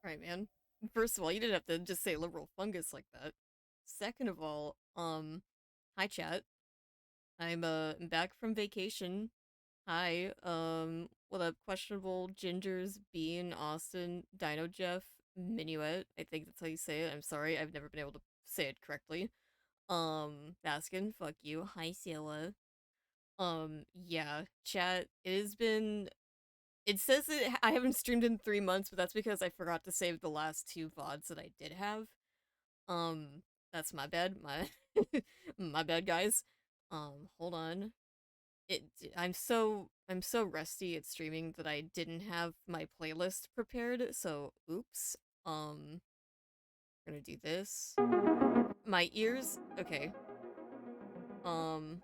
Alright, man. First of all, you didn't have to just say liberal fungus like that. Second of all, hi chat. I'm back from vacation. Hi, what up, questionable Gingers, Bean, Austin, Dino Jeff, Minuet, I think that's how you say it. I'm sorry, I've never been able to say it correctly. Baskin, fuck you. Hi, Sela. Yeah, chat, it has been it says that I haven't streamed in 3 months, but that's because I forgot to save the last two VODs that I did have. Um, that's my bad. My bad, guys. Hold on. It I'm so rusty at streaming that I didn't have my playlist prepared. So, oops. We're gonna do this. My ears. Okay. Um.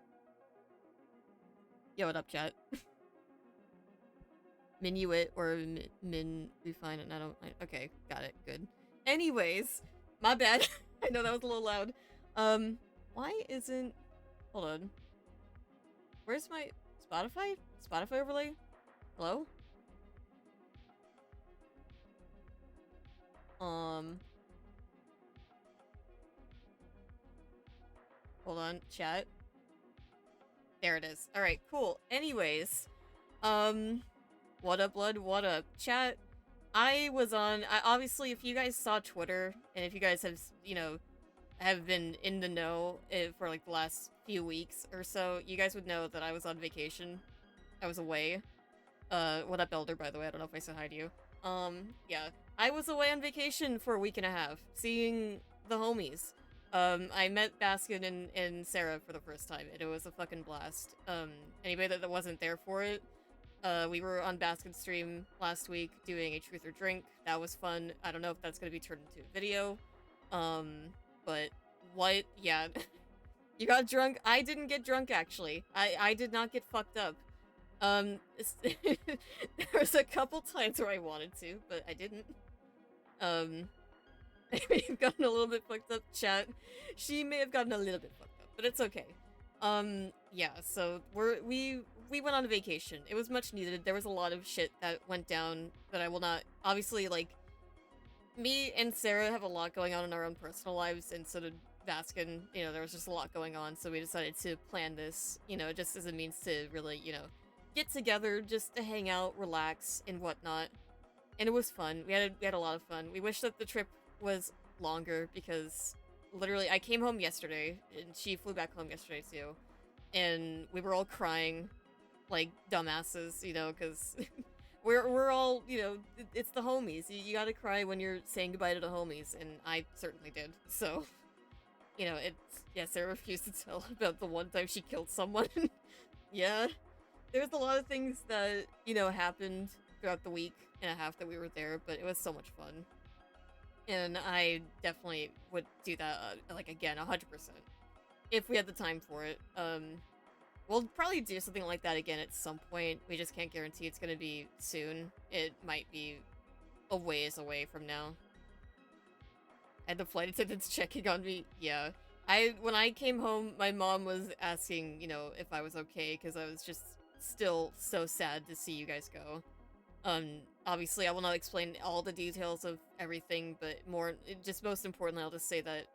Yeah, what up, chat? Minuet or min refine and I don't okay, got it, good. Anyways, my bad. I know that was a little loud. Why isn't hold on. Where's my Spotify? Spotify overlay? Hello? Um hold on, chat. There it is. Alright, cool. Anyways, what up, blood? What up? Chat, obviously, if you guys saw Twitter, and if you guys have been in the know for like the last few weeks or so, you guys would know that I was on vacation. I was away. What up, Elder, by the way? I don't know if I said hi to you. Yeah. I was away on vacation for a week and a half, seeing the homies. I met Baskin and Sarah for the first time, and it was a fucking blast. Anybody that wasn't there for it, we were on Basket Stream last week doing a Truth or Drink. That was fun. I don't know if that's gonna be turned into a video. Um, but what? Yeah. You got drunk? I didn't get drunk, actually. I did not get fucked up. There was a couple times where I wanted to, but I didn't. Um, I may have gotten a little bit fucked up, chat. She may have gotten a little bit fucked up, but it's okay. Yeah, so we went on a vacation. It was much needed. There was a lot of shit that went down that I will not... Obviously, like, me and Sarah have a lot going on in our own personal lives, and so did Baskin. You know, there was just a lot going on, so we decided to plan this, just as a means to really, get together, just to hang out, relax, and whatnot. And it was fun. We had a lot of fun. We wish that the trip was longer, because literally, I came home yesterday, and she flew back home yesterday too, and we were all crying like dumbasses, because we're all, it's the homies. You gotta cry when you're saying goodbye to the homies, and I certainly did. So, yeah, Sarah refused to tell about the one time she killed someone. Yeah, there's a lot of things that, happened throughout the week and a half that we were there, but it was so much fun. And I definitely would do that, like, again, 100%. If we had the time for it. We'll probably do something like that again at some point. We just can't guarantee it's gonna be soon. It might be a ways away from now. And the flight attendants checking on me. Yeah. When I came home, my mom was asking, if I was okay, because I was just still so sad to see you guys go. Obviously, I will not explain all the details of everything, but most importantly, I'll just say that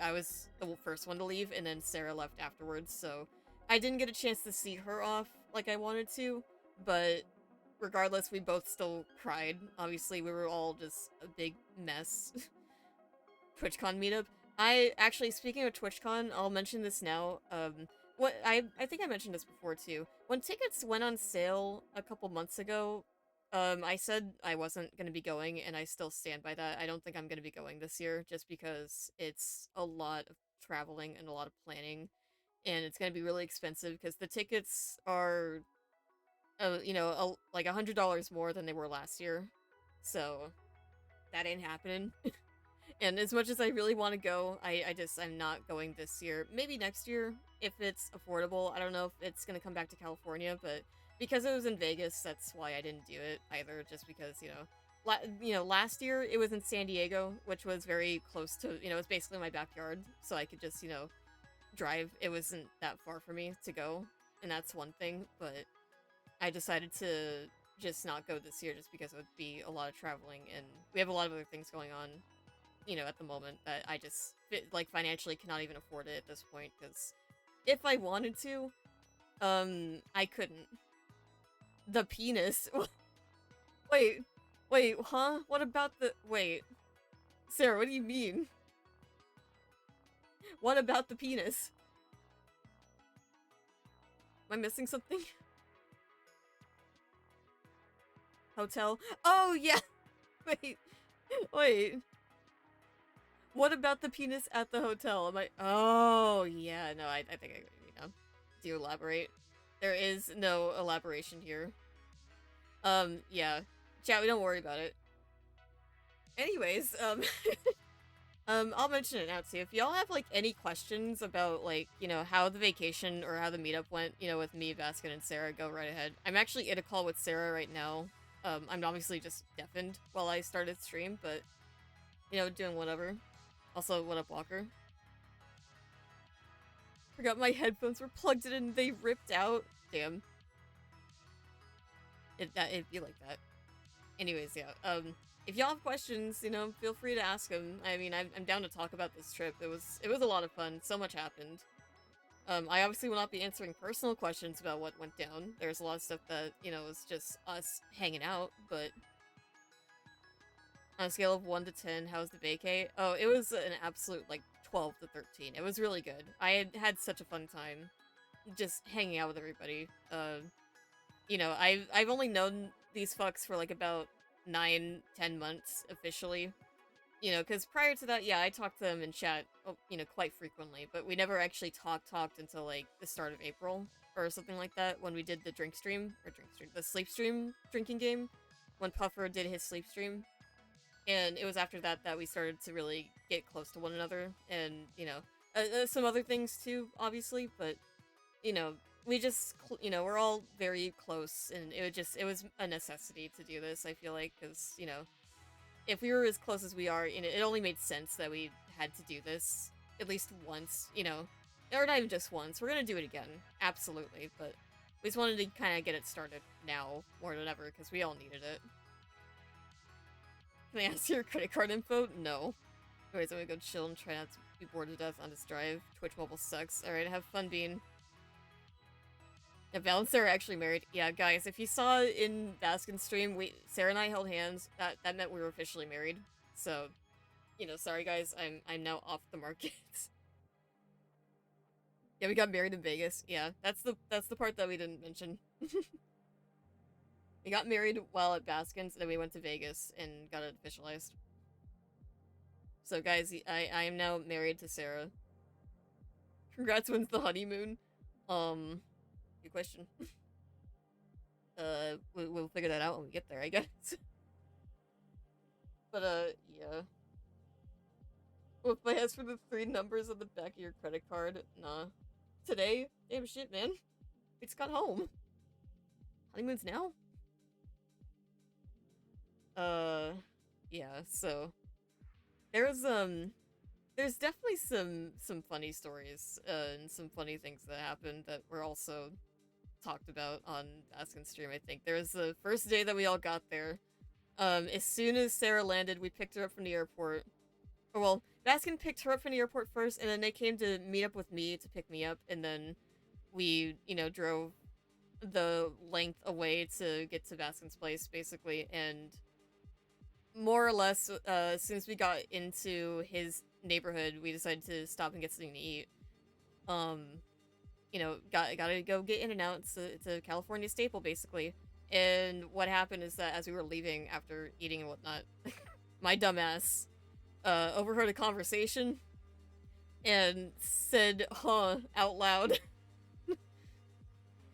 I was the first one to leave, and then Sarah left afterwards, so I didn't get a chance to see her off like I wanted to, but regardless, we both still cried. Obviously, we were all just a big mess. TwitchCon meetup. Speaking of TwitchCon, I'll mention this now. I think I mentioned this before too. When tickets went on sale a couple months ago, I said I wasn't gonna be going, and I still stand by that. I don't think I'm gonna be going this year, just because it's a lot of traveling and a lot of planning, and it's gonna be really expensive because the tickets are, like $100 more than they were last year, so that ain't happening. And as much as I really want to go, I'm not going this year. Maybe next year, if it's affordable. I don't know if it's gonna come back to California, but because it was in Vegas, that's why I didn't do it either, just because, last year it was in San Diego, which was very close to, it's basically my backyard, so I could just, drive. It wasn't that far for me to go, and that's one thing, but I decided to just not go this year just because it would be a lot of traveling, and we have a lot of other things going on, you know, at the moment that I just, like, financially cannot even afford it at this point, because if I wanted to, I couldn't. The penis? Wait, wait, huh? What about the- wait. Sarah, what do you mean? What about the penis? Am I missing something? Hotel? Oh, yeah! Wait, wait. What about the penis at the hotel? Am I- oh, yeah, no, I think I, you know. Do you elaborate? There is no elaboration here. Yeah. Chat, we don't worry about it. Anyways, I'll mention it now too. If y'all have, like, any questions about, like, you know, how the vacation or how the meetup went, you know, with me, Baskin, and Sarah, go right ahead. I'm actually in a call with Sarah right now. I'm obviously just deafened while I started stream, but, you know, doing whatever. Also, what up, Walker? Forgot my headphones were plugged in and they ripped out. Damn. It'd be like that. Anyways, yeah, if y'all have questions, you know, feel free to ask them. I mean, I'm down to talk about this trip. It was a lot of fun. So much happened. I obviously will not be answering personal questions about what went down. There's a lot of stuff that, you know, was just us hanging out, but on a scale of 1 to 10, how's the vacay? Oh, it was an absolute, like, 12 to 13. It was really good. I had such a fun time just hanging out with everybody. You know, I've only known these fucks for, like, about 9-10 months officially, you know, because prior to that, yeah, I talked to them in chat, you know, quite frequently, but we never actually talked until, like, the start of April or something like that, when we did the the sleep stream drinking game, when Puffer did his sleep stream, and it was after that that we started to really get close to one another, and, you know, some other things too, obviously, but, you know, we just, you know, we're all very close, and it was a necessity to do this, I feel like, because, you know, if we were as close as we are, you know, it only made sense that we had to do this at least once, you know, or not even just once. We're gonna do it again, absolutely, but we just wanted to kind of get it started now more than ever, because we all needed it. Can I ask your credit card info? No. Anyways, I'm gonna go chill and try not to be bored to death on this drive. Twitch mobile sucks. Alright, have fun, Bean. Yeah, Val and Sarah are actually married. Yeah, guys, if you saw in Baskin's stream, Sarah and I held hands. That meant we were officially married. So, you know, sorry guys, I'm now off the market. Yeah, we got married in Vegas. Yeah, that's the part that we didn't mention. We got married while at Baskin's, and then we went to Vegas and got it officialized. So guys, I am now married to Sarah. Congrats, when's the honeymoon? Good question. We'll figure that out when we get there, I guess. But, yeah. Well, if I ask for the 3 numbers on the back of your credit card, nah. Today? Damn shit, man. We just got home. Honeymoon's now? Yeah, so... There's definitely some funny stories, and some funny things that happened that were also talked about on Baskin's stream, I think. There was the first day that we all got there. As soon as Sarah landed, we picked her up from the airport. Or, well, Baskin picked her up from the airport first, and then they came to meet up with me to pick me up, and then we, you know, drove the length away to get to Baskin's place, basically, and more or less, as soon as we got into his neighborhood, we decided to stop and get something to eat. You know, gotta go get In-N-Out. It's a California staple, basically. And what happened is that as we were leaving after eating and whatnot, my dumbass overheard a conversation and said "huh" out loud.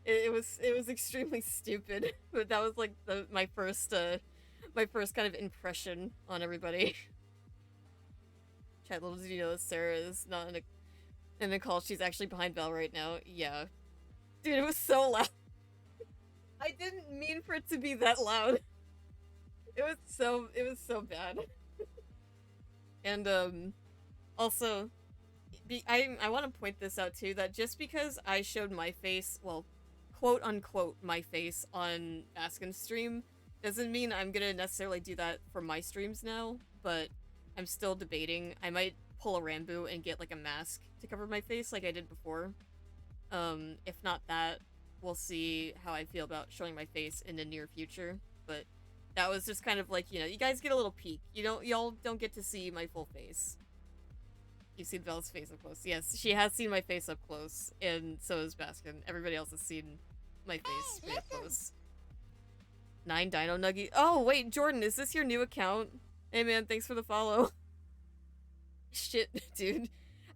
it was extremely stupid, but that was like my first kind of impression on everybody. Chat, little did you know that Sarah is not in a call. She's actually behind Belle right now. Yeah, dude, it was so loud. I didn't mean for it to be that loud. It was so bad. And also, I want to point this out too, that just because I showed my face, well, quote unquote my face on Baskin's stream doesn't mean I'm gonna necessarily do that for my streams now, but I'm still debating. I might pull a Rambo and get like a mask to cover my face like I did before. If not that, we'll see how I feel about showing my face in the near future, but that was just kind of like, you know, you guys get a little peek. Y'all don't get to see my full face. You've seen Bella's face up close. Yes, she has seen my face up close, and so has Baskin. Everybody else has seen my face way up close. 9 Dino Nugget. Oh, wait, Jordan, is this your new account? Hey, man, thanks for the follow. Shit, dude.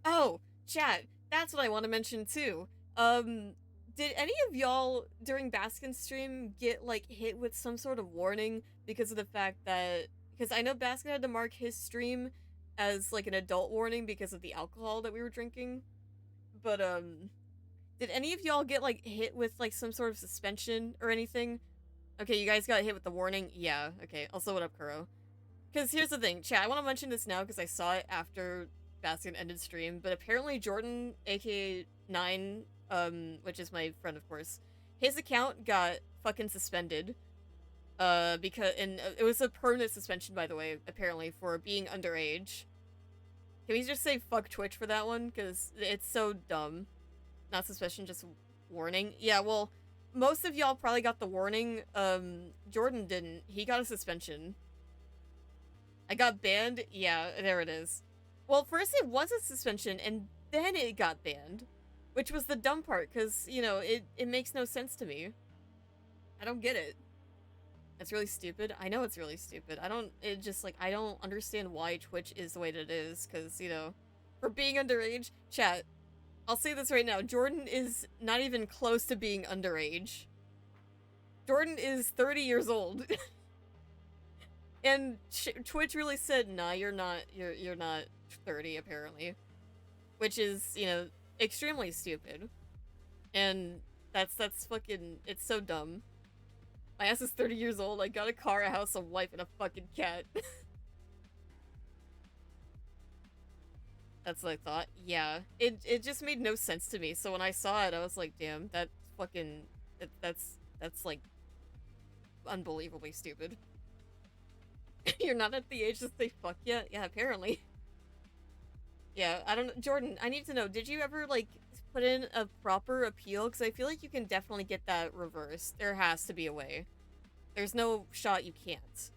Oh, chat, that's what I want to mention, too. Did any of y'all, during Baskin's stream, get, like, hit with some sort of warning because of the fact that... Because I know Baskin had to mark his stream as, like, an adult warning because of the alcohol that we were drinking. But, did any of y'all get, like, hit with, like, some sort of suspension or anything? Okay, you guys got hit with the warning? Yeah, okay. Also, what up, Kuro? Because here's the thing, chat, I want to mention this now because I saw it after Baskin ended stream, but apparently Jordan, aka 9, which is my friend, of course, his account got fucking suspended. Because, and it was a permanent suspension, by the way, apparently, for being underage. Can we just say fuck Twitch for that one? Because it's so dumb. Not suspension, just warning. Yeah, well, most of y'all probably got the warning. Jordan didn't. He got a suspension. I got banned? Yeah, there it is. Well, first it was a suspension, and then it got banned. Which was the dumb part, because, you know, it makes no sense to me. I don't get it. It's really stupid. I know it's really stupid. I don't understand why Twitch is the way that it is, because, you know, for being underage, chat, I'll say this right now, Jordan is not even close to being underage. Jordan is 30 years old. And Twitch really said, nah, you're not 30, apparently. Which is, you know, extremely stupid. And that's fucking, it's so dumb. My ass is 30 years old, I got a car, a house, a wife, and a fucking cat. That's what I thought. Yeah. It just made no sense to me, so when I saw it, I was like, damn, that fucking... That's like... unbelievably stupid. You're not at the age to say fuck yet? Yeah, apparently. Yeah, I don't know. Jordan, I need to know, did you ever, like, put in a proper appeal? Because I feel like you can definitely get that reversed. There has to be a way. There's no shot you can't.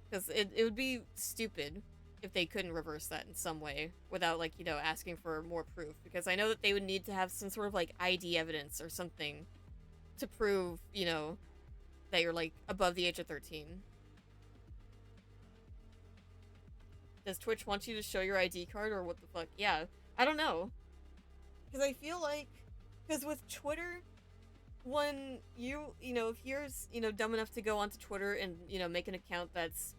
Because it would be stupid if they couldn't reverse that in some way without, like, you know, asking for more proof. Because I know that they would need to have some sort of, like, ID evidence or something to prove, you know, that you're, like, above the age of 13. Does Twitch want you to show your ID card or what the fuck? Yeah, I don't know. Because I feel like, because with Twitter, when you know, if you're, you know, dumb enough to go onto Twitter and, you know, make an account that's,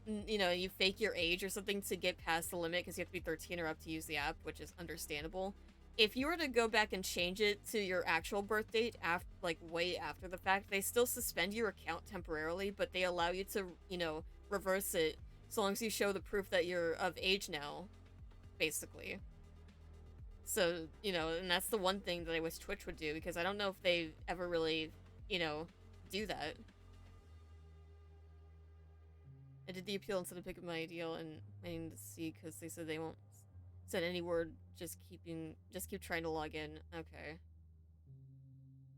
you know, you fake your age or something to get past the limit because you have to be 13 or up to use the app, which is understandable. If you were to go back and change it to your actual birth date, after, like, way after the fact, they still suspend your account temporarily, but they allow you to, you know, reverse it so long as you show the proof that you're of age now, basically. So, you know, and that's the one thing that I wish Twitch would do, because I don't know if they ever really, you know, do that. I did the appeal instead of picking my ideal and waiting to see, because they said they won't send any word, just keep trying to log in. Okay.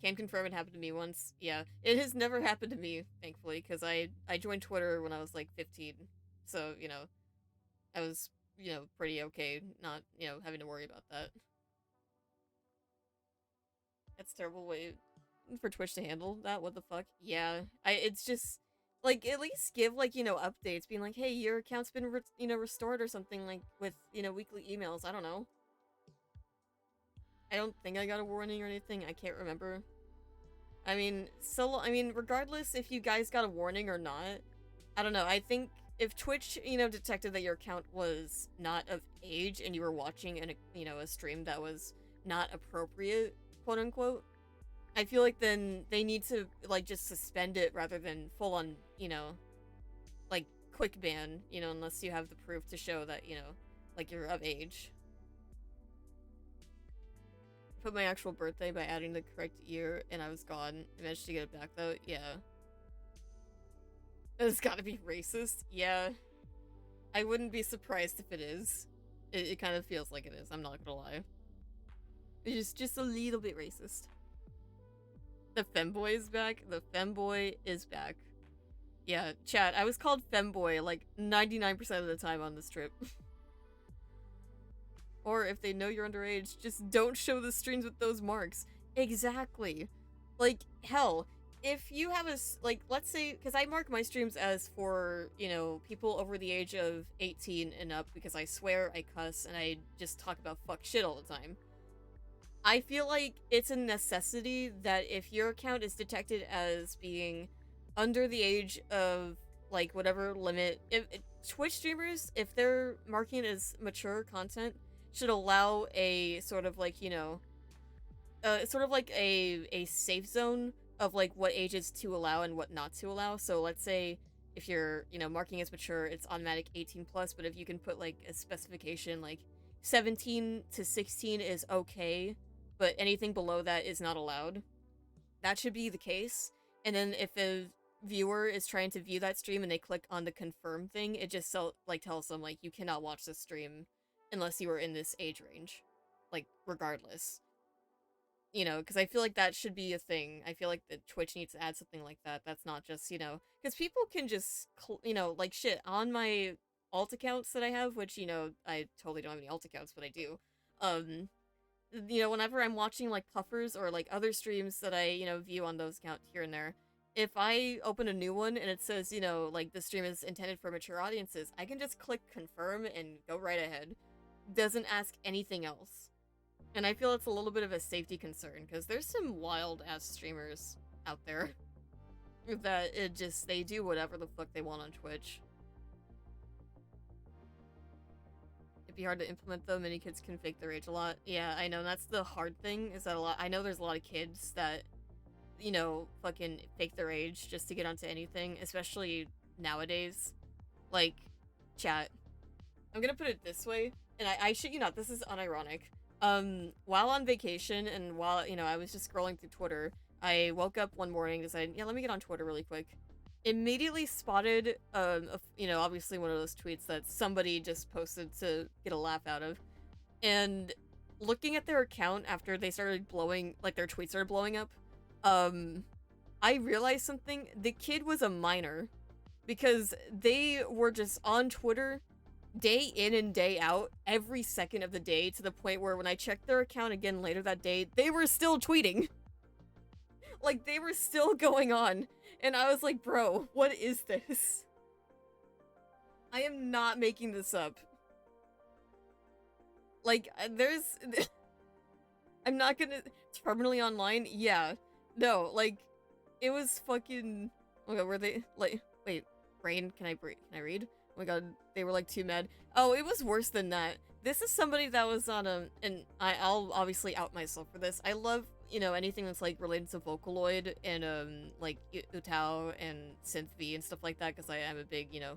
Can confirm it happened to me once. Yeah, it has never happened to me, thankfully, because I joined Twitter when I was, like, 15. So, you know, I was, you know, pretty okay not, you know, having to worry about that. That's a terrible way for Twitch to handle that. What the fuck? Yeah, it's just, like, at least give, like, you know, updates, being like, hey, your account's been, you know, restored or something, like, with, you know, weekly emails. I don't know. I don't think I got a warning or anything. I can't remember. I mean, regardless if you guys got a warning or not, I don't know. I think if Twitch, you know, detected that your account was not of age and you were watching you know, a stream that was not appropriate, quote unquote, I feel like then they need to, like, just suspend it rather than full on, you know, like, quick ban, you know, unless you have the proof to show that, you know, like, you're of age. put my actual birthday by adding the correct year, and I was gone. I managed to get it back though. Yeah. It's gotta be racist. Yeah. I wouldn't be surprised if it is. It kind of feels like it is, I'm not gonna lie. It's just a little bit racist. The femboy is back? The femboy is back. Yeah, chat, I was called femboy like 99% of the time on this trip. Or if they know you're underage, just don't show the streams with those marks. Exactly. Like, hell, if you have like, let's say, because I mark my streams as for, you know, people over the age of 18 and up, because I swear, I cuss, and I just talk about fuck shit all the time. I feel like it's a necessity that if your account is detected as being under the age of, like, whatever limit, if Twitch streamers, if they're marking it as mature content, should allow a sort of like, you know, sort of like a safe zone of like what ages to allow and what not to allow. So let's say if you're, you know, marking as mature, it's automatic 18 plus, but if you can put like a specification like 17 to 16 is okay, but anything below that is not allowed, that should be the case. And then if a viewer is trying to view that stream and they click on the confirm thing, it just like tells them like you cannot watch this stream unless you are in this age range, like regardless. You know, because I feel like that should be a thing. I feel like that Twitch needs to add something like that. That's not just, you know, because people can just, you know, like shit on my alt accounts that I have, which, you know, I totally don't have any alt accounts, but I do. You know, whenever I'm watching like Puffers or like other streams that I, you know, view on those accounts here and there, if I open a new one and it says, you know, like the stream is intended for mature audiences, I can just click confirm and go right ahead. Doesn't ask anything else. And I feel it's a little bit of a safety concern, because there's some wild-ass streamers out there that they do whatever the fuck they want on Twitch. It'd be hard to implement though, many kids can fake their age a lot. Yeah, I know, that's the hard thing, is that I know there's a lot of kids that, you know, fucking fake their age just to get onto anything, especially nowadays. Like, chat. I'm gonna put it this way, and I shit you not, this is unironic. While on vacation and while, you know, I was just scrolling through Twitter, I woke up one morning, decided, yeah, let me get on Twitter really quick. Immediately spotted, you know, obviously one of those tweets that somebody just posted to get a laugh out of. And looking at their account after they started blowing, like their tweets started blowing up, I realized something. The kid was a minor, because they were just on Twitter day in and day out, every second of the day, to the point where when I checked their account again later that day, they were still tweeting. Like, they were still going on. And I was like, bro, what is this? I am not making this up. Like, there's... I'm not gonna... Terminally online? Yeah. No, like, it was fucking... Oh my god, were they... Like, wait, Brain, can I read? Oh my god, they were like too mad. Oh, it was worse than that. This is somebody that was on and I'll obviously out myself for this. I love, you know, anything that's like related to Vocaloid and like Utao and Synth V and stuff like that, because I am a big, you know,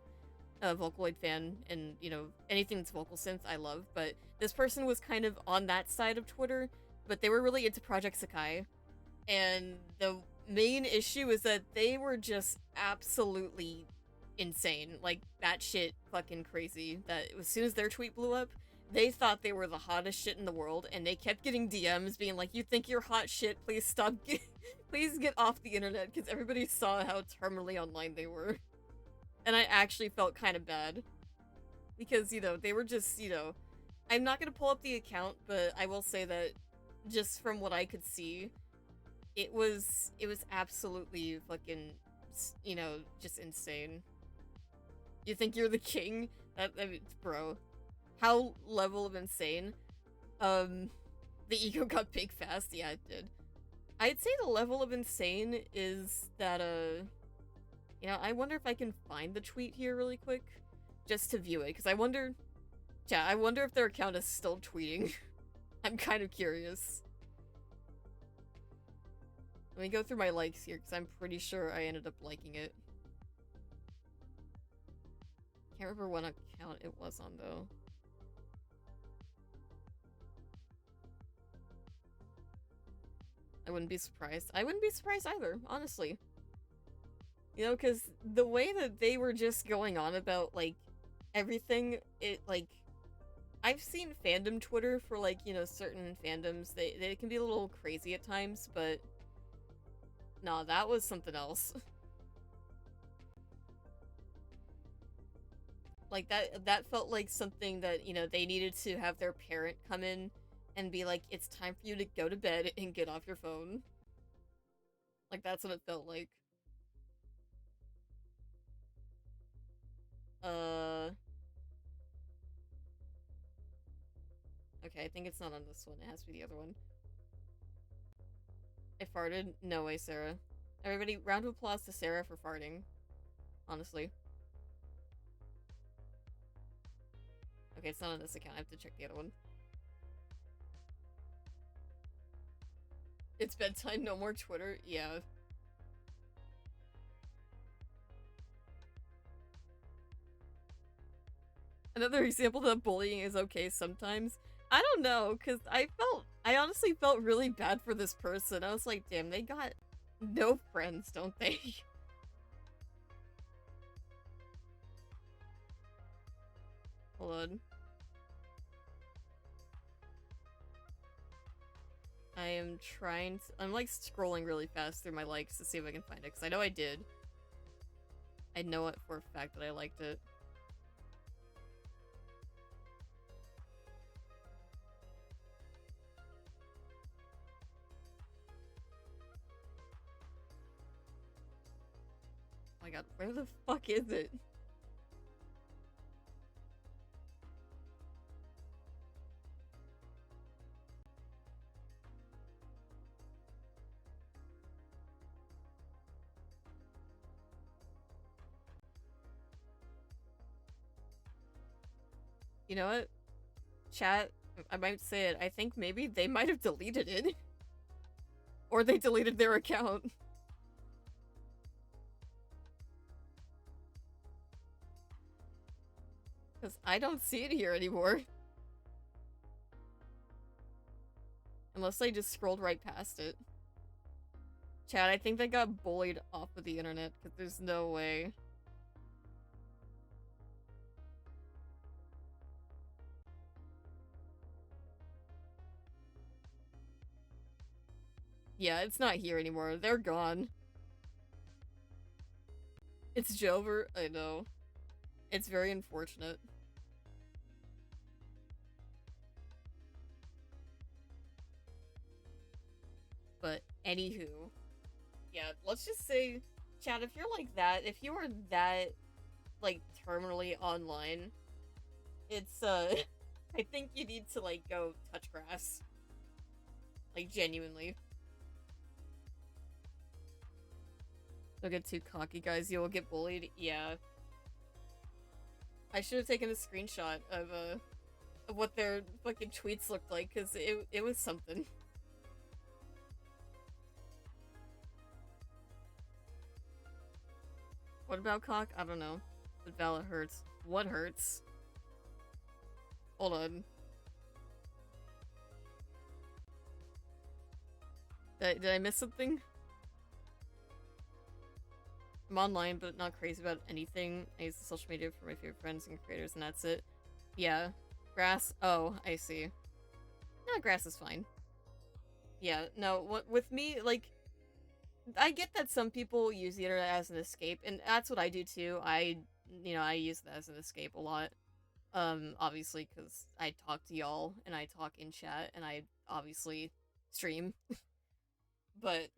Vocaloid fan, and, you know, anything that's vocal synth I love. But this person was kind of on that side of Twitter, but they were really into Project Sakai, and the main issue is that they were just absolutely insane, like batshit fucking crazy, that as soon as their tweet blew up, they thought they were the hottest shit in the world, and they kept getting DMs being like, you think you're hot shit, please stop, please get off the internet, because everybody saw how terminally online they were. And I actually felt kind of bad, because, you know, they were just, you know, I'm not gonna pull up the account, but I will say that just from what I could see, it was absolutely fucking, you know, just insane. You think you're the king? I mean, bro. How level of insane? The ego got big fast? Yeah, it did. I'd say the level of insane is that, you know, I wonder if I can find the tweet here really quick, just to view it, because I wonder if their account is still tweeting. I'm kind of curious. Let me go through my likes here, because I'm pretty sure I ended up liking it. Can't remember what account it was on, though. wouldn't be surprised. I wouldn't be surprised either, honestly. You know, because the way that they were just going on about, like, everything, it, like, I've seen fandom Twitter for, like, you know, certain fandoms. They can be a little crazy at times, but nah, that was something else. Like, that felt like something that, you know, they needed to have their parent come in and be like, it's time for you to go to bed and get off your phone. Like, that's what it felt like. Okay, I think it's not on this one. It has to be the other one. I farted? No way, Sarah. Everybody, round of applause to Sarah for farting. Honestly. Okay, it's not on this account. I have to check the other one. It's bedtime, no more Twitter? Yeah. Another example that bullying is okay sometimes. I don't know, because I honestly felt really bad for this person. I was like, damn, they got no friends, don't they? Hold on. I am trying to, I'm like scrolling really fast through my likes to see if I can find it, because I know I did. I know it for a fact that I liked it. Oh my god, where the fuck is it? You know what? Chat, I might say it, I think maybe they might have deleted it. Or they deleted their account. Because I don't see it here anymore. Unless I just scrolled right past it. Chat, I think they got bullied off of the internet, because there's no way. Yeah, it's not here anymore. They're gone. It's Jover. I know. It's very unfortunate. But anywho. Yeah, let's just say, chat, if you're like that, if you are that, like, terminally online, it's, I think you need to, like, go touch grass. Like, genuinely. Don't get too cocky, guys. You will get bullied. Yeah. I should have taken a screenshot of what their fucking tweets looked like, because it was something. What about cock? I don't know. But Vala hurts. What hurts? Hold on. Did I miss something? I'm online, but not crazy about anything. I use the social media for my favorite friends and creators, and that's it. Yeah. Grass? Oh, I see. No, grass is fine. Yeah, no, what with me, like, I get that some people use the internet as an escape, and that's what I do too. You know, I use that as an escape a lot. Obviously, because I talk to y'all, and I talk in chat, and I obviously stream. But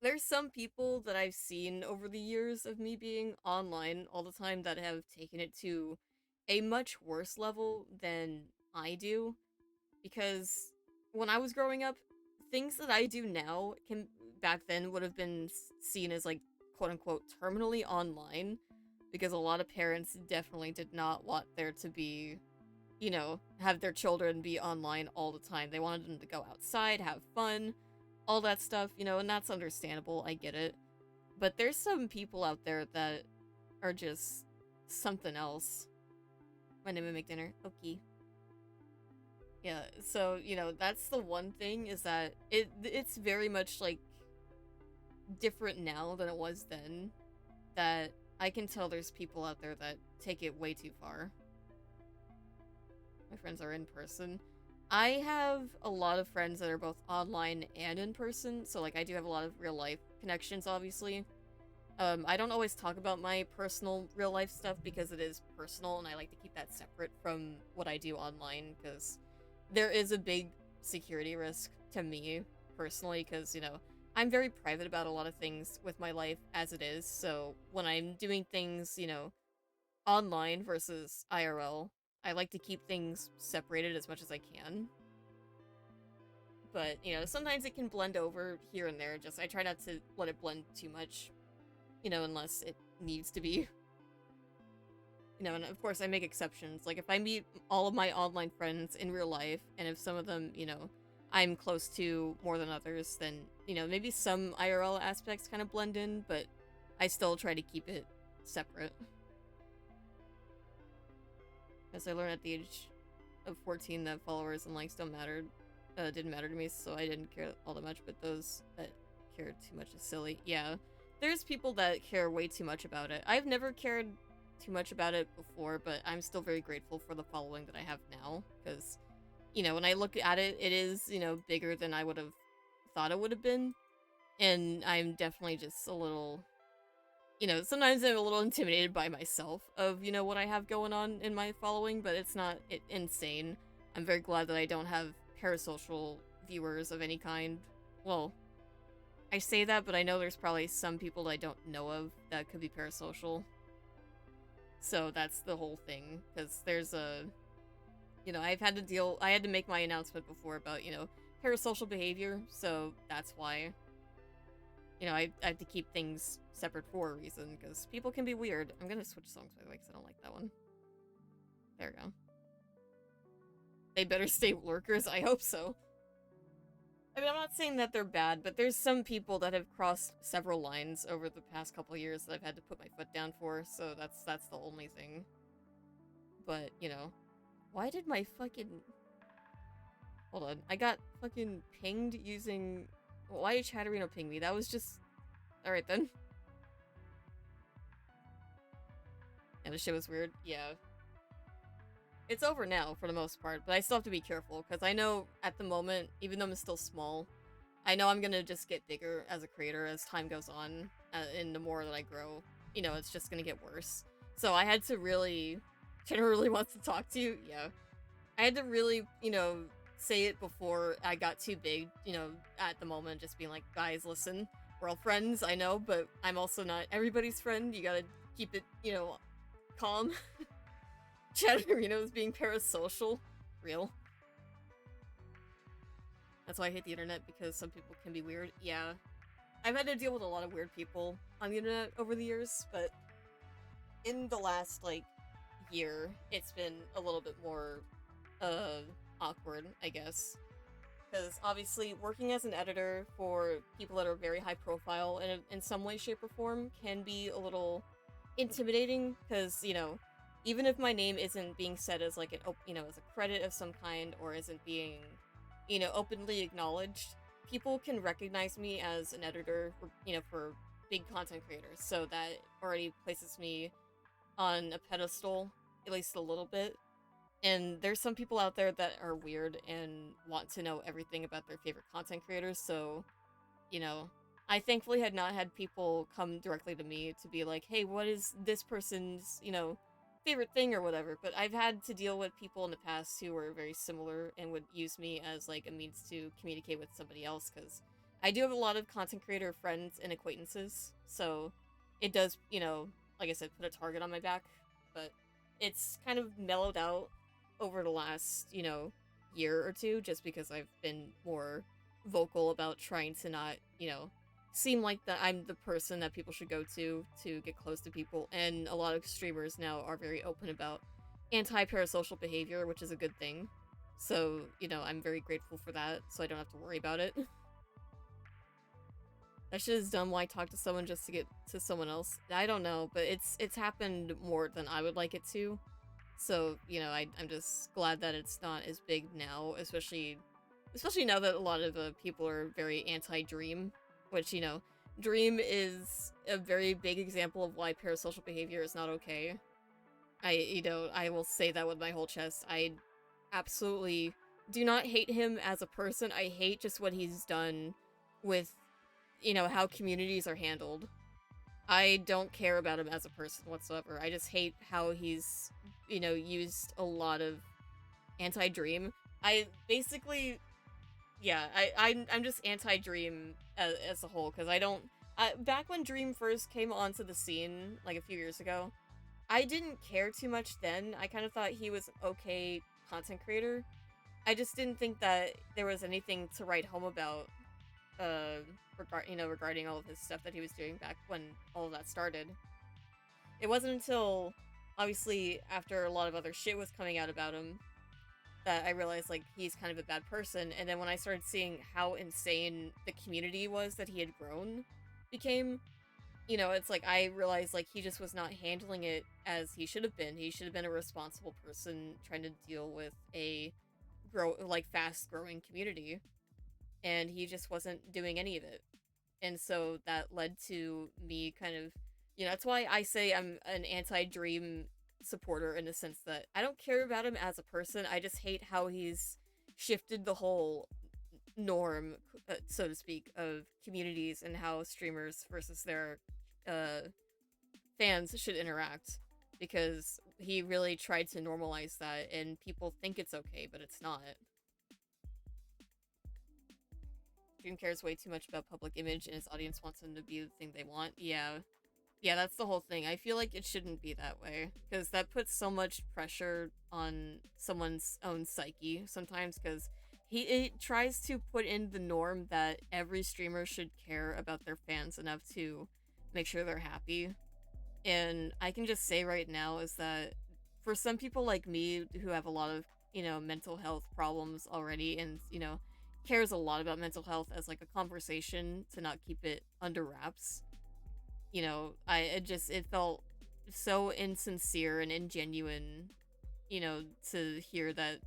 there's some people that I've seen over the years of me being online all the time that have taken it to a much worse level than I do. Because when I was growing up, things that I do now can back then would have been seen as, like, quote-unquote terminally online, because a lot of parents definitely did not want there to be, you know, have their children be online all the time. They wanted them to go outside, have fun, all that stuff, you know, and that's understandable. I get it. But there's some people out there that are just something else. My name is make dinner. Okay. Yeah, so, you know, that's the one thing is that it's very much like different now than it was then. That I can tell there's people out there that take it way too far. My friends are in person. I have a lot of friends that are both online and in person, so like I do have a lot of real life connections, obviously. I don't always talk about my personal real life stuff because it is personal and I like to keep that separate from what I do online because there is a big security risk to me personally because, you know, I'm very private about a lot of things with my life as it is. So when I'm doing things, you know, online versus IRL, I like to keep things separated as much as I can. But, you know, sometimes it can blend over here and there. Just I try not to let it blend too much, you know, unless it needs to be. You know, and of course I make exceptions. Like if I meet all of my online friends in real life, and if some of them, you know, I'm close to more than others, then, you know, maybe some IRL aspects kind of blend in, but I still try to keep it separate. As I learned at the age of 14 that followers and likes don't matter, didn't matter to me, so I didn't care all that much, but those that care too much is silly. Yeah, there's people that care way too much about it. I've never cared too much about it before, but I'm still very grateful for the following that I have now, because, you know, when I look at it, it is, you know, bigger than I would have thought it would have been, and I'm definitely just a little, you know, sometimes I'm a little intimidated by myself of, you know, what I have going on in my following, but it's not insane. I'm very glad that I don't have parasocial viewers of any kind. Well, I say that, but I know there's probably some people that I don't know of that could be parasocial. So that's the whole thing, because there's a, you know, I had to make my announcement before about, you know, parasocial behavior, so that's why, you know, I have to keep things separate for a reason, because people can be weird. I'm gonna switch songs, by the way, because I don't like that one. There we go. They better stay lurkers, I hope so. I mean, I'm not saying that they're bad, but there's some people that have crossed several lines over the past couple years that I've had to put my foot down for, so that's the only thing. But, you know, why did my fucking... Hold on, I got fucking pinged using... Why did Chatterino ping me? That was just... Alright then. And the shit was weird. Yeah. It's over now, for the most part, but I still have to be careful, because I know, at the moment, even though I'm still small, I know I'm gonna just get bigger as a creator as time goes on, and the more that I grow, you know, it's just gonna get worse. So I had to really... Jenna really wants to talk to you? Yeah. I had to really, you know, say it before I got too big, you know, at the moment, just being like, guys, listen, we're all friends, I know, but I'm also not everybody's friend. You gotta keep it, you know, calm. Chatterino's being parasocial. Real. That's why I hate the internet, because some people can be weird. Yeah. I've had to deal with a lot of weird people on the internet over the years, but in the last, like, year, it's been a little bit more, awkward, I guess. Because obviously, working as an editor for people that are very high profile in some way, shape, or form can be a little intimidating. Because, you know, even if my name isn't being said as like you know, as a credit of some kind, or isn't being, you know, openly acknowledged, people can recognize me as an editor, you know, for big content creators. So that already places me on a pedestal, at least a little bit. And there's some people out there that are weird and want to know everything about their favorite content creators, so, you know, I thankfully had not had people come directly to me to be like, hey, what is this person's, you know, favorite thing or whatever, but I've had to deal with people in the past who were very similar and would use me as, like, a means to communicate with somebody else, because I do have a lot of content creator friends and acquaintances, so it does, you know, like I said, put a target on my back, but it's kind of mellowed out over the last, you know, year or two, just because I've been more vocal about trying to not, you know, seem like that I'm the person that people should go to get close to people, and a lot of streamers now are very open about anti-parasocial behavior, which is a good thing. So, you know, I'm very grateful for that, so I don't have to worry about it. That shit is dumb. Why talk to someone just to get to someone else? I don't know, but it's happened more than I would like it to. So, I'm just glad that it's not as big now, especially now that a lot of people are very anti-Dream, which, Dream is a very big example of why parasocial behavior is not okay. I will say that with my whole chest. I absolutely do not hate him as a person. I hate just what he's done with, how communities are handled. I don't care about him as a person whatsoever. I just hate how he's, used a lot of anti-Dream. I basically, yeah, I'm just anti-Dream as a whole, because I don't, back when Dream first came onto the scene, like a few years ago, I didn't care too much then. I kind of thought he was an okay content creator. I just didn't think that there was anything to write home about, regarding all of his stuff that he was doing back when all of that started. It wasn't until, obviously, after a lot of other shit was coming out about him, that I realized, like, he's kind of a bad person. And then when I started seeing how insane the community was that he had grown became, it's like I realized, like, he just was not handling it as he should have been. He should have been a responsible person trying to deal with a fast growing community, and he just wasn't doing any of it. And so that led to me kind of, that's why I say I'm an anti-Dream supporter, in the sense that I don't care about him as a person. I just hate how he's shifted the whole norm, so to speak, of communities and how streamers versus their uh, fans should interact. Because he really tried to normalize that, and people think it's okay, but it's not. Dream cares way too much about public image, and his audience wants him to be the thing they want. Yeah. Yeah, that's the whole thing. I feel like it shouldn't be that way, because that puts so much pressure on someone's own psyche sometimes, because it tries to put in the norm that every streamer should care about their fans enough to make sure they're happy. And I can just say right now is that for some people like me who have a lot of, mental health problems already, and, cares a lot about mental health as like a conversation to not keep it under wraps, it felt so insincere and ingenuine, to hear that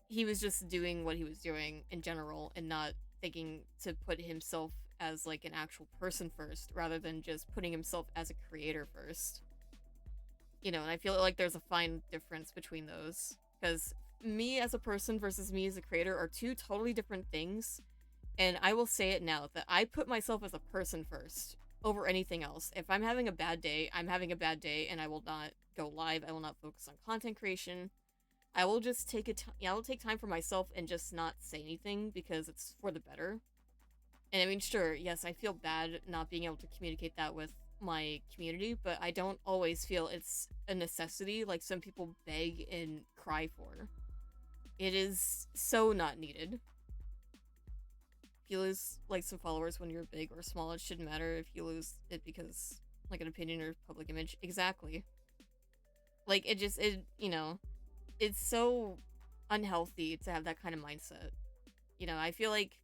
he was just doing what he was doing in general and not thinking to put himself as like an actual person first, rather than just putting himself as a creator first. And I feel like there's a fine difference between those, because me as a person versus me as a creator are two totally different things. And I will say it now that I put myself as a person first over anything else. If I'm having a bad day, I'm having a bad day, and I will not go live. I will not focus on content creation. I will just I will take time for myself and just not say anything, because it's for the better. And I mean, sure, yes, I feel bad not being able to communicate that with my community, but I don't always feel it's a necessity like some people beg and cry for. It is so not needed. If you lose, like, some followers when you're big or small, it shouldn't matter if you lose it because, like, an opinion or public image. Exactly. Like, it's so unhealthy to have that kind of mindset. I feel like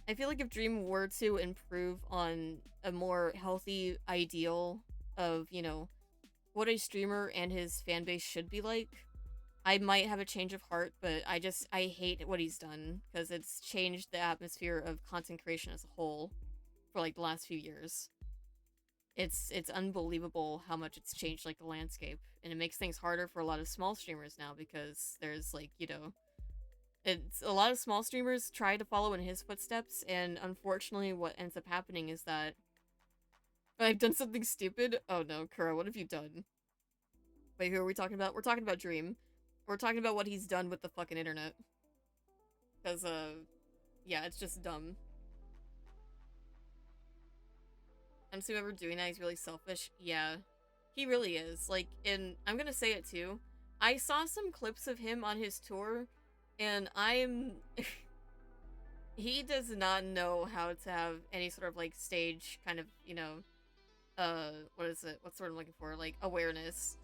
if Dream were to improve on a more healthy ideal of, what a streamer and his fan base should be like, I might have a change of heart, but I hate what he's done, because it's changed the atmosphere of content creation as a whole for like the last few years. It's unbelievable how much it's changed like the landscape, and it makes things harder for a lot of small streamers now, because there's like, it's a lot of small streamers try to follow in his footsteps, and unfortunately what ends up happening is that I've done something stupid. Oh no, Kura, what have you done? Wait, who are we talking about? We're talking about Dream. We're talking about what he's done with the fucking internet. Because, yeah, it's just dumb. I'm assuming ever doing that, he's really selfish. Yeah, he really is. Like, and I'm gonna say it too. I saw some clips of him on his tour, and I'm... he does not know how to have any sort of, like, stage kind of, what is it? What's the word I'm looking for? Like, awareness.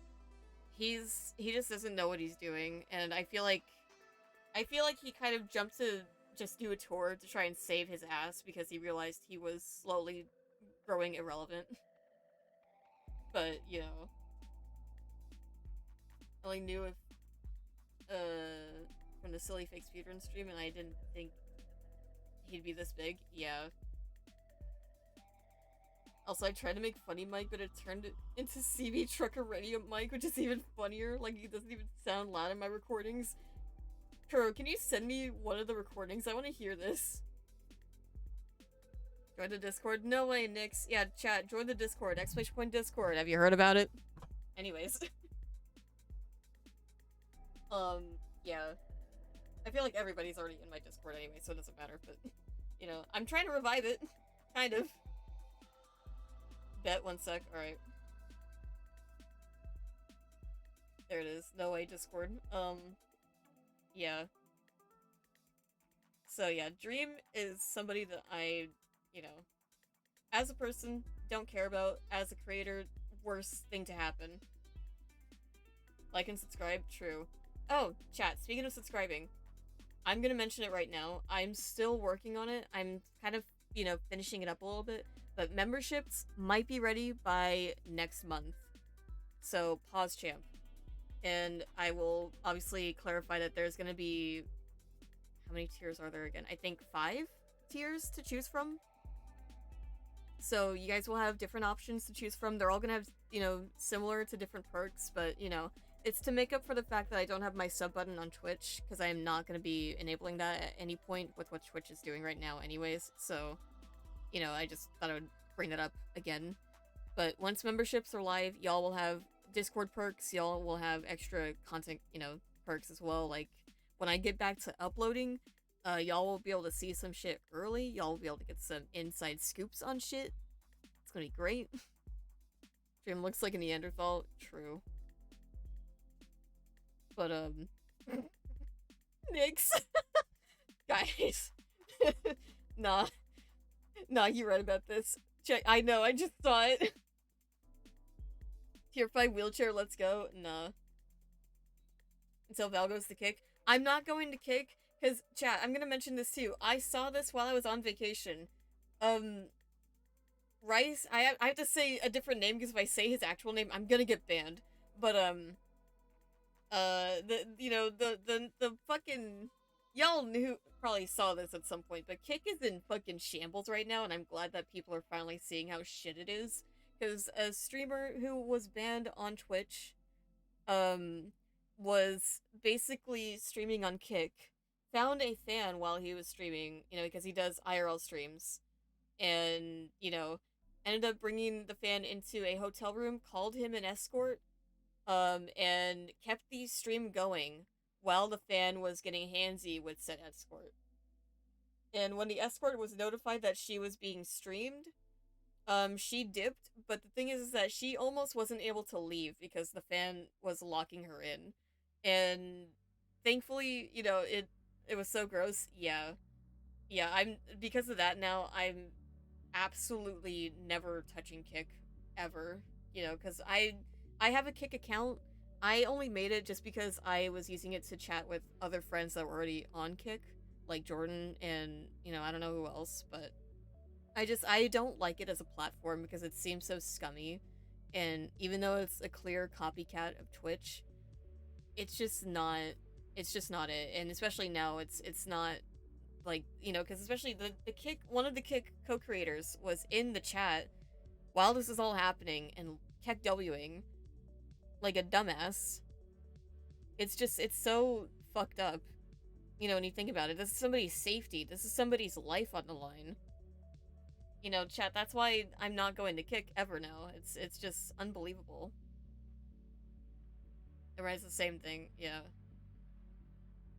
He just doesn't know what he's doing, and I feel like he kind of jumped to just do a tour to try and save his ass, because he realized he was slowly growing irrelevant. But, only knew if, from the Silly Fake Speedrun stream, and I didn't think he'd be this big. Yeah. Also, I tried to make funny Mike, but it turned it into CB Trucker Radio Mike, which is even funnier. Like, he doesn't even sound loud in my recordings. Kuro, can you send me one of the recordings? I want to hear this. Join the Discord? No way, Nix. Yeah, chat, join the Discord. Exclamation point Discord. Have you heard about it? Anyways. Yeah. I feel like everybody's already in my Discord anyway, so it doesn't matter, but, you know, I'm trying to revive it. Kind of. Bet, 1 sec. Alright. There it is. No way, Discord. Yeah. So yeah, Dream is somebody that I, you know, as a person, don't care about. As a creator, worst thing to happen. Like and subscribe, true. Oh, chat, speaking of subscribing, I'm gonna mention it right now. I'm still working on it. I'm kind of, you know, finishing it up a little bit. But memberships might be ready by next month. So, pause champ. And I will obviously clarify that there's gonna be... How many tiers are there again? I think 5 tiers to choose from. So you guys will have different options to choose from. They're all gonna have, you know, similar to different perks, but, you know, it's to make up for the fact that I don't have my sub button on Twitch, because I am not gonna be enabling that at any point with what Twitch is doing right now anyways, so, you know, I just thought I would bring that up again. But once memberships are live, y'all will have Discord perks, y'all will have extra content, you know, perks as well. Like, when I get back to uploading, y'all will be able to see some shit early. Y'all will be able to get some inside scoops on shit. It's gonna be great. Dream looks like a Neanderthal. True. But, Nix. Guys. Nah. Nah, you read about this. Check. I know, I just saw it. Tier 5 wheelchair, let's go. Nah. Until Val goes to kick. I'm not going to kick, because, chat, I'm gonna mention this too. I saw this while I was on vacation. Rice, I have to say a different name, because if I say his actual name, I'm gonna get banned. But, the fucking... Y'all probably saw this at some point, but Kick is in fucking shambles right now, and I'm glad that people are finally seeing how shit it is. Because a streamer who was banned on Twitch, was basically streaming on Kick, found a fan while he was streaming, you know, because he does IRL streams, and, you know, ended up bringing the fan into a hotel room, called him an escort, and kept the stream going while the fan was getting handsy with said escort. And when the escort was notified that she was being streamed, she dipped, but the thing is that she almost wasn't able to leave because the fan was locking her in. And thankfully, you know, it was so gross. Yeah. Yeah, because of that now, I'm absolutely never touching Kick, ever. You know, because I have a Kick account. I only made it just because I was using it to chat with other friends that were already on Kick, like Jordan and, you know, I don't know who else, but I don't like it as a platform because it seems so scummy, and even though it's a clear copycat of Twitch, it's just not it, and especially now, it's not, like, you know, because especially the Kick, one of the Kick co-creators was in the chat while this is all happening and kept Wing like a dumbass. It's so fucked up, you know, when you think about it. This is somebody's safety, this is somebody's life on the line. You know, chat, that's why I'm not going to Kick ever now. It's just unbelievable. It writes the same thing, yeah.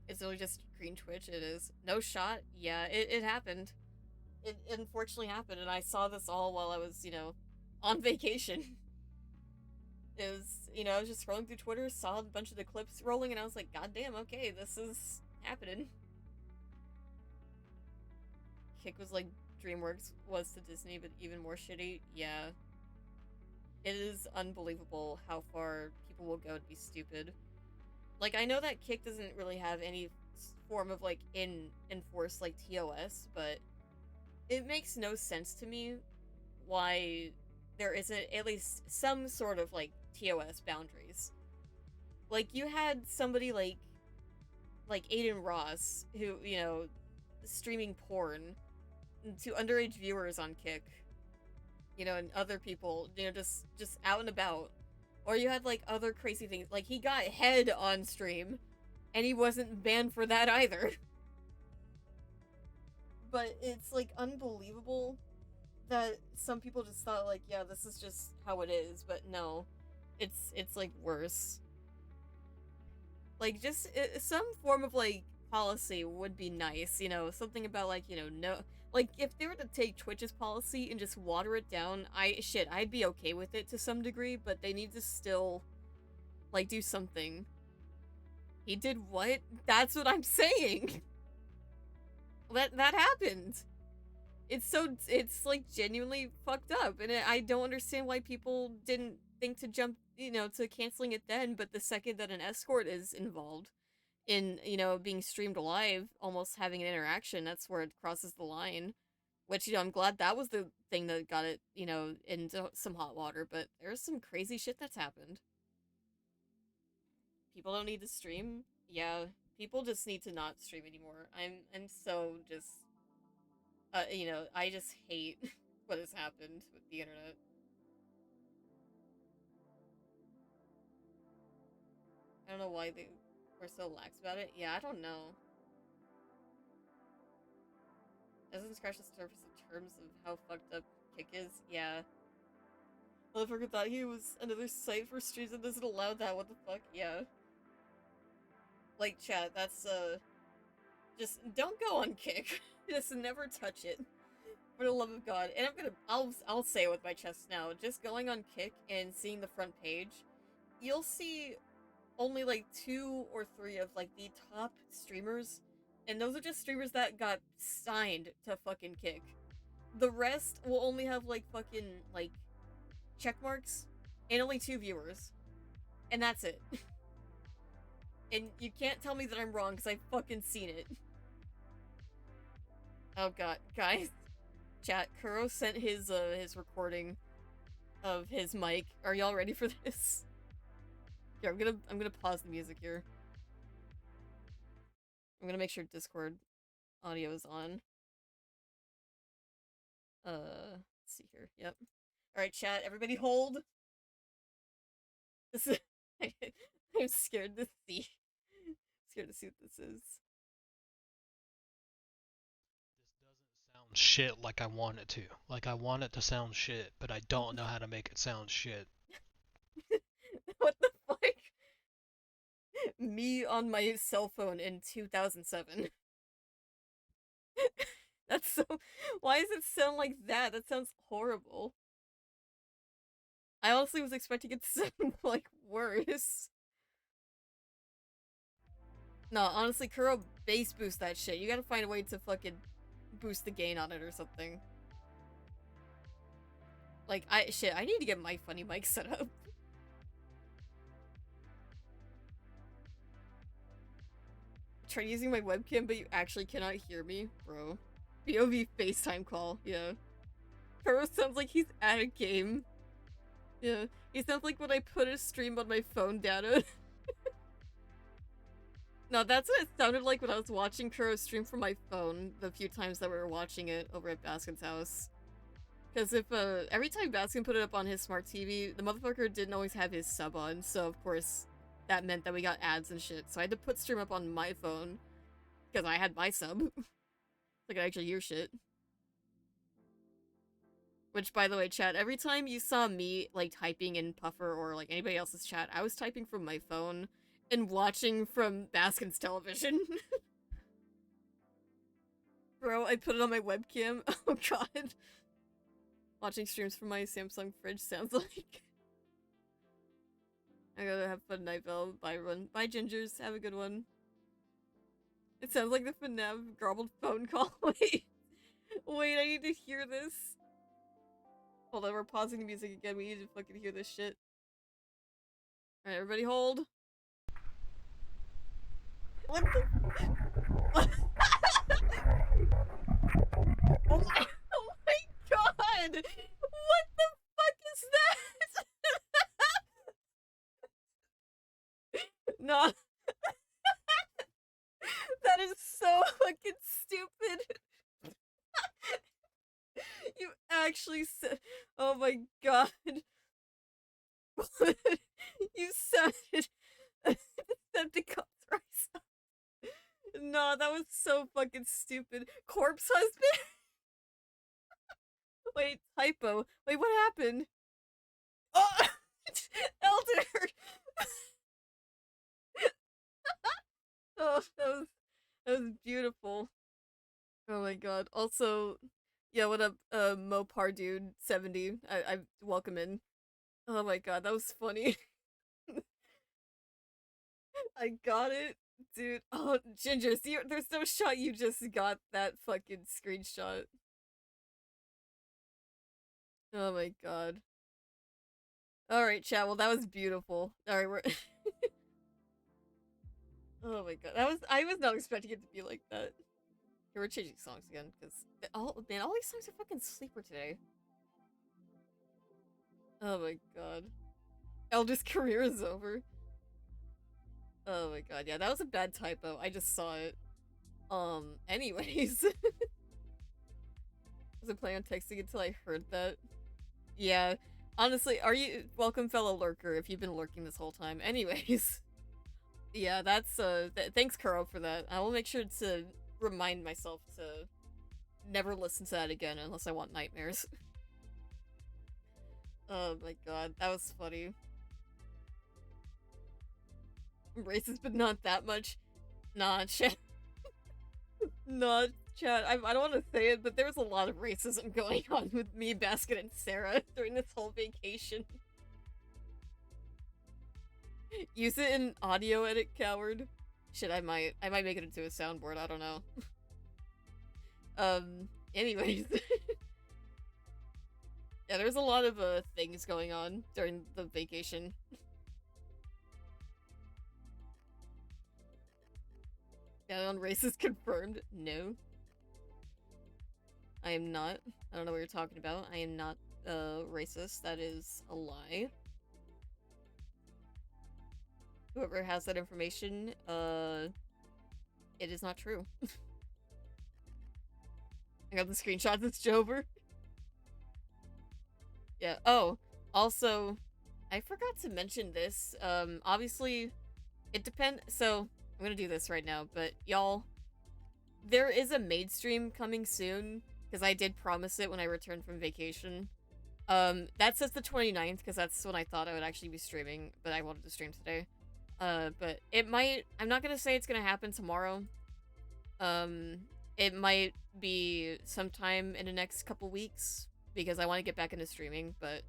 It's really just green Twitch, it is. No shot? Yeah, it happened. It unfortunately happened, and I saw this all while I was, you know, on vacation. It was, you know, I was just scrolling through Twitter, saw a bunch of the clips rolling, and I was like, God damn, okay, this is happening. Kick was like DreamWorks was to Disney, but even more shitty. Yeah. It is unbelievable how far people will go to be stupid. Like, I know that Kick doesn't really have any form of, like, enforced, like, TOS, but it makes no sense to me why there isn't at least some sort of, like, TOS boundaries. Like, you had somebody like Aiden Ross, who, you know, streaming porn to underage viewers on Kick, you know, and other people, you know, just out and about. Or you had like other crazy things, like he got head on stream, and he wasn't banned for that either. But it's like unbelievable that some people just thought like, yeah, this is just how it is, but no, it's like worse. Like just some form of like policy would be nice, you know, something about like, you know, no, like if they were to take Twitch's policy and just water it down, I'd be okay with it to some degree, but they need to still like do something. He did what? That's what I'm saying. That happened. It's like genuinely fucked up, and I don't understand why people didn't think to jump, you know, to canceling it then, but the second that an escort is involved in, you know, being streamed live, almost having an interaction, that's where it crosses the line. Which, you know, I'm glad that was the thing that got it, you know, into some hot water, but there's some crazy shit that's happened. People don't need to stream. Yeah, people just need to not stream anymore. I'm so just you know, I just hate what has happened with the internet. I don't know why they were so lax about it. Yeah, I don't know. Doesn't scratch the surface in terms of how fucked up Kick is. Yeah. Motherfucker thought he was another site for streams and doesn't allow that. What the fuck? Yeah. Like, chat, that's, just don't go on Kick. Just never touch it. For the love of God. And I'll say it with my chest now. Just going on Kick and seeing the front page, you'll see only like 2 or 3 of like the top streamers, and those are just streamers that got signed to fucking Kick. The rest will only have like fucking like check marks and only 2 viewers, and that's it. And you can't tell me that I'm wrong because I've fucking seen it. Oh god, guys, chat. Kuro sent his recording of his mic. Are y'all ready for this? Here, I'm gonna pause the music here. I'm gonna make sure Discord audio is on. Let's see here. Yep. Alright, chat, everybody hold. This is I'm scared to see. Scared to see what this is. Sound shit like I want it to. Like I want it to sound shit, but I don't know how to make it sound shit. What the fuck? Me on my cell phone in 2007. That's so. Why does it sound like that? That sounds horrible. I honestly was expecting it to sound like worse. No, honestly, Kuro bass boost that shit. You gotta find a way to fucking boost the gain on it or something. Like, I need to get my funny mic set up. Try using my webcam, but you actually cannot hear me? Bro. POV FaceTime call, yeah. Kuro sounds like he's at a game. Yeah, he sounds like when I put a stream on my phone data. No, that's what it sounded like when I was watching Kuro stream from my phone the few times that we were watching it over at Baskin's house. Because if, every time Baskin put it up on his smart TV, the motherfucker didn't always have his sub on, so of course that meant that we got ads and shit. So I had to put stream up on my phone, because I had my sub. So I could actually hear shit. Which, by the way, chat, every time you saw me, like, typing in Puffer or, like, anybody else's chat, I was typing from my phone and watching from Baskin's television. Bro, I put it on my webcam. Oh god. Watching streams from my Samsung fridge sounds like. I gotta have fun night, Bell. Bye, everyone. Bye, Gingers. Have a good one. It sounds like the FNAF garbled phone call. Wait. Wait, I need to hear this. Hold on, we're pausing the music again. We need to fucking hear this shit. Alright, everybody hold. What the? What? Oh my god! What the fuck is that? No, that is so fucking stupid. You actually said, oh my god. You sounded Decepticons rise up. No, that was so fucking stupid. Corpse husband? Wait, typo. Wait, what happened? Oh! Elder! Oh, that was beautiful. Oh my god. Also, yeah, what up, Mopar dude 70. I welcome in. Oh my god, that was funny. I got it. Dude, oh, Ginger, see, there's no shot you just got that fucking screenshot. Oh my god. Alright, chat, well, that was beautiful. Alright, we're. Oh my god, I was not expecting it to be like that. Here, we're changing songs again, because. Oh, man, all these songs are fucking sleeper today. Oh my god. Elder's career is over. Oh my god, yeah, that was a bad typo. I just saw it. Anyways. I wasn't planning on texting until I heard that. Yeah. Honestly, are you welcome, fellow lurker, if you've been lurking this whole time. Anyways. Yeah, that's thanks Kuro for that. I will make sure to remind myself to never listen to that again unless I want nightmares. Oh my god, that was funny. Racist, but not that much. Nah, chat. Nah, chat. I don't want to say it, but there was a lot of racism going on with me, Basket, and Sarah during this whole vacation. Use it in audio edit, coward. Shit, I might make it into a soundboard. I don't know. Anyways. Yeah, there's a lot of things going on during the vacation. Yeah, on racist confirmed. No. I am not. I don't know what you're talking about. I am not racist. That is a lie. Whoever has that information, it is not true. I got the screenshots, it's Jover. Yeah, oh, also, I forgot to mention this, obviously, it depends, so, I'm gonna do this right now, but y'all, there is a maid stream coming soon, because I did promise it when I returned from vacation. That says the 29th, because that's when I thought I would actually be streaming, but I wanted to stream today. But it might, I'm not gonna say it's gonna happen tomorrow. It might be sometime in the next couple weeks, because I want to get back into streaming, but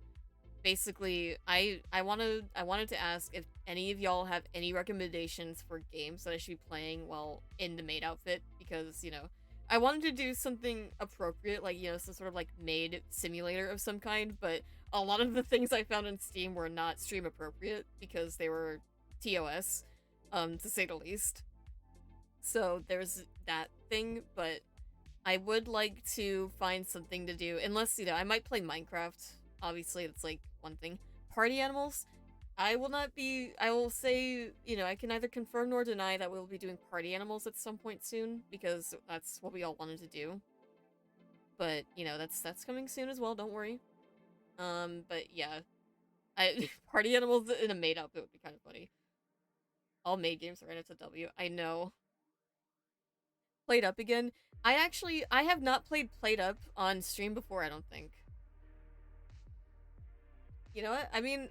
basically, I wanted to ask if any of y'all have any recommendations for games that I should be playing while in the maid outfit, because, you know, I wanted to do something appropriate, like, you know, some sort of, like, maid simulator of some kind, but a lot of the things I found on Steam were not stream appropriate, because they were TOS, to say the least. So there's that thing, but I would like to find something to do, unless, you know, I might play Minecraft. Obviously, it's like one thing. Party animals, I will not be, I will say, you know, I can neither confirm nor deny that we'll be doing party animals at some point soon, because that's what we all wanted to do. But, you know, that's coming soon as well, don't worry. But yeah. Party animals in a maid outfit would be kind of funny. All maid games are in it's a W. I know. Played Up again. I have not played Played Up on stream before, I don't think. You know what? I mean,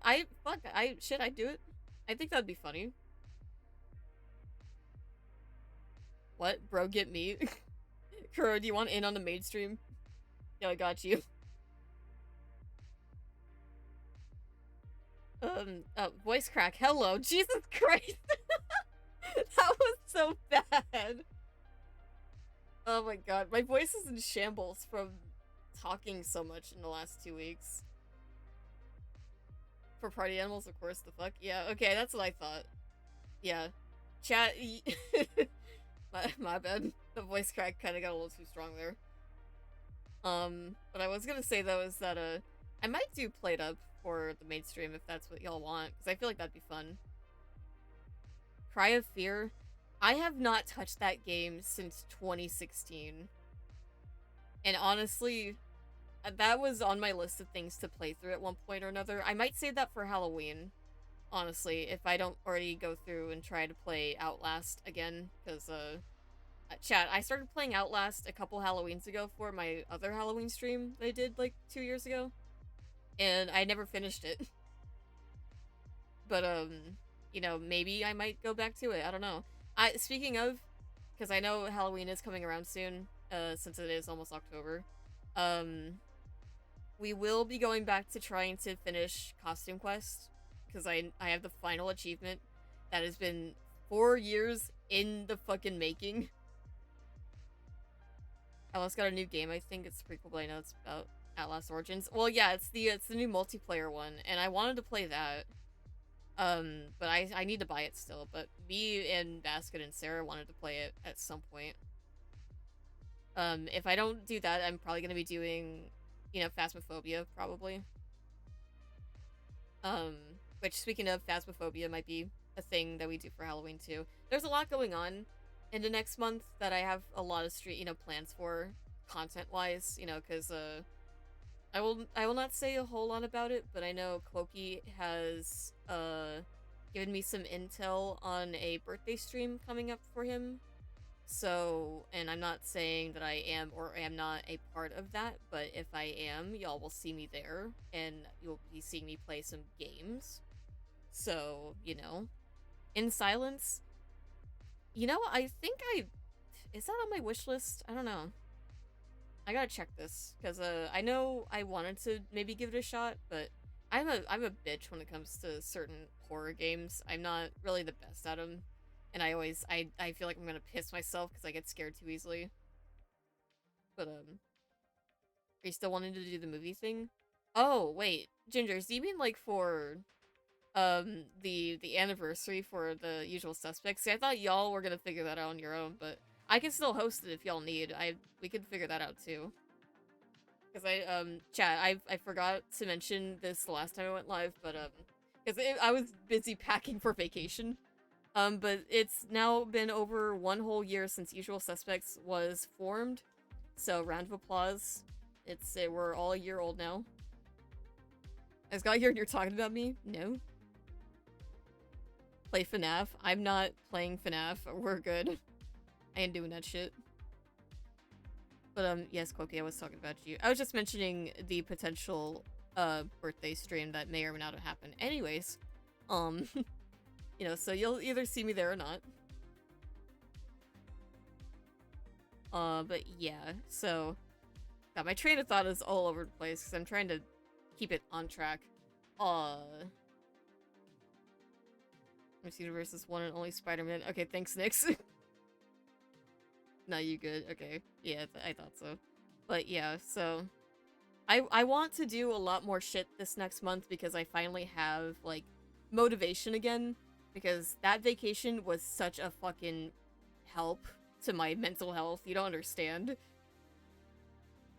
shit, I'd do it. I think that'd be funny. What? Bro, get me. Kuro, do you want in on the maid stream? Yeah, I got you. Voice crack. Hello. Jesus Christ. That was so bad. Oh my god. My voice is in shambles from talking so much in the last 2 weeks. For party animals, of course, the fuck. Yeah, okay, that's what I thought. Yeah. Chat. my bad. The voice crack kind of got a little too strong there. What I was gonna say though is that, I might do Played Up for the maid stream if that's what y'all want, because I feel like that'd be fun. Cry of Fear, I have not touched that game since 2016. And honestly, that was on my list of things to play through at one point or another. I might save that for Halloween, honestly, if I don't already go through and try to play Outlast again, because, chat, I started playing Outlast a couple Halloweens ago for my other Halloween stream that I did, like, 2 years ago, and I never finished it. But, you know, maybe I might go back to it, I don't know. Speaking of, because I know Halloween is coming around soon, since it is almost October, we will be going back to trying to finish Costume Quest, because I have the final achievement that has been 4 years in the fucking making. Outlast got a new game, I think it's pretty cool, but I know it's about Outlast Origins. Well, yeah, it's the new multiplayer one, and I wanted to play that. But I need to buy it still, but me and Basket and Sarah wanted to play it at some point. If I don't do that, I'm probably gonna be doing, you know, Phasmophobia, probably. Which, speaking of, Phasmophobia might be a thing that we do for Halloween, too. There's a lot going on in the next month that I have a lot of plans for, content-wise, you know, because, I will not say a whole lot about it, but I know Cloaky has, given me some intel on a birthday stream coming up for him. So, and I'm not saying that I am or am not a part of that, but if I am, y'all will see me there, and you'll be seeing me play some games. So, you know, in silence. You know, I think is that on my wish list? I don't know. I gotta check this, because I know I wanted to maybe give it a shot, but I'm a bitch when it comes to certain horror games. I'm not really the best at them, and I feel like I'm gonna piss myself because I get scared too easily. But are you still wanting to do the movie thing? Oh wait, Gingers, do you mean like for the anniversary for the Usual Suspects? See, I thought y'all were gonna figure that out on your own, but I can still host it if y'all need. We could figure that out too. Because chat, I forgot to mention this the last time I went live, but, because I was busy packing for vacation. But it's now been over 1 whole year since Usual Suspects was formed. So, round of applause. We're all a year old now. I just got here and you're talking about me? No. Play FNAF? I'm not playing FNAF. We're good. I ain't doing that shit. But, yes, Cloaky, I was talking about you. I was just mentioning the potential, birthday stream that may or may not have happened. Anyways, you know, so you'll either see me there or not. But yeah, so, God, my train of thought is all over the place, because I'm trying to keep it on track. Miss Universe is one and only Spider-Man. Okay, thanks, Nyx. No, you good. Okay. Yeah, I thought so. But yeah, so I want to do a lot more shit this next month because I finally have, like, motivation again, because that vacation was such a fucking help to my mental health. You don't understand.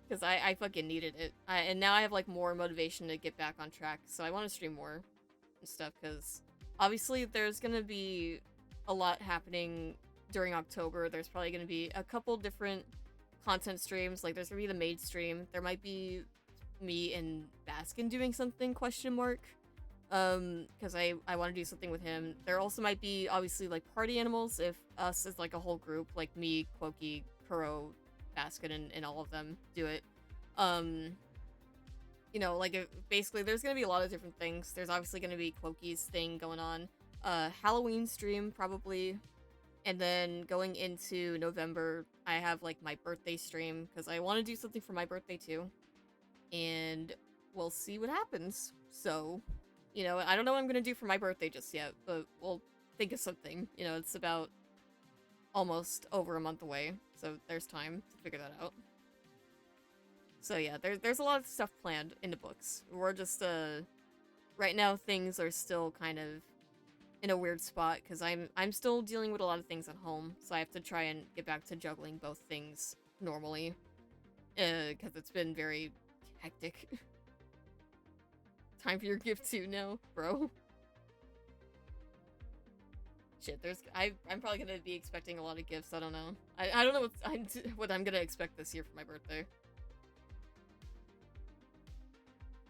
Because I fucking needed it. And now I have, like, more motivation to get back on track, so I want to stream more and stuff, because obviously there's gonna be a lot happening during October. There's probably going to be a couple different content streams. Like, there's going to be the maid stream. There might be me and Baskin doing something, question mark. Because I want to do something with him. There also might be, obviously, like, party animals if us as, like, a whole group, like me, Cloaky, Kuro, Baskin, and all of them do it. You know, like, basically, there's going to be a lot of different things. There's obviously going to be Cloaky's thing going on. Halloween stream, probably. And then going into November, I have, like, my birthday stream, because I want to do something for my birthday, too. And we'll see what happens. So, you know, I don't know what I'm going to do for my birthday just yet, but we'll think of something. You know, it's about almost over a month away, so there's time to figure that out. So yeah, there's a lot of stuff planned in the books. We're just, right now things are still kind of in a weird spot, because I'm still dealing with a lot of things at home, so I have to try and get back to juggling both things normally, because it's been very hectic. Time for your gift too now, bro. shit, I'm probably gonna be expecting a lot of gifts. I don't know. I don't know what I'm gonna expect this year for my birthday.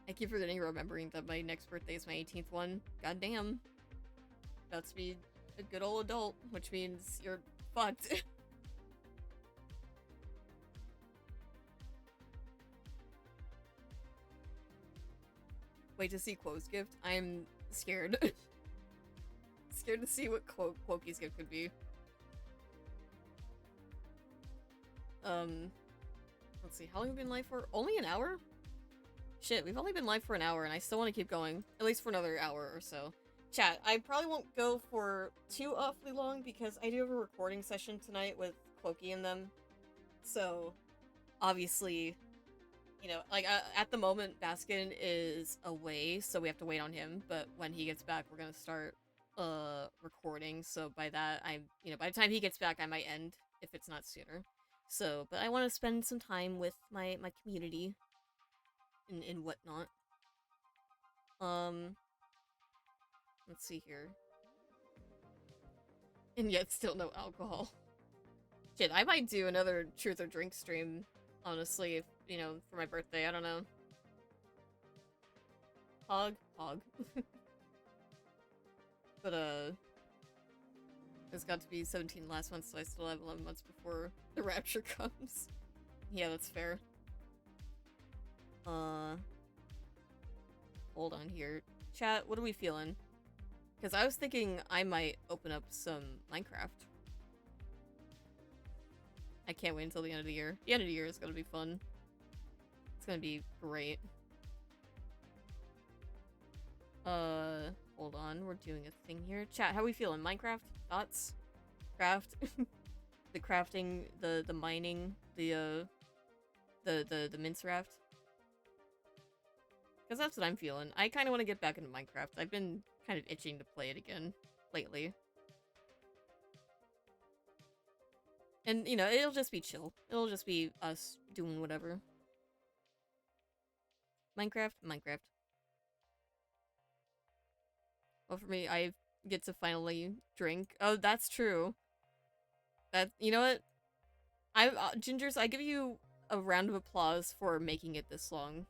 I keep forgetting remembering that my next birthday is my 18th one. God damn. About to be a good old adult, which means you're fucked. Wait to see Quo's gift. I'm scared. Scared to see what Quokey's gift could be. Let's see, how long have we been live for? Only an hour? Shit, we've only been live for an hour and I still want to keep going. At least for another hour or so. Chat, I probably won't go for too awfully long because I do have a recording session tonight with Quokey and them. So, obviously, you know, like, at the moment, Baskin is away, so we have to wait on him. But when he gets back, we're gonna start, recording. So by that, you know, by the time he gets back, I might end, if it's not sooner. So, but I want to spend some time with my community and whatnot. Let's see here. And yet still no alcohol. Shit, I might do another Truth or Drink stream, honestly, if, you know, for my birthday, I don't know. Hog? But, it's got to be 17 last month, so I still have 11 months before the rapture comes. Yeah, that's fair. Hold on here. Chat, what are we feeling? Because I was thinking I might open up some Minecraft. I can't wait until the end of the year. The end of the year is gonna be fun. It's gonna be great. Hold on. We're doing a thing here. Chat, how are we feeling? Minecraft? Thoughts? Craft? The crafting, the mining, the mince raft? Because that's what I'm feeling. I kind of want to get back into Minecraft. I've been kind of itching to play it again lately. And, you know, it'll just be chill. It'll just be us doing whatever. Minecraft? Well, for me, I get to finally drink. Oh, that's true. You know what? Gingers, I give you a round of applause for making it this long.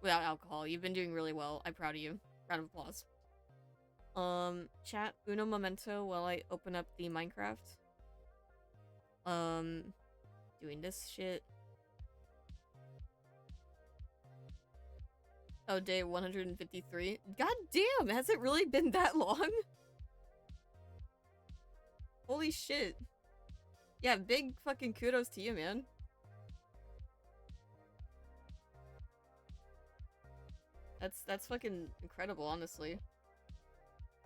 Without alcohol. You've been doing really well. I'm proud of you. Round of applause. Chat, uno momento while I open up the Minecraft. Doing this shit. Oh, day 153. God damn, has it really been that long? Holy shit. Yeah, big fucking kudos to you, man. That's fucking incredible, honestly.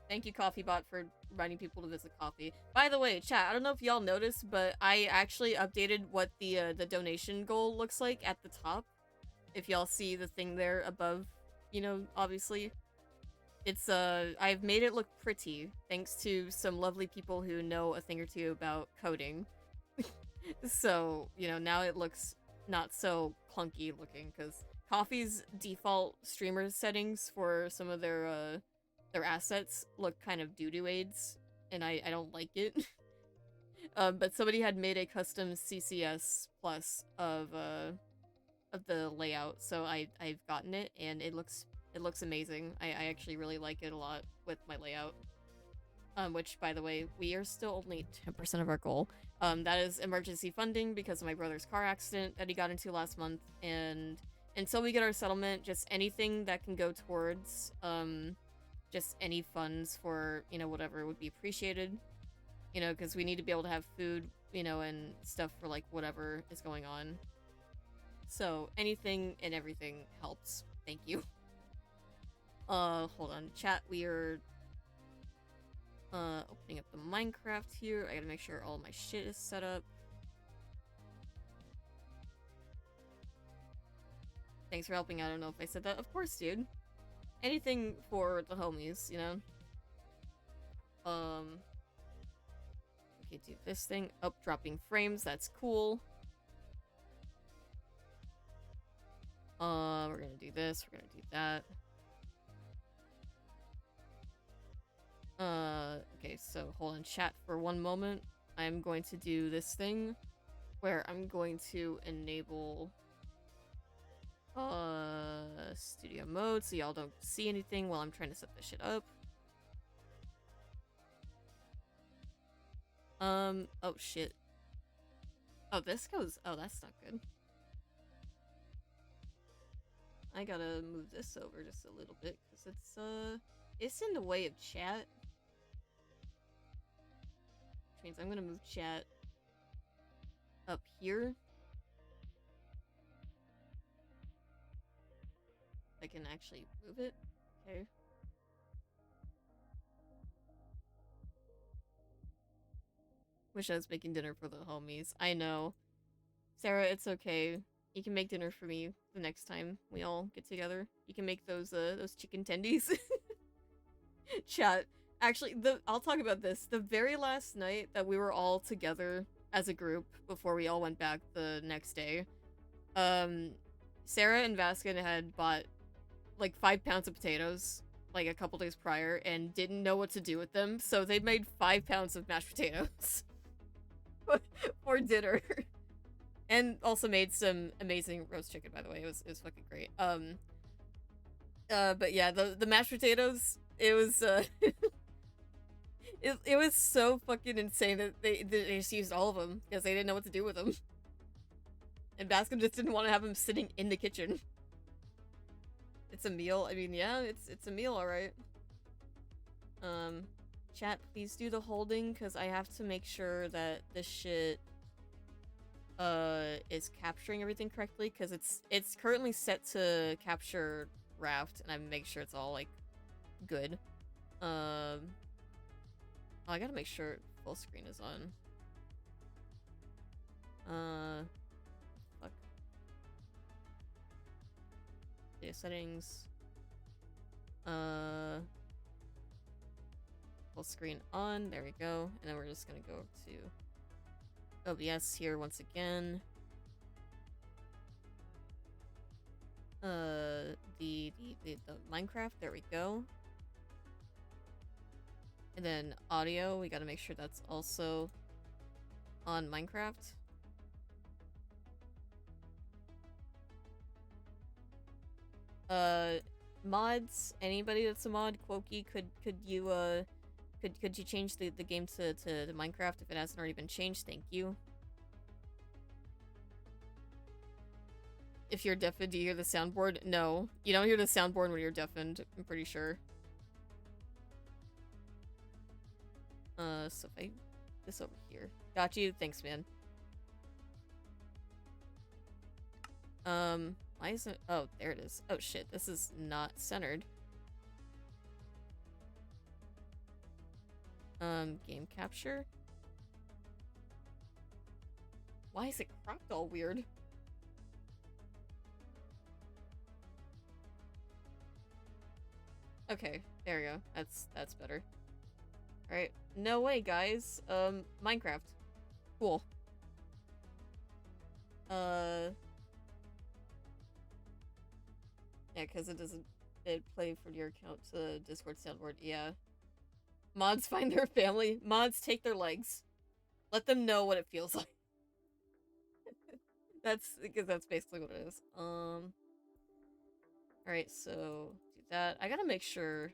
Thank you, CoffeeBot, for reminding people to visit Coffee. By the way, chat, I don't know if y'all noticed, but I actually updated what the donation goal looks like at the top. If y'all see the thing there above, you know, obviously. It's, I've made it look pretty, thanks to some lovely people who know a thing or two about coding. So, you know, now it looks not so clunky looking, because Coffee's default streamer settings for some of their assets look kind of doo-doo aids, and I don't like it. But somebody had made a custom CCS plus of the layout, so I've gotten it, and it looks amazing. I actually really like it a lot with my layout. Which, by the way, we are still only 10% of our goal. That is emergency funding because of my brother's car accident that he got into last month, and until we get our settlement, just anything that can go towards, just any funds for, you know, whatever would be appreciated. You know, because we need to be able to have food, you know, and stuff for, like, whatever is going on. So, anything and everything helps. Thank you. Hold on. Chat, we are opening up the Minecraft here. I gotta make sure all my shit is set up. Thanks for helping out. I don't know if I said that. Of course, dude. Anything for the homies, you know? Okay, do this thing. Oh, dropping frames. That's cool. We're gonna do this. We're gonna do that. Okay, Okay, so hold on, chat for one moment. I'm going to do this thing where I'm going to enable studio mode so y'all don't see anything while I'm trying to set this shit up. Oh shit. Oh, this goes, oh, that's not good. I gotta move this over just a little bit because it's in the way of chat. Which means I'm gonna move chat up here. I can actually move it. Okay. Wish I was making dinner for the homies. I know. Sarah, it's okay. You can make dinner for me the next time we all get together. You can make those chicken tendies. Chat. Actually, I'll talk about this. The very last night that we were all together as a group before we all went back the next day, Sarah and Vaskin had bought like 5 pounds of potatoes like a couple days prior and didn't know what to do with them, so they made 5 pounds of mashed potatoes for dinner. And also made some amazing roast chicken, by the way. It was fucking great. But yeah, the mashed potatoes, it was it was so fucking insane that they just used all of them because they didn't know what to do with them. And Bascom just didn't want to have them sitting in the kitchen. It's a meal. I mean, yeah, it's a meal, all right. Chat, please do the holding because I have to make sure that this shit is capturing everything correctly because it's currently set to capture raft and I make sure it's all like good. Oh, I gotta make sure full screen is on. Fuck. Data settings. Full screen on. There we go. And then we're just gonna go to OBS here once again. The Minecraft. There we go. And then audio, we gotta make sure that's also on Minecraft. Mods, anybody that's a mod, Quokey, could you change the game to Minecraft if it hasn't already been changed? Thank you. If you're deafened, do you hear the soundboard? No, you don't hear the soundboard when you're deafened, I'm pretty sure. So if I this over here. Got you. Thanks, man. Why is it? Oh, there it is. Oh shit, this is not centered. Game capture. Why is it cropped all weird? Okay, there we go. That's better. Alright. No way, guys. Minecraft. Cool. Yeah, because it play from your account to the Discord soundboard. Yeah. Mods find their family. Mods take their legs. Let them know what it feels like. Because that's basically what it is. Alright, so do that. I gotta make sure.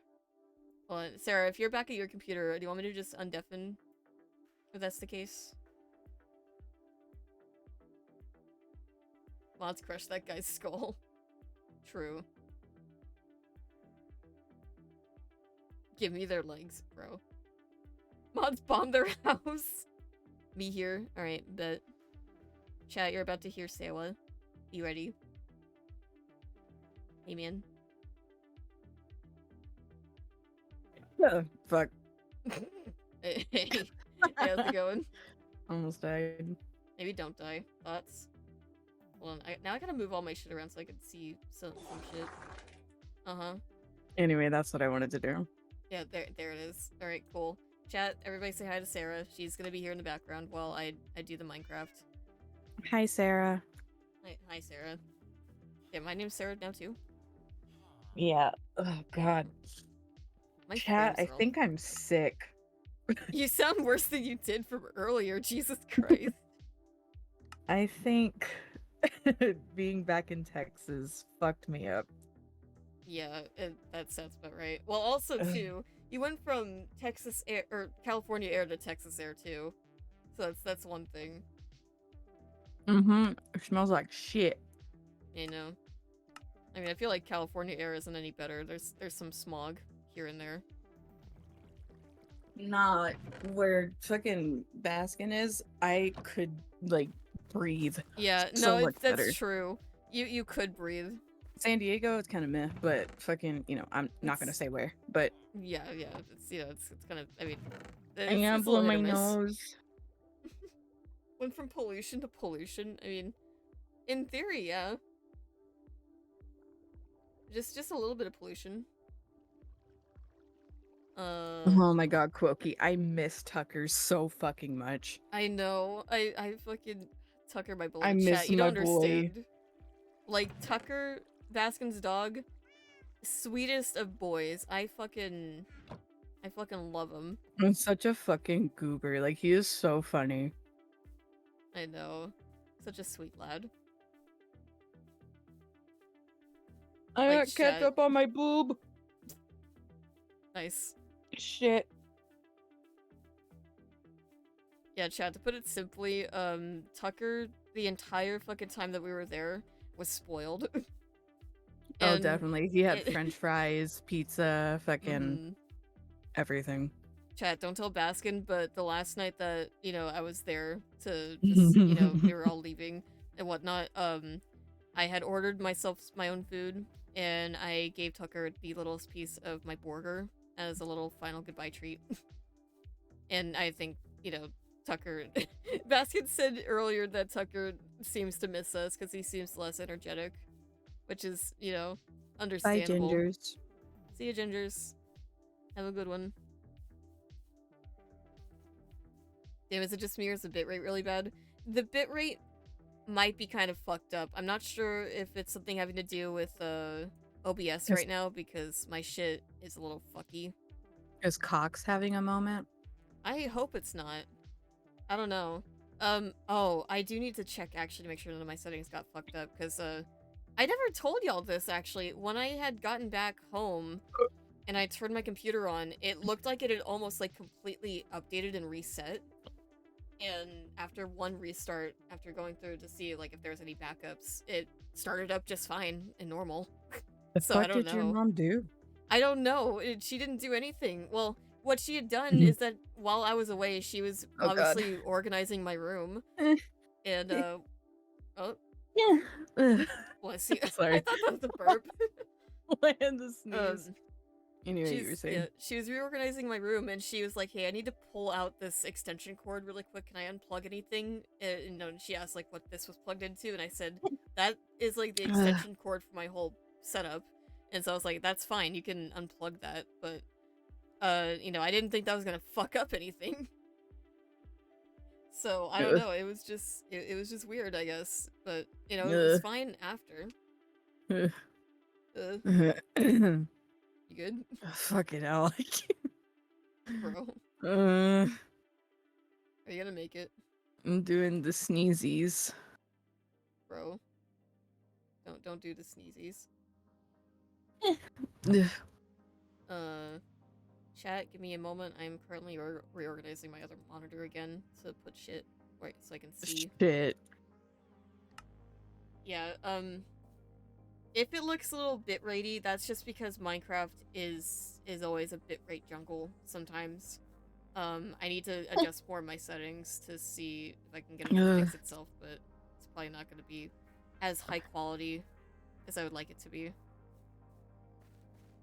Hold on. Sarah, if you're back at your computer, do you want me to just undeafen? If that's the case. Mods crush that guy's skull. True. Give me their legs, bro. Mods bomb their house. Me here. Alright, bet. Chat, you're about to hear Sewa. You ready? Hey, man. Oh, fuck. Hey, how's it going? Almost died. Maybe don't die. Thoughts? Hold on. Now I gotta move all my shit around so I can see some shit. Uh-huh. Anyway, that's what I wanted to do. Yeah, there it is. Alright, cool. Chat, everybody say hi to Sarah. She's gonna be here in the background while I do the Minecraft. Hi, Sarah. Hi, Sarah. Yeah, my name's Sarah now, too. Yeah. Oh, God. My Chat, I frames are all- think I'm sick. You sound worse than you did from earlier, Jesus Christ. I think being back in Texas fucked me up. Yeah, that sounds about right. Well, also, too, you went from Texas air, or California air to Texas air, too. So that's one thing. Mm-hmm. It smells like shit. You know? I mean, I feel like California air isn't any better. There's some smog here and there. Not where fucking Baskin is. I could, like, breathe. Yeah, So no, much that's better. true. You could breathe. San Diego, it's kind of meh, but fucking, I'm not gonna say where, but Yeah, it's it's kind of, I mean, I it's am a blow little hit my or miss. nose. Went from pollution to pollution. I mean, in theory, yeah. Just a little bit of pollution. Oh my god, Quokey, I miss Tucker so fucking much. I know. I fucking Tucker, my I beloved miss chat. You don't my boy. understand. Like Tucker, Baskin's dog, sweetest of boys. I fucking love him. I'm such a fucking goober. Like, he is so funny. I know. Such a sweet lad. I Like, got ketchup on my boob. Nice. Shit. Yeah, chat, to put it simply, Tucker, the entire fucking time that we were there, was spoiled. Oh, definitely. He had french fries, pizza, fucking Mhm. everything. Chat, don't tell Baskin, but the last night that, I was there to just, we were all leaving and whatnot, I had ordered myself my own food, and I gave Tucker the littlest piece of my burger as a little final goodbye treat. And I think, Tucker... Baskin said earlier that Tucker seems to miss us because he seems less energetic, which is, understandable. Bye, Gingers. See you, Gingers. Have a good one. Damn, is it just me or is the bitrate really bad? The bitrate might be kind of fucked up. I'm not sure if it's something having to do with OBS right now because my shit is a little fucky. Is Cox having a moment? I hope it's not. I don't know. Oh, I do need to check actually to make sure none of my settings got fucked up because I never told y'all this actually. When I had gotten back home and I turned my computer on, it looked like it had almost like completely updated and reset. And after one restart, after going through to see like if there was any backups, it started up just fine and normal. The So fuck I don't did your know. mom do? I don't know. She didn't do anything. Well, what she had done is that while I was away, she was obviously organizing my room. And oh Yeah. bless you. Sorry. I thought that was a burp. Land the sneeze. Anyway, you were saying. Yeah, she was reorganizing my room, and she was like, "Hey, I need to pull out this extension cord really quick. Can I unplug anything?" And she asked like what this was plugged into, and I said, "That is like the extension cord for my whole setup." And so I was like, "That's fine. You can unplug that." But I didn't think that was gonna fuck up anything. So I don't know. It was just it was just weird, I guess. But it was fine after. You good? Fucking hell. Bro. Are you gonna make it? I'm doing the sneezies. Bro. Don't do the sneezies. Chat, give me a moment. I'm currently reorganizing my other monitor again to put shit right so I can see. Shit. Yeah, if it looks a little bit-ratey, that's just because Minecraft is always a bitrate jungle sometimes. I need to adjust more of my settings to see if I can get it to fix itself, but it's probably not going to be as high quality as I would like it to be.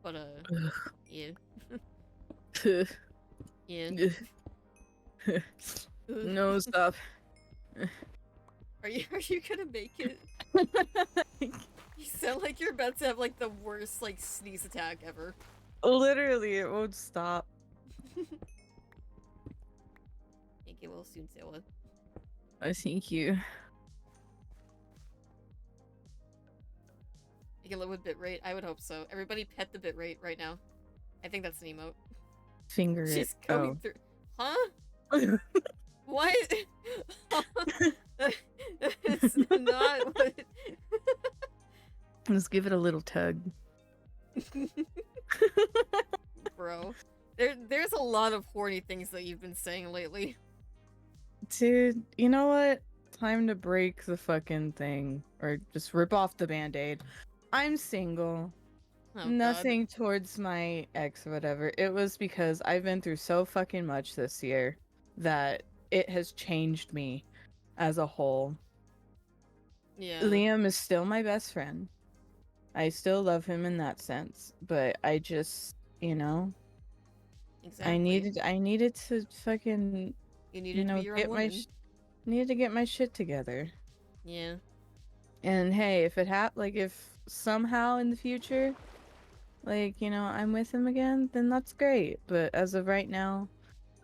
But, yeah. Yeah. No, stop. Are you gonna make it? You sound like you're about to have like the worst like sneeze attack ever. Literally, it won't stop. Thank you, will soon, Sewa. I thank you. You can live with bitrate? I would hope so. Everybody pet the bitrate right now. I think that's an emote. Finger She's it. going through. Huh? What? It's not what... Let's give it a little tug. Bro. There's a lot of horny things that you've been saying lately. Dude, you know what? Time to break the fucking thing. Or just rip off the band-aid. I'm single. Oh, Nothing towards my ex or whatever. It was because I've been through so fucking much this year that it has changed me as a whole. God. Yeah. Liam is still my best friend. I still love him in that sense, but I just, you know, Exactly. I needed to fucking, You needed to be your own woman. Needed to get my shit together. Yeah. And hey, if it if somehow in the future, like, you know, I'm with him again, then that's great. But as of right now,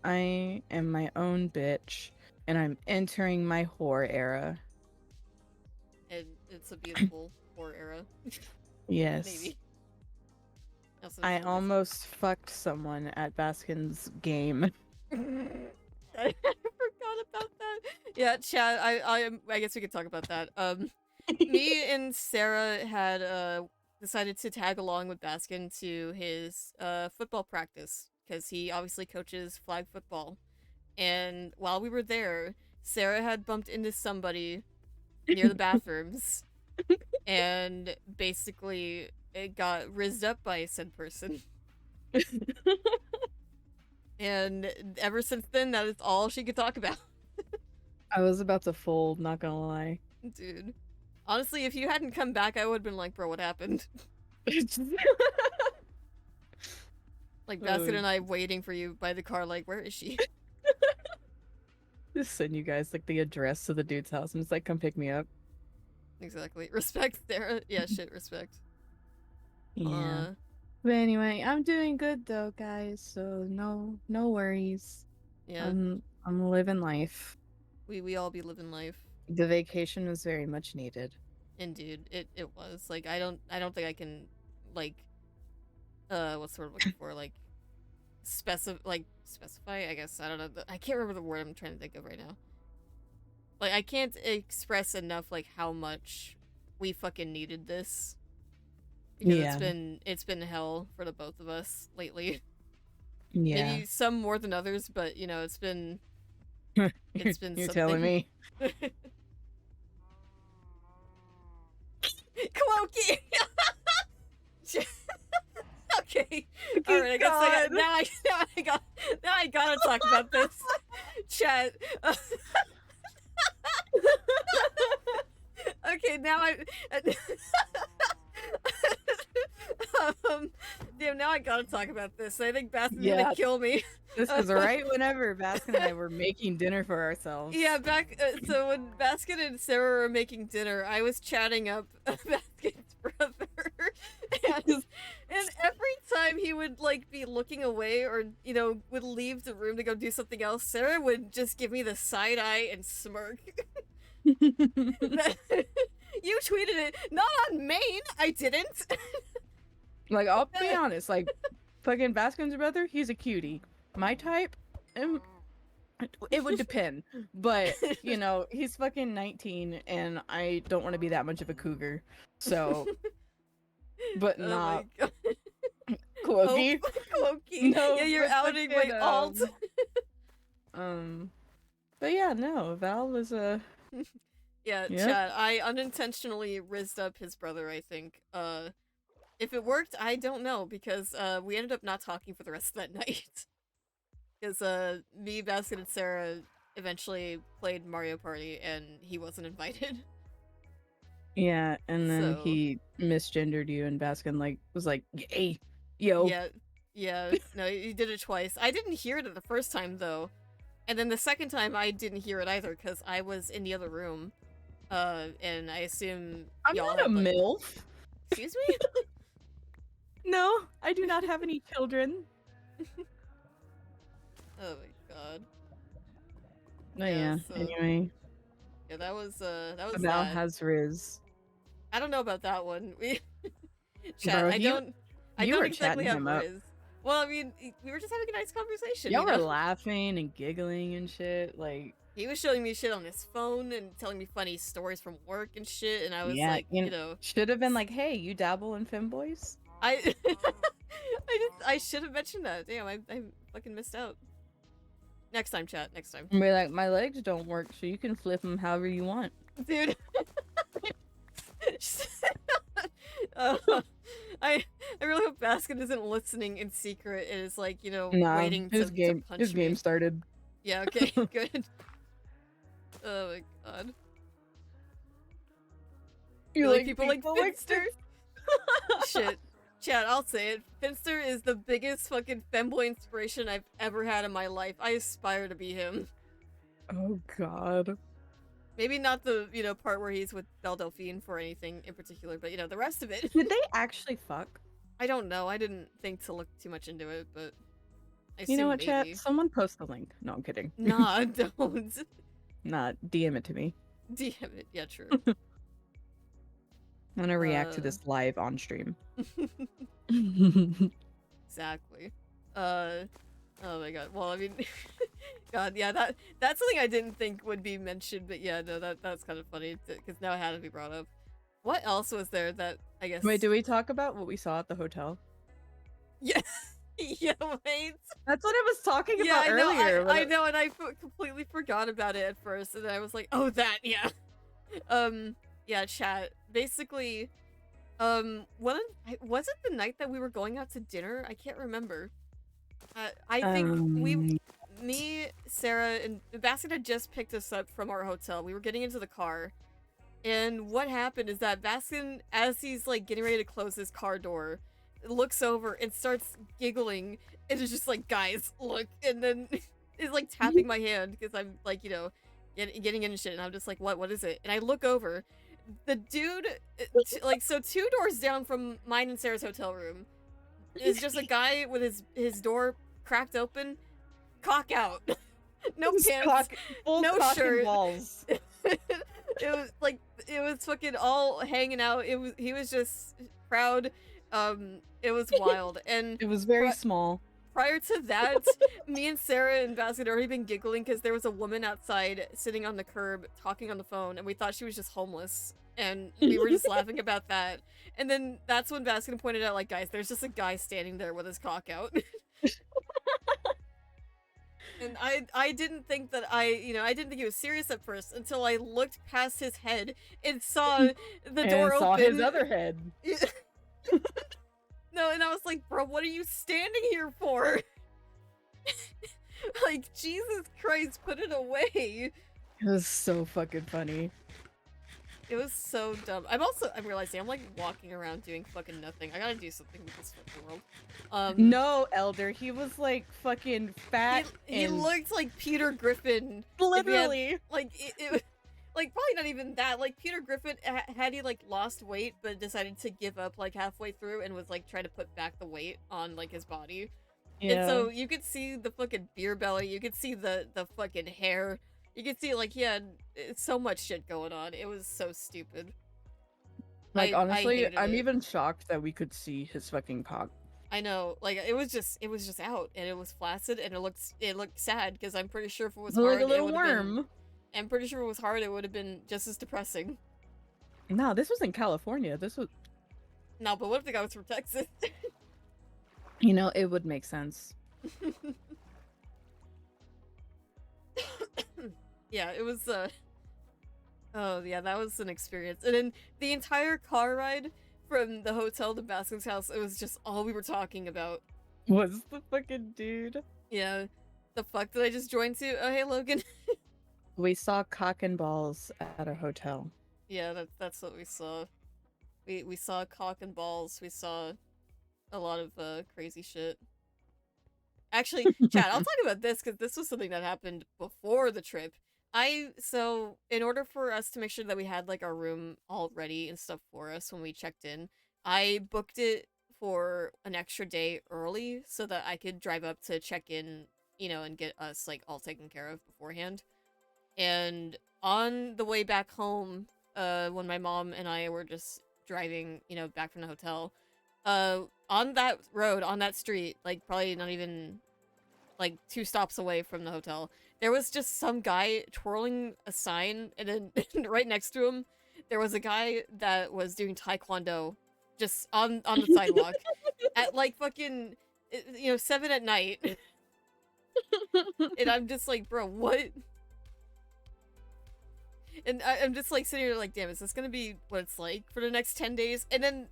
I am my own bitch, and I'm entering my whore era. And it's a beautiful horror era. Yes. Maybe. Also, I it's almost fucked someone at Baskin's game. I forgot about that. Yeah, chat. I guess we could talk about that. Me and Sarah had decided to tag along with Baskin to his football practice because he obviously coaches flag football. And while we were there, Sarah had bumped into somebody near the bathrooms, and basically it got rizzed up by said person. And ever since then, that is all she could talk about. I was about to fold, not gonna lie. Dude. Honestly, if you hadn't come back, I would have been like, bro, what happened? Like, Basket and I waiting for you by the car, like, where is she? Just send you guys like the address to the dude's house and it's like, come pick me up. Exactly. Respect, Sarah. Yeah, shit, respect. Yeah. But anyway, I'm doing good though, guys. So no worries. Yeah. I'm living life. We all be living life. The vacation was very much needed. Indeed, it was. Like, I don't think I can, like, what's the word I'm looking for? Like, specify, I guess. I don't know. I can't remember the word I'm trying to think of right now. Like, I can't express enough, like, how much we fucking needed this. Because it's been hell for the both of us lately. Yeah. Maybe some more than others, but, you know, it's been You're something. telling me. Cloaky! Okay. Oh, Alright, I guess now I gotta talk about this. Chat. Okay, now damn, now I gotta talk about this. I think Baskin's gonna kill me. This was right whenever Baskin and I were making dinner for ourselves. Yeah, so when Baskin and Sarah were making dinner, I was chatting up Baskin's brother, and every time he would like be looking away or would leave the room to go do something else, Sarah would just give me the side eye and smirk. You tweeted it, not on main. I didn't. Like, I'll be honest, like, fucking Baskin's brother, he's a cutie. My type, it would depend. But, he's fucking 19, and I don't want to be that much of a cougar. So, but not Cloaky. Cloaky. No, yeah, you're outing my alt. But yeah, no, Val was a... Yeah, chat, I unintentionally rizzed up his brother, I think. If it worked, I don't know, because we ended up not talking for the rest of that night. Because me, Basket, and Sarah eventually played Mario Party, and he wasn't invited. Yeah, and then he misgendered you, and Baskin was like, "Hey, yo." Yeah. No, he did it twice. I didn't hear it the first time though, and then the second time I didn't hear it either because I was in the other room. And I assume I'm y'all not had, a MILF. Excuse me? No, I do not have any children. Oh my god. Oh yeah. So, anyway. Yeah, that was Val has Riz. I don't know about that one. Chat, Bro, I don't exactly have Riz. Well, I mean, we were just having a nice conversation. Y'all you were know? laughing and giggling and shit. Like, He was showing me shit on his phone and telling me funny stories from work and shit, and I was yeah, like, you know, should have been like, hey, you dabble in femboys? I, I should have mentioned that. Damn, I fucking missed out. Next time, chat. Next time, And be like, my legs don't work, so you can flip them however you want. dude. uh, I really hope Baskin isn't listening in secret. It is like, you know, Nah, waiting to punch his game me. started. Yeah. Okay. Good. Oh my god. You like people like like Finster? Shit. Chat, I'll say it. Finster is the biggest fucking femboy inspiration I've ever had in my life. I aspire to be him. Oh god. Maybe not the, you know, part where he's with Belle Delphine for anything in particular, but, you know, the rest of it. Did they actually fuck? I don't know. I didn't think to look too much into it, but I You know what, maybe. chat? Someone post the link. No, I'm kidding. Nah, don't. Nah, DM it to me. DM it. Yeah, true. I'm gonna react to this live on stream. Exactly. Oh my god. Well, I mean, God, yeah, that's something I didn't think would be mentioned, but yeah, no, that's kind of funny because now it had to be brought up. What else was there that I guess? Wait, do we talk about what we saw at the hotel? Yeah, yeah, wait. That's what I was talking Yeah, about earlier. I know, and I completely forgot about it at first, and I was like, oh, that, yeah. Yeah, chat. Basically, was it the night that we were going out to dinner? I can't remember. I think me, Sarah, and Basket had just picked us up from our hotel. We were getting into the car, and what happened is that Baskin, as he's like getting ready to close his car door, looks over and starts giggling, and is just like, guys, look, and then is like tapping my hand because I'm like, you know, getting in shit, and I'm just like, what is it? And I look over, the dude, like, so 2 doors down from mine and Sarah's hotel room is just a guy with his door cracked open, cock out, no pants, no shirt, balls. it was fucking all hanging out. He was just proud. It was wild, and It was very small. prior to that, me and Sarah and Basket had already been giggling because there was a woman outside sitting on the curb talking on the phone, and we thought she was just homeless, and we were just laughing about that. And then that's when Basket pointed out, like, guys, there's just a guy standing there with his cock out. And I didn't think that I didn't think he was serious at first until I looked past his head and saw the door and saw open. his other head. No, and I was like, bro, what are you standing here for? Like, Jesus Christ, put it away. It was so fucking funny. It was so dumb. I'm realizing I'm like walking around doing fucking nothing. I gotta do something with this fucking world. No, Elder, he was like fucking fat. He looked like Peter Griffin. Literally. Like, it like, probably not even that. Like, Peter Griffin, had he, like, lost weight, but decided to give up, like, halfway through and was, like, trying to put back the weight on, like, his body. Yeah. And so you could see the fucking beer belly. You could see the fucking hair. You could see, like, he had so much shit going on. It was so stupid. Like, honestly, I'm it. even shocked that we could see his fucking cock. I know, like, it was just out, and it was flaccid, and it looked sad, because I'm pretty sure if it was hard, like a little worm. I'm pretty sure if it was hard, it would have been just as depressing. No, this was in California. This was... No, but what if the guy was from Texas? You know, it would make sense. Yeah, it was, oh, yeah, that was an experience. And then the entire car ride from the hotel to Baskin's house, it was just all we were talking about. Was the fucking dude. Yeah. The fuck did I just join to? Oh, hey, Logan. We saw cock and balls at a hotel. Yeah, that's what we saw. We saw cock and balls. We saw a lot of crazy shit. Actually, Chad, I'll talk about this because this was something that happened before the trip. So in order for us to make sure that we had like our room all ready and stuff for us when we checked in, I booked it for an extra day early so that I could drive up to check in, you know, and get us like all taken care of beforehand. And on the way back home, when my mom and I were just driving, you know, back from the hotel, on on that road, on that street, like probably not even like 2 stops away from the hotel, there was just some guy twirling a sign, and then right next to him, there was a guy that was doing taekwondo, just on the sidewalk, at like fucking, 7 at night, and I'm just like, bro, what? And I'm just like sitting here like, damn, is this gonna be what it's like for the next 10 days? And then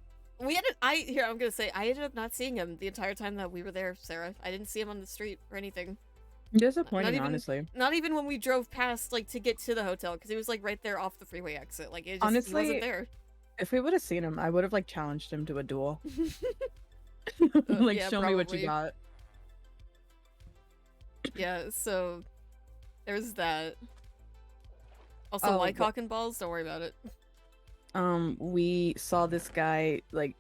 I'm gonna say, I ended up not seeing him the entire time that we were there, Sarah. I didn't see him on the street or anything. Disappointing, even, honestly. Not even when we drove past, like, to get to the hotel, because he was, like, right there off the freeway exit. Like, Honestly, he wasn't there. If we would have seen him, I would have, like, challenged him to a duel. Like, yeah, show me what you got. Yeah, so there's that. Also, my cock and balls, don't worry about it. We saw this guy, like,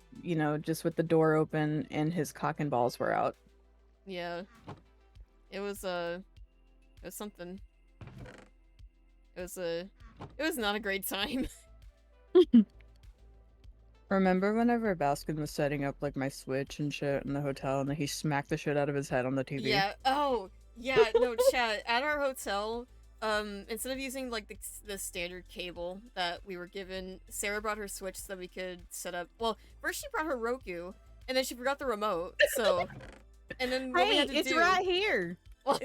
just with the door open and his cock and balls were out. Yeah. It was something. It was not a great time. Remember whenever Baskin was setting up, like, my Switch and shit in the hotel, and then he smacked the shit out of his head on the TV? Yeah. Oh, yeah, no, chat. At our hotel, instead of using, like, the standard cable that we were given, Sarah brought her Switch so that we could set up... Well, first she brought her Roku, and then she forgot the remote, so... And then what we had to it's do... right here! Well,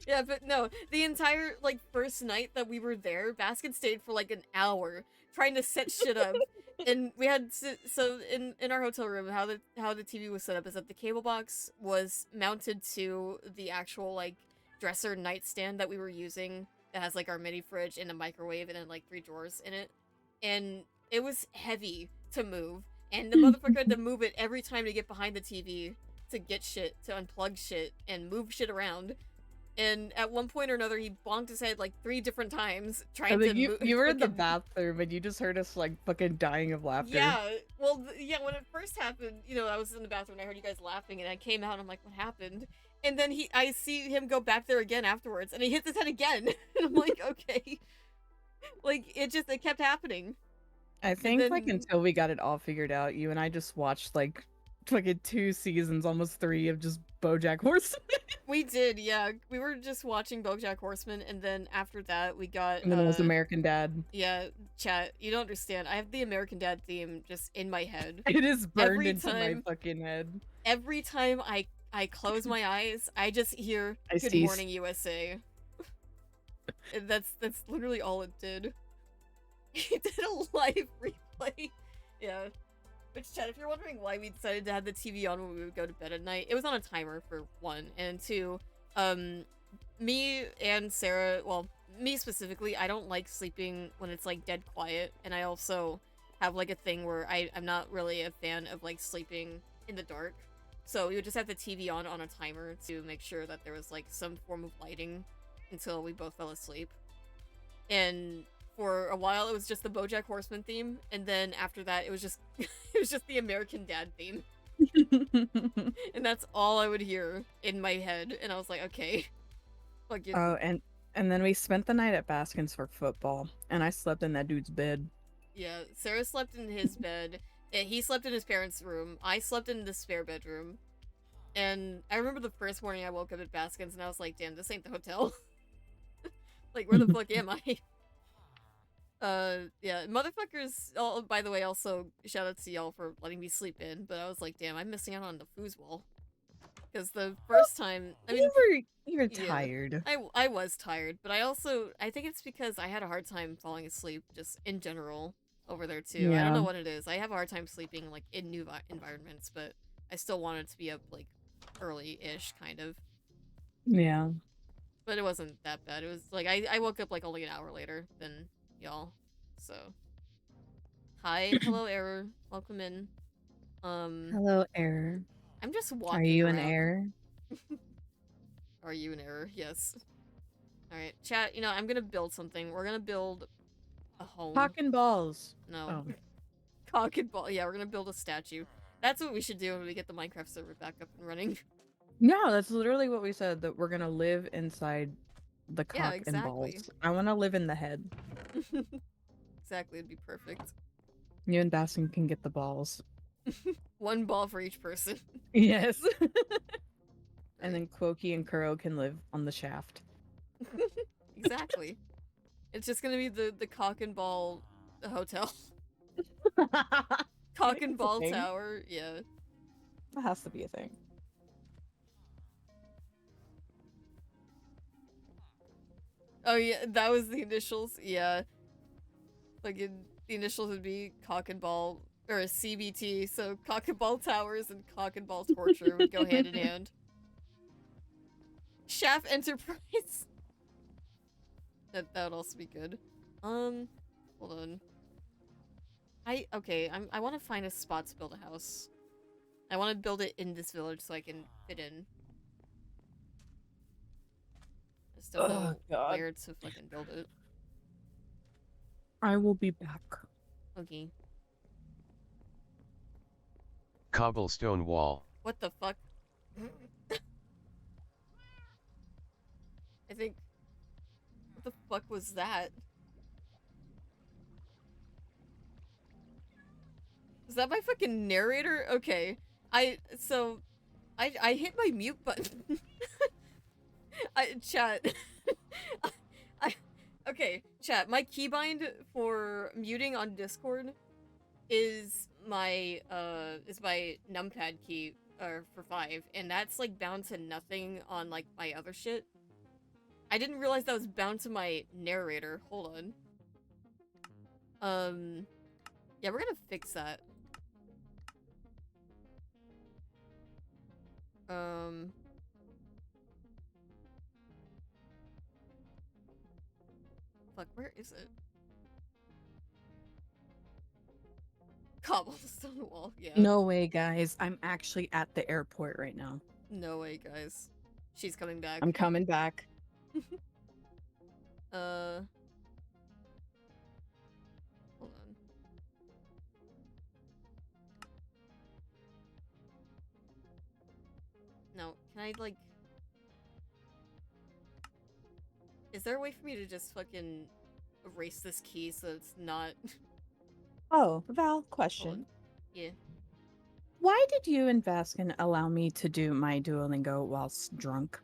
yeah, but no, the entire, like, first night that we were there, Baskin stayed for, like, an hour trying to set shit up. And we had so in our hotel room, how the TV was set up is that the cable box was mounted to the actual, like, dresser nightstand that we were using that has, like, our mini fridge and a microwave and then, like, 3 drawers in it. And it was heavy to move, and the motherfucker had to move it every time to get behind the TV to get shit, to unplug shit and move shit around. And at one point or another, he bonked his head like 3 different times trying to move. You were in the bathroom and you just heard us like fucking dying of laughter. Yeah, well, yeah, when it first happened, I was in the bathroom and I heard you guys laughing, and I came out and I'm like, what happened? And then I see him go back there again afterwards, and he hits his head again. And I'm like, okay. Like, it kept happening. I think, like, until we got it all figured out, you and I just watched, like, fucking 2 seasons, almost 3, of just BoJack Horseman. We did, yeah. We were just watching BoJack Horseman, and then after that, we got... And then it was American Dad. Yeah, chat, you don't understand. I have the American Dad theme just in my head. It is burned into my fucking head. Every time I close my eyes, I just hear Good Morning USA. And that's literally all it did. He did a live replay. Yeah. Which, chat, if you're wondering why we decided to have the TV on when we would go to bed at night, it was on a timer, for 1. And 2, me and Sarah, well, me specifically, I don't like sleeping when it's, like, dead quiet. And I also have, like, a thing where I'm not really a fan of, like, sleeping in the dark. So we would just have the TV on a timer to make sure that there was, like, some form of lighting until we both fell asleep. And for a while, it was just the BoJack Horseman theme, and then after that, it was just the American Dad theme. And that's all I would hear in my head, and I was like, okay. Fucking... Oh, and then we spent the night at Baskin's for football, and I slept in that dude's bed. Yeah, Sarah slept in his bed, he slept in his parents' room, I slept in the spare bedroom, and I remember the first morning I woke up at Baskin's, and I was like, damn, this ain't the hotel. Like, where the fuck am I? Yeah, motherfuckers, by the way, also, shout out to y'all for letting me sleep in, but I was like, damn, I'm missing out on the foosball. Because the first time, I mean... You were tired. I was tired, but I think it's because I had a hard time falling asleep, just in general, over there, too. Yeah. I don't know what it is. I have a hard time sleeping, like, in new environments, but I still wanted to be up, like, early-ish, kind of. Yeah. But it wasn't that bad. It was, like, I woke up, like, only an hour later than y'all, so... Hi, hello, Error. Welcome in. Hello, Error. I'm just walking Are you around. an error? Are you an error? Yes. Alright, chat, I'm gonna build something. We're gonna build a home. Cock and balls. No. Oh. Cock and ball. Yeah, we're gonna build a statue. That's what we should do when we get the Minecraft server back up and running. No, that's literally what we said, that we're gonna live inside the cock Yeah, exactly. and balls. I want to live in the head. Exactly, it'd be perfect. You and Baskin can get the balls. One ball for each person. Yes. And then Quoki and Kuro can live on the shaft. Exactly. It's just gonna be the cock and ball hotel. Cock and ball tower, yeah. That has to be a thing. Oh yeah, that was the initials, yeah. Like the initials would be cock and ball, or a CBT, so cock and ball towers and cock and ball torture would go hand in hand. Shaft Enterprise. That would also be good. Hold on. I want to find a spot to build a house. I want to build it in this village so I can fit in. I just don't know where to fucking build it. I will be back. Okay. Cobblestone wall. What the fuck? I think... What the fuck was that? Is that my fucking narrator? Okay. I hit my mute button. Chat. Okay, chat. My keybind for muting on Discord is my numpad key for 5, and that's like bound to nothing on like my other shit. I didn't realize that was bound to my narrator. Hold on. Yeah, we're gonna fix that. Fuck, where is it? Cobblestone wall, yeah. No way, guys. I'm actually at the airport right now. No way, guys. She's coming back. I'm coming back. Hold on. No, can I, like... Is there a way for me to just fucking erase this key so it's not... Oh, Val, question. Yeah. Why did you and Vaskin allow me to do my Duolingo whilst drunk?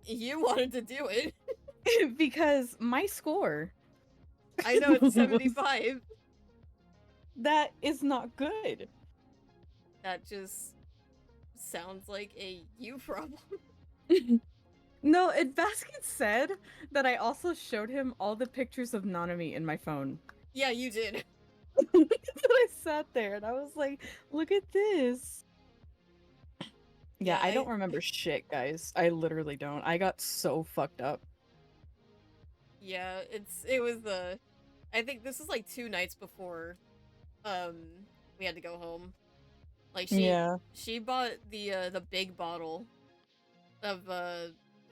You wanted to do it. Because my score... I know, it's 75. That is not good. That just sounds like a you problem. No, and Vaskin said that I also showed him all the pictures of Nanami in my phone. Yeah, you did. That I sat there and I was like, look at this. Yeah, I don't remember shit, guys. I literally don't. I got so fucked up. Yeah, it was I think this was like 2 nights before we had to go home. Like she bought the big bottle of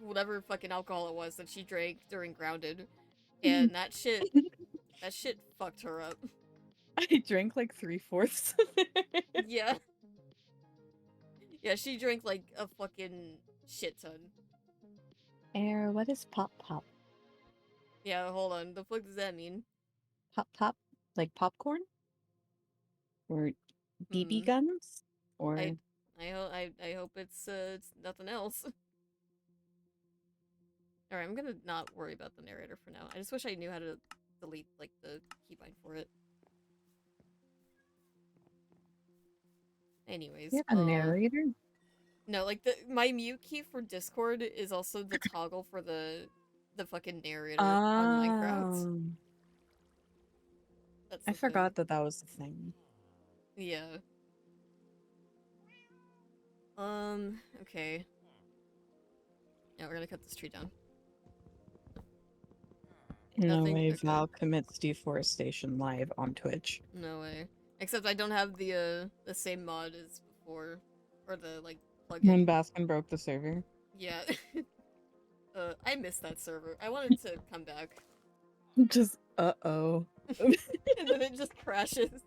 whatever fucking alcohol it was that she drank during Grounded. And that shit fucked her up. I drank like 3/4 of it. Yeah. Yeah, she drank like a fucking shit ton. Air, what is pop pop? Yeah, hold on. The fuck does that mean? Pop pop? Like popcorn? Or BB guns? Or I hope it's nothing else. Alright, I'm gonna not worry about the narrator for now. I just wish I knew how to delete like the keybind for it. Anyways, you have a narrator? No, like my mute key for Discord is also the toggle for the fucking narrator on Minecraft. I forgot that was the thing. Yeah. Okay. Yeah, we're gonna cut this tree down. No way Val commits deforestation live on Twitch. No way. Except I don't have the same mod as before. Or the, like, plugin. When Baskin broke the server? Yeah. I missed that server. I wanted to come back. Just, uh-oh. And then it just crashes.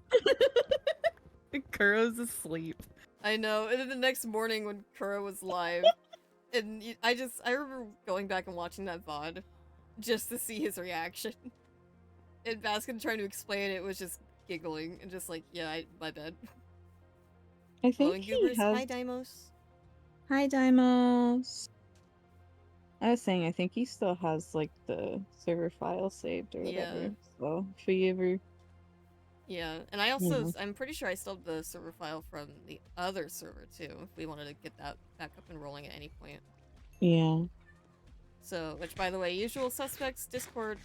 Kuro's asleep. I know. And then the next morning when Kuro was live, and I remember going back and watching that VOD just to see his reaction. And Baskin trying to explain it was just giggling and just like, yeah, my bad. I Hello, think and he Goobers. has. Hi, Dimos. Hi, Dimos. I was saying, I think he still has like the server file saved or Yeah. whatever. So if we ever, Yeah, and I you also, know, I'm pretty sure I still have the server file from the other server too, if we wanted to get that back up and rolling at any point. yeah. So, which by the way, usual suspects, Discord,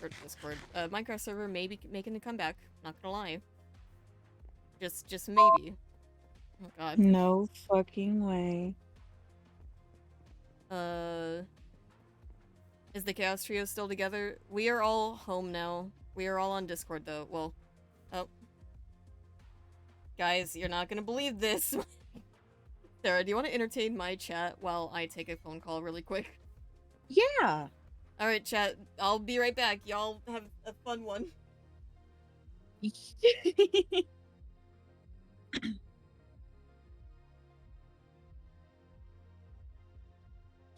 Minecraft server may be making a comeback, not gonna lie. Just maybe. Oh god. No fucking way. Is the Chaos Trio still together? We are all home now. We are all on Discord though. Well, oh. Guys, you're not gonna believe this. Sarah, do you want to entertain my chat while I take a phone call really quick? Yeah. Alright, chat. I'll be right back. Y'all have a fun one.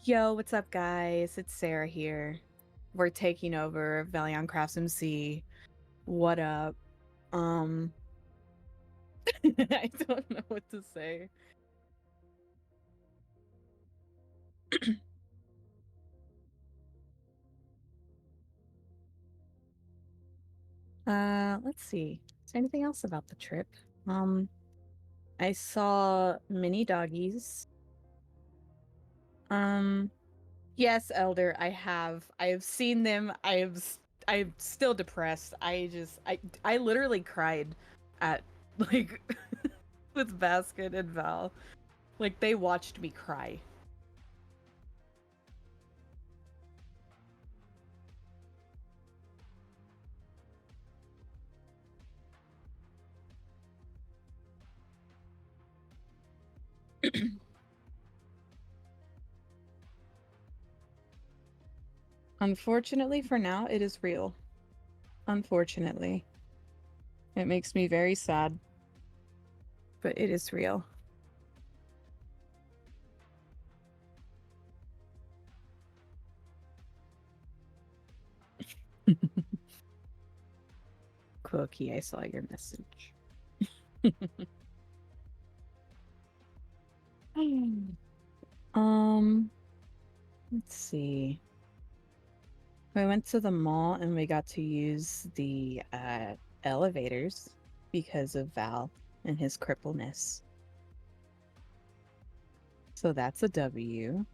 Yo, what's up, guys? It's Sarah here. We're taking over Valiant Crafts MC. What up? I don't know what to say. Let's see. Is there anything else about the trip? I saw mini doggies. Yes, Elder, I have. I have seen them. I'm still depressed. I literally cried at like with Basket and Val. Like they watched me cry. Unfortunately for now, it is real. Unfortunately. It makes me very sad. But it is real. Cookie, I saw your message. Let's see. We went to the mall and we got to use the elevators because of Val and his crippleness. So that's a W.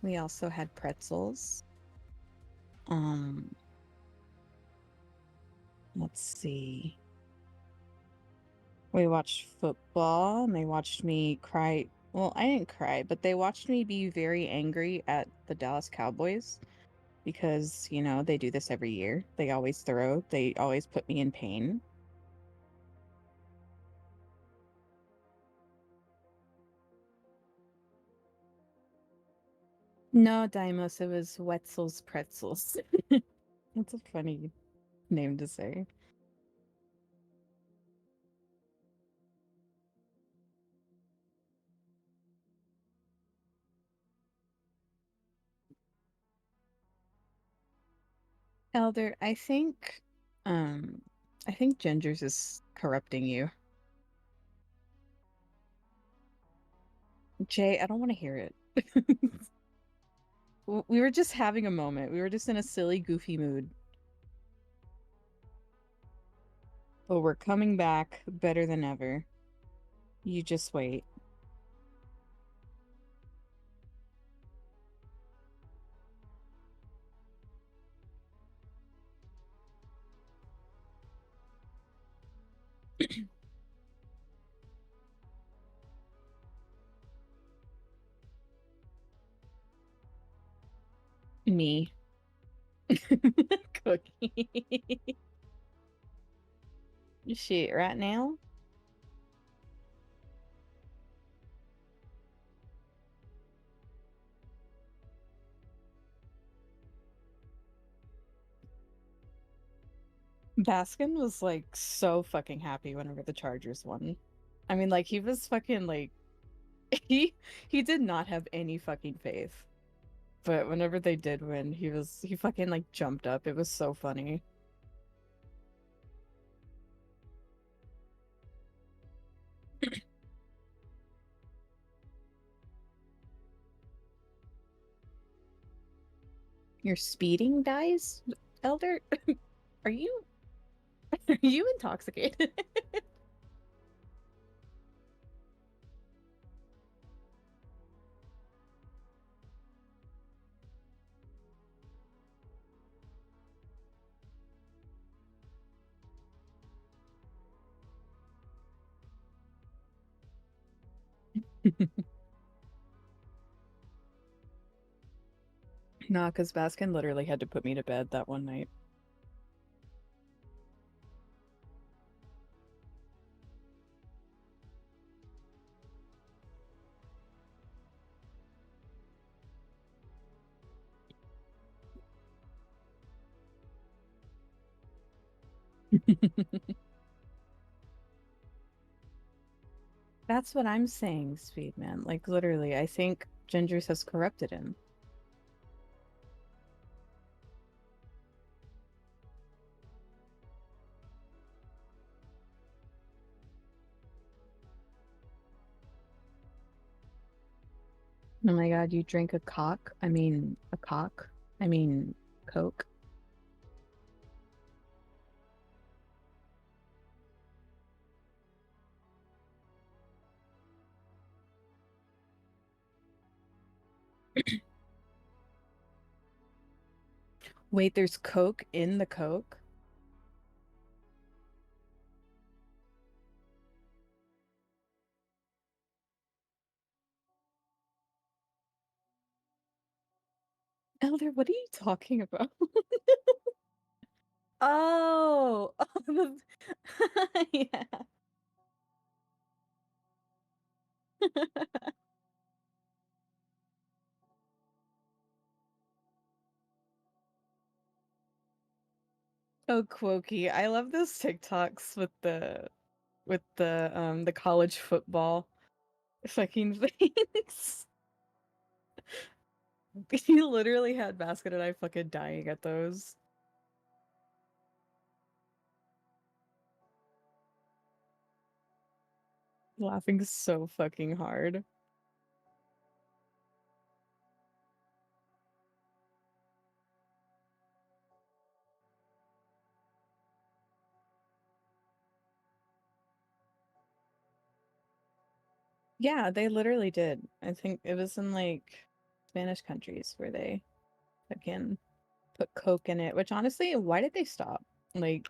We also had pretzels. Let's see. We watched football and they watched me cry. Well, I didn't cry, but they watched me be very angry at the Dallas Cowboys because, you know, they do this every year. They always put me in pain. No, Dimos, it was Wetzel's Pretzels. That's a funny name to say. Elder, I think Ginger's is corrupting you. Jay, I don't want to hear it. We were just having a moment. We were just in a silly, goofy mood. But we're coming back better than ever. You just wait. Me. Cookie. Shit, right now? Baskin was like so fucking happy whenever the Chargers won. I mean, like he was fucking like he did not have any fucking faith. But whenever they did win, he fucking like jumped up. It was so funny. Your speeding dies, Elder? Are you are you intoxicated? Nah, because Baskin literally had to put me to bed that one night. That's what I'm saying, Speedman. Like, literally, I think Ginger's has corrupted him. Oh my god, you drink a cock? I mean, a cock? I mean, Coke? Wait, there's Coke in the Coke? Elder, what are you talking about? Oh, yeah. Oh, Quokey. I love those TikToks with the college football fucking things. He literally had Basket and I fucking dying at those. Laughing so fucking hard. Yeah, they literally did. I think it was in like Spanish countries where they fucking put Coke in it, which honestly, why did they stop? Like,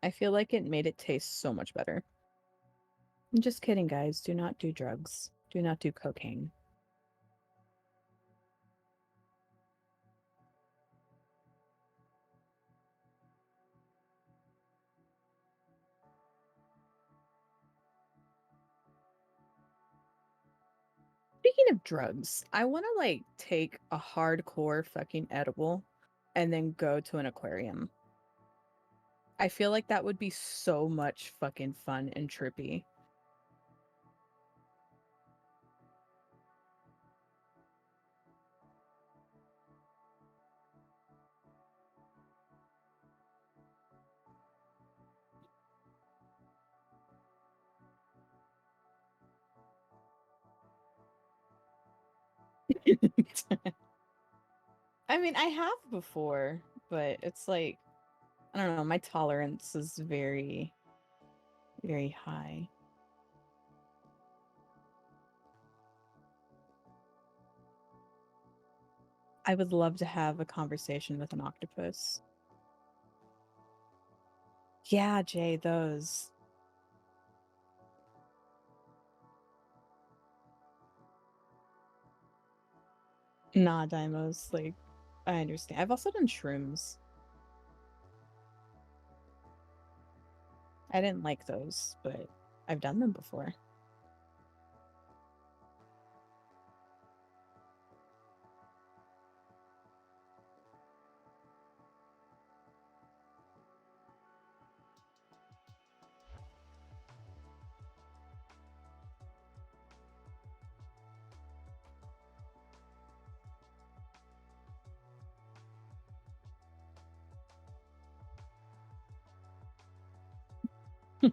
I feel like it made it taste so much better. I'm just kidding, guys. Do not do drugs. Do not do cocaine. Speaking of drugs, I want to like take a hardcore fucking edible and then go to an aquarium. I feel like that would be so much fucking fun and trippy. I mean, I have before, but it's like, I don't know, my tolerance is very, very high. I would love to have a conversation with an octopus. Yeah, Jay, those. Nah, Daimos, like, I understand. I've also done shrooms. I didn't like those, but I've done them before. We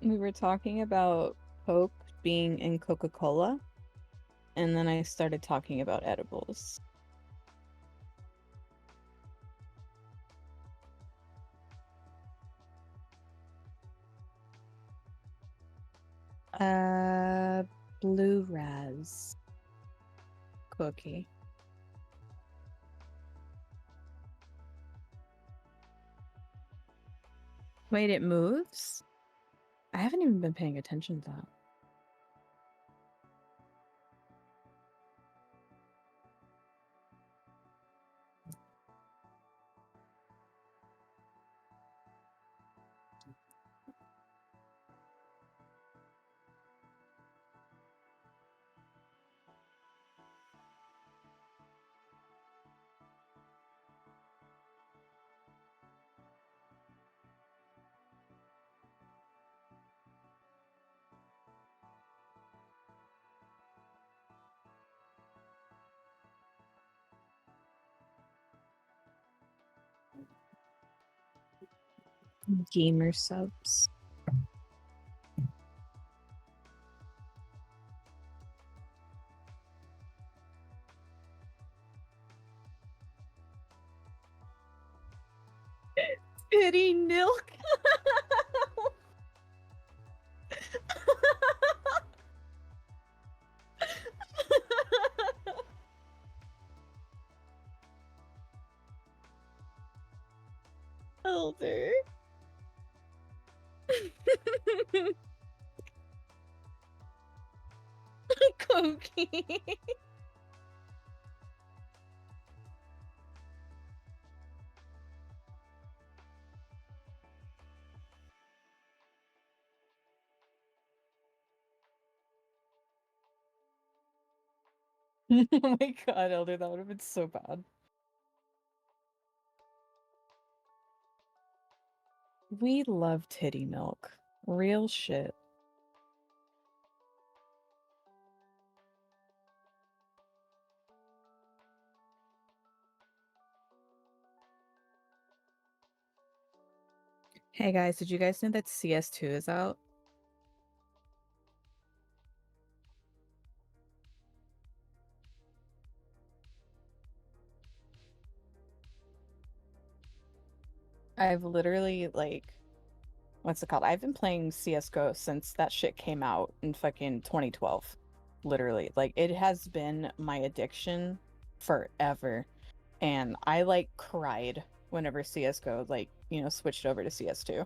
were talking about Coke being in Coca-Cola, and then I started talking about edibles. Blue Raz cookie. Wait, it moves? I haven't even been paying attention to that. Gamer subs. Pity milk. Elder. Cookie. Oh my god, Elder, that would have been so bad. We love titty milk. Real shit. Hey guys, did you guys know that CS2 is out? I've literally, like, what's it called? I've been playing CSGO since that shit came out in fucking 2012. Literally. Like, it has been my addiction forever. And I, like, cried whenever CSGO, like, you know, switched over to CS2.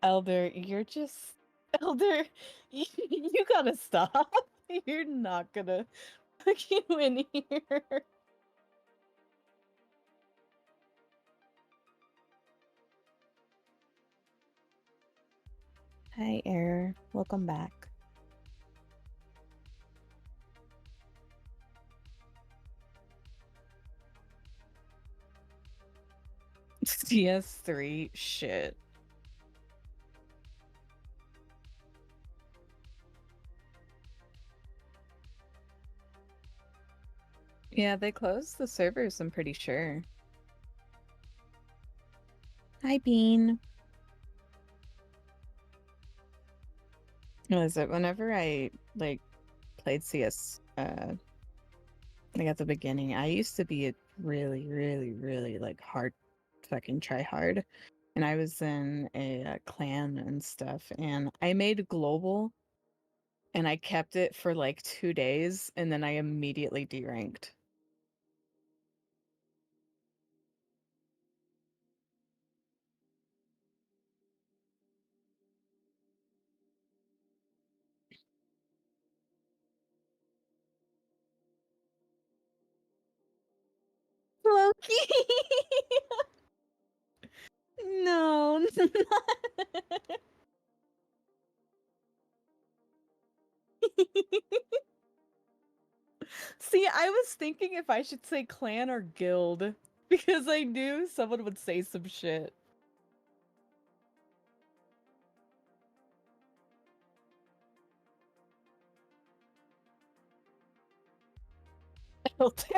Elder, you're just... Elder, you gotta stop. You're not gonna fucking win here. Hi, Error. Welcome back. CS3 shit. Yeah, they closed the servers, I'm pretty sure. Hi, Bean. Was it whenever I, like, played CS, like, at the beginning, I used to be a really, really, really, like, hard fucking try hard. And I was in a clan and stuff, and I made global, and I kept it for, like, 2 days, and then I immediately deranked. Loki! No, See, I was thinking if I should say clan or guild, because I knew someone would say some shit. filter.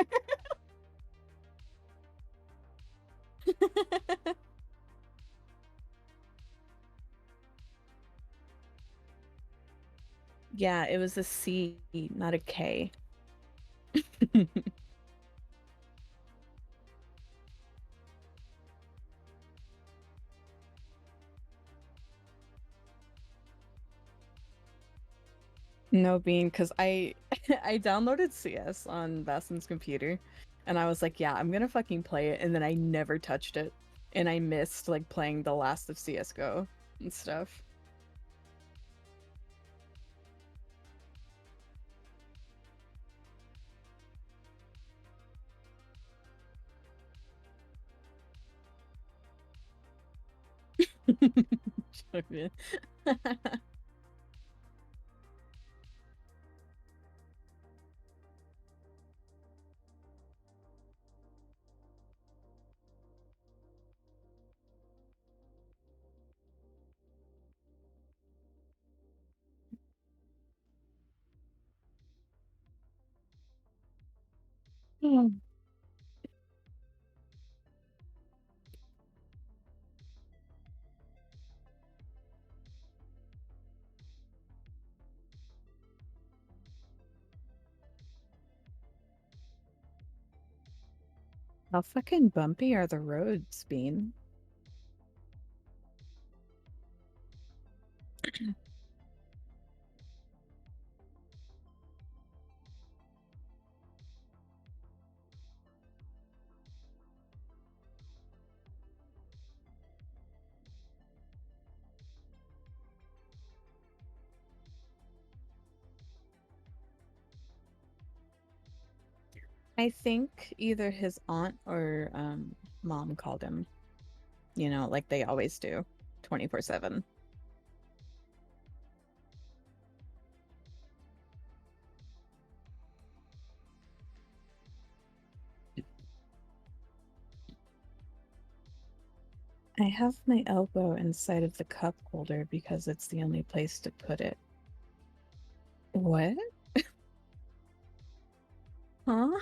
Yeah, it was a C, not a K. No, Bean, because I I downloaded CS on Baston's computer, and I was like, yeah, I'm gonna fucking play it, and then I never touched it, and I missed like playing the last of CS:GO and stuff. Sure. Hmm. How fucking bumpy are the roads, Bean? I think either his aunt or mom called him, you know, like they always do, 24/7. I have my elbow inside of the cup holder because it's the only place to put it. What? Huh?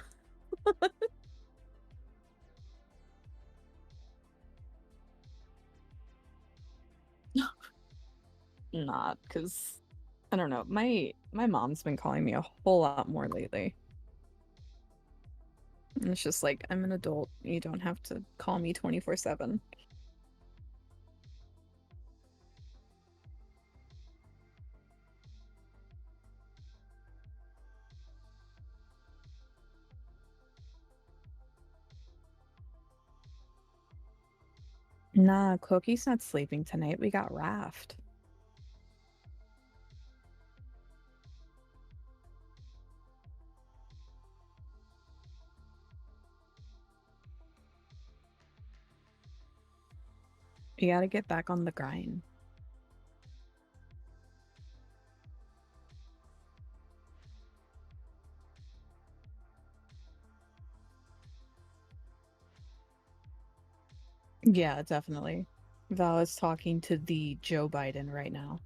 Not, because I don't know. My mom's been calling me a whole lot more lately. And it's just like, I'm an adult. You don't have to call me 24/7. Nah, Cookie's not sleeping tonight. We got Raft. You gotta get back on the grind. Yeah, definitely. Val is talking to the Joe Biden right now.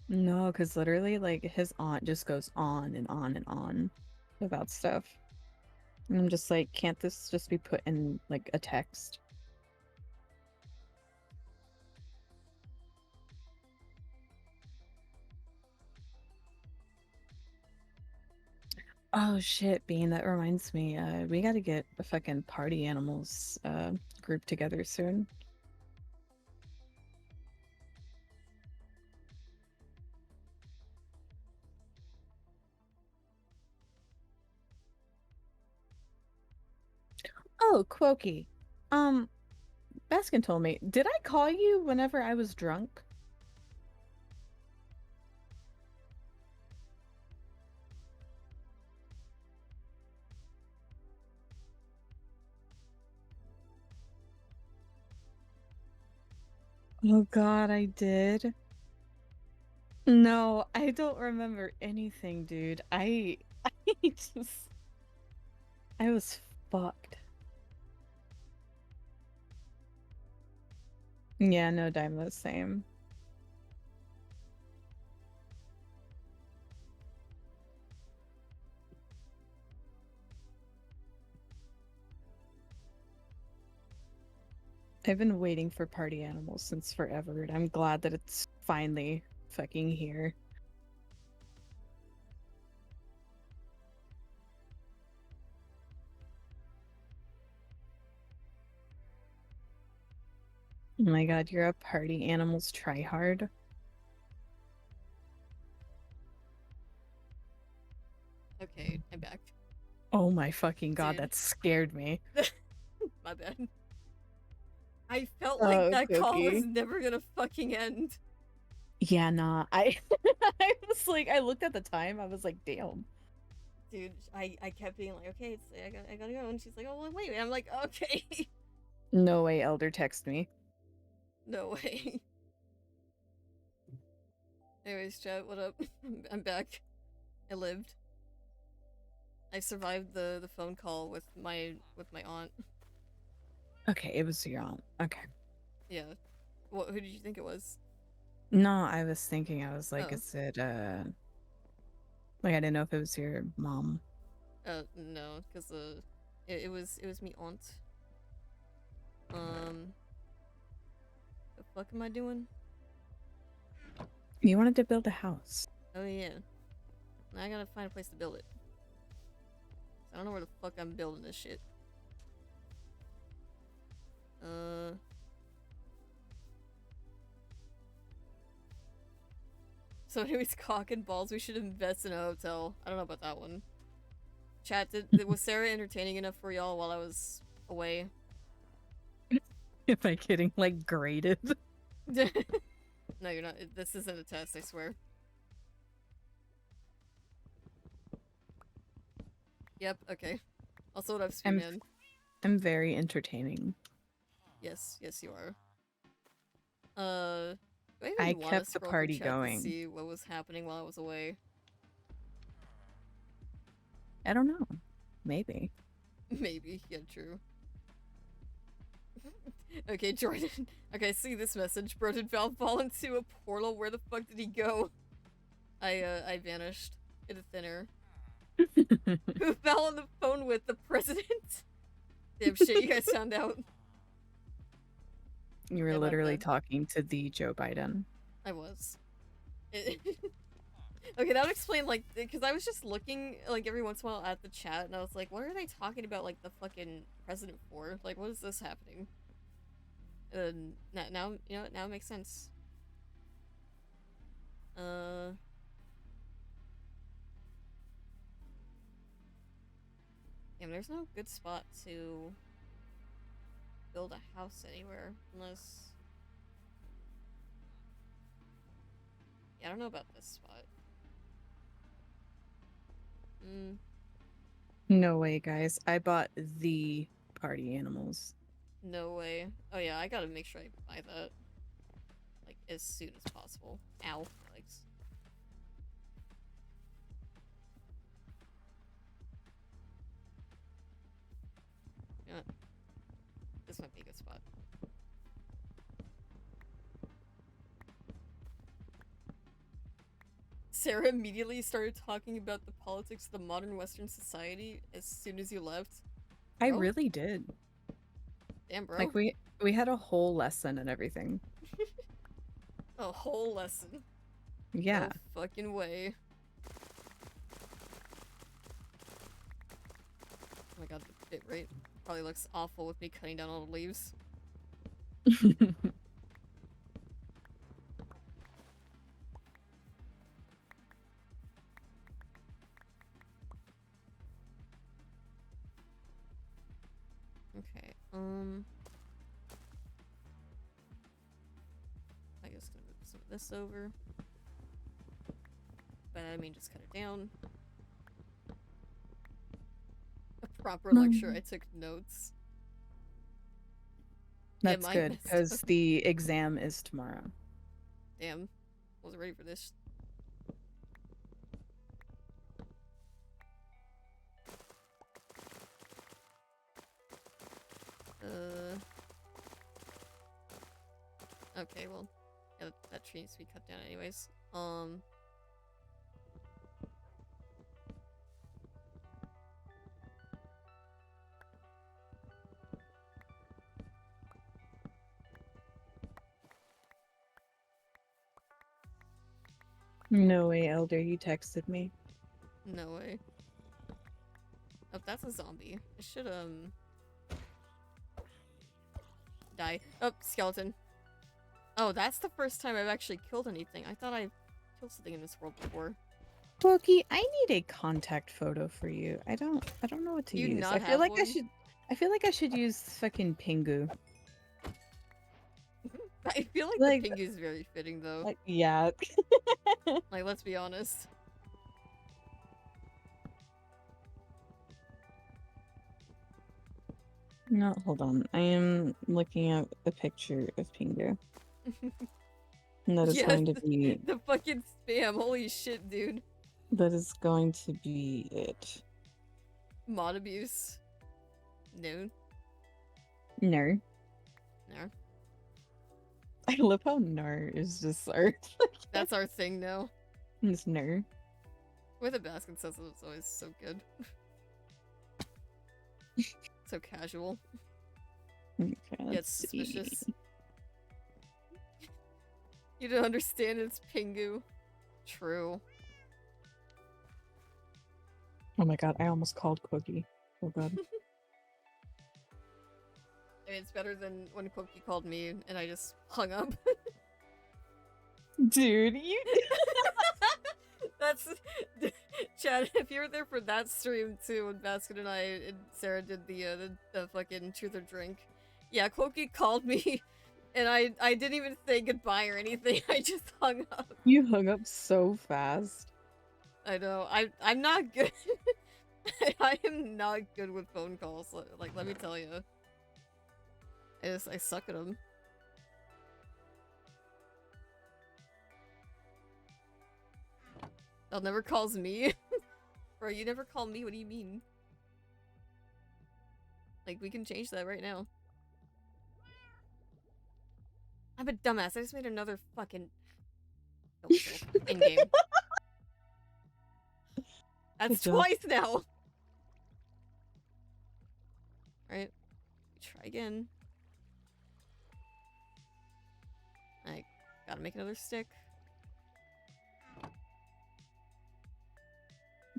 No, because literally, like, his aunt just goes on and on and on about stuff. And I'm just like, can't this just be put in, like, a text? Oh shit, Bean, that reminds me, we gotta get a fucking party animals group together soon. Oh, Quokey. Um, Baskin told me, did I call you whenever I was drunk? Oh god, I did. No, I don't remember anything, dude. I just I was fucked. Yeah, no, I'm the same. I've been waiting for party animals since forever, and I'm glad that it's finally fucking here. Oh my god, you're a party animals tryhard. Okay, I'm back. Oh my fucking god, Dude. that scared me. My bad. I felt Oh, like that okay, call was okay. never gonna fucking end. Yeah, nah. I I was like, I looked at the time, I was like, damn. Dude, I kept being like, okay, I gotta go, and she's like, oh well, wait, and I'm like, okay. No way, Elder text me. No way. Anyways, chat, what up? I'm back. I lived. I survived the phone call with my aunt. Okay, it was your aunt. Okay. Yeah. What? Who did you think it was? No, I was thinking, I was like, Oh. is it like I didn't know if it was your mom. No, because it was me aunt. The fuck am I doing? You wanted to build a house. Oh yeah. Now I gotta find a place to build it. I don't know where the fuck I'm building this shit. So anyways, cock and balls, we should invest in a hotel. I don't know about that one. Chat, was Sarah entertaining enough for y'all while I was away? Am I kidding? Like graded. No, you're not. This isn't a test, I swear. Yep, okay. Also, what up, Speedman? I'm very entertaining. Yes, yes, you are. Do I even I want to kept the scroll party through chat going. to see what was happening while I was away? I don't know. Maybe. Maybe. Yeah, true. Okay, Jordan. Okay, see this message. Bro, did Val fall into a portal? Where the fuck did he go? I vanished into thin air. Who fell on the phone with the president? Damn shit, you guys found out. You were Yeah, my literally bad. talking to the Joe Biden. I was. Okay, that would explain, like, because I was just looking, like, every once in a while at the chat, and I was like, what are they talking about, like, the fucking president for? Like, what is this happening? Now, you know what, now it makes sense. Damn, there's no good spot to build a house anywhere, unless... Yeah, I don't know about this spot. No way, guys. I bought the party animals. No way. Oh yeah, I gotta make sure I buy that. Like, as soon as possible. Ow. Legs. Yeah. This might be a good spot. Sarah immediately started talking about the politics of the modern Western society as soon as you left. I Bro? really did. Damn, bro. Like we had a whole lesson and everything. A whole lesson. Yeah. No fucking way. Oh my god, the bit rate probably looks awful with me cutting down all the leaves. Okay, I guess gonna move some of this over. But I mean, just cut it down. A proper lecture, I took notes. That's Am I good, messed because up? the exam is tomorrow. Damn. Wasn't ready for this. Okay, well, yeah, that tree needs to be cut down anyways. No way, Elder, you texted me. No way. Oh, that's a zombie. I should, die. Oh, skeleton. Oh, that's the first time I've actually killed anything. I thought I killed something in this world before. Pokey, I need a contact photo for you. I don't know what to Do you use. not I feel have like one? I feel like I should use fucking Pingu. I feel like, Like- the Pingu is very fitting, though. Like, yeah. Like, let's be honest. No, hold on. I am looking at a picture of Pingu. And that is Yes, going to be the fucking spam. Holy shit, dude. that is going to be it. Mod abuse. No. No. No. I love how Nar is just our That's our thing now. it's Nar. With a basket says it's always so good. So casual. Okay, Yet let's suspicious. see. You don't understand, it's Pingu. True. Oh my god, I almost called Cookie. Oh god. I mean, it's better than when Quokey called me and I just hung up. Dude, you That's Chad. If you were there for that stream too, when Basket and I and Sarah did the fucking truth or drink, yeah, Quokey called me, and I didn't even say goodbye or anything. I just hung up. you hung up so fast. I know. I'm not good. I am not good with phone calls. Like, let me tell you. I suck at them. Elle never calls me. Bro, you never call me? What do you mean? Like, we can change that right now. I'm a dumbass. I just made another fucking... in-game. That's Good job. twice now! Right. Try again. I gotta make another stick.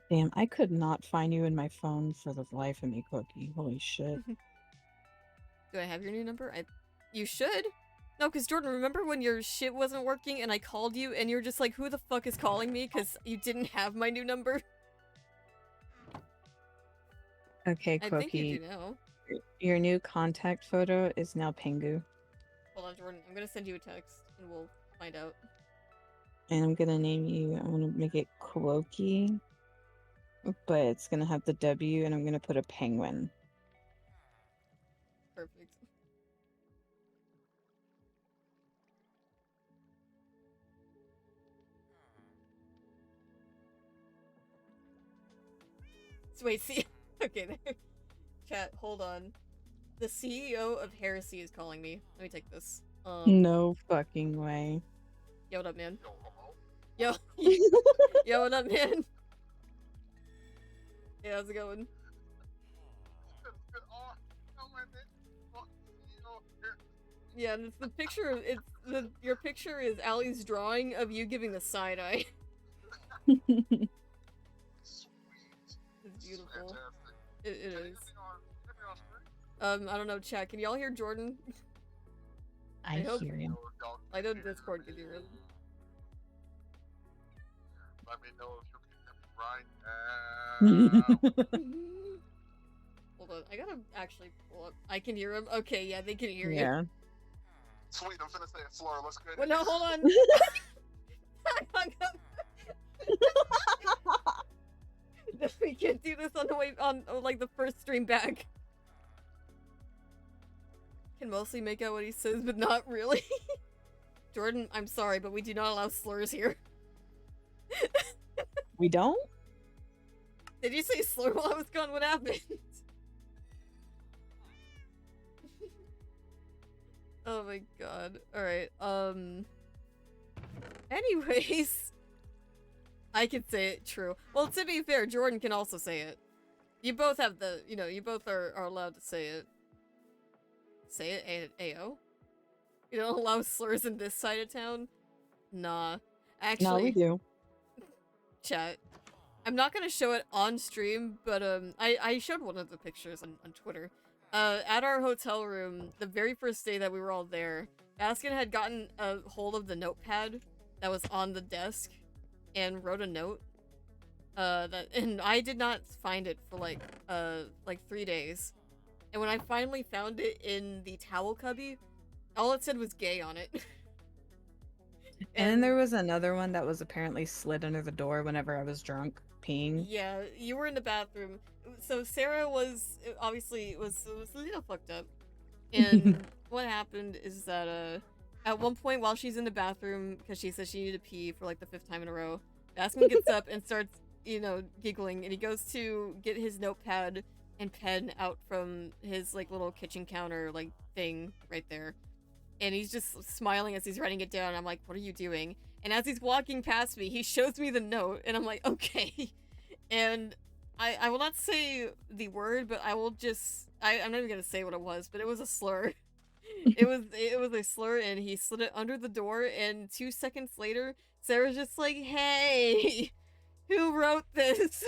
Damn, I could not find you in my phone for the life of me, Cookie. Holy shit. Do I have your new number? You should. No, because Jordan, remember when your shit wasn't working and I called you and you're just like, who the fuck is calling me? Because you didn't have my new number? Okay, I think you Cookie. do now. Your new contact photo is now Pingu. Hold on, Jordan. I'm gonna send you a text and we'll find out. And I'm gonna name you, I'm gonna make it Quokey. But it's gonna have the W and I'm gonna put a penguin. Perfect. So wait, see? Okay, there. Chat, hold on. The CEO of Heresy is calling me. Let me take this. No fucking way. Yo, what up, man? Yo, yo, what up, man? Hey, how's it going? Yeah, and it's the picture. Your picture is Allie's drawing of you giving the side eye. It's beautiful. It is. I don't know, chat. Can y'all hear Jordan? I hope- hear him. I know Discord can hear him. Let me know if you can hear me right now. Hold on, I gotta actually pull up. I can hear him. Okay, yeah, they can hear you. Yeah. Sweet, I'm finna say it slower. Let's go. Well, no, hold on. I hung up. No, we can't do this on the way on like the first stream back. Can mostly make out what he says, but not really. Jordan, I'm sorry, but we do not allow slurs here. We don't? Did you say slur while I was gone? What happened? Oh my god. Alright, anyways. I can say it, true. Well, to be fair, Jordan can also say it. You both have the, you both are allowed to say it. Say it, AO? You don't allow slurs in this side of town? Nah. No, we Actually, do. chat. I'm not gonna show it on stream, but I showed one of the pictures on Twitter. At our hotel room, the very first day that we were all there, Baskin had gotten a hold of the notepad that was on the desk and wrote a note. And I did not find it for like 3 days. And when I finally found it in the towel cubby, all it said was gay on it. And then there was another one that was apparently slid under the door whenever I was drunk, peeing. Yeah, you were in the bathroom. So Sarah was obviously was a little fucked up. And what happened is that at one point while she's in the bathroom, because she says she needed to pee for like the 5th time in a row, Baskin gets up and starts, giggling, and he goes to get his notepad and pen out from his like little kitchen counter like thing right there. And he's just smiling as he's writing it down. I'm like, what are you doing? And as he's walking past me, he shows me the note, and I'm like, okay. And I will not say the word, but I will just, I'm not even gonna say what it was, but it was a slur. it was a slur, and he slid it under the door, and 2 seconds later, Sarah's just like, hey, who wrote this?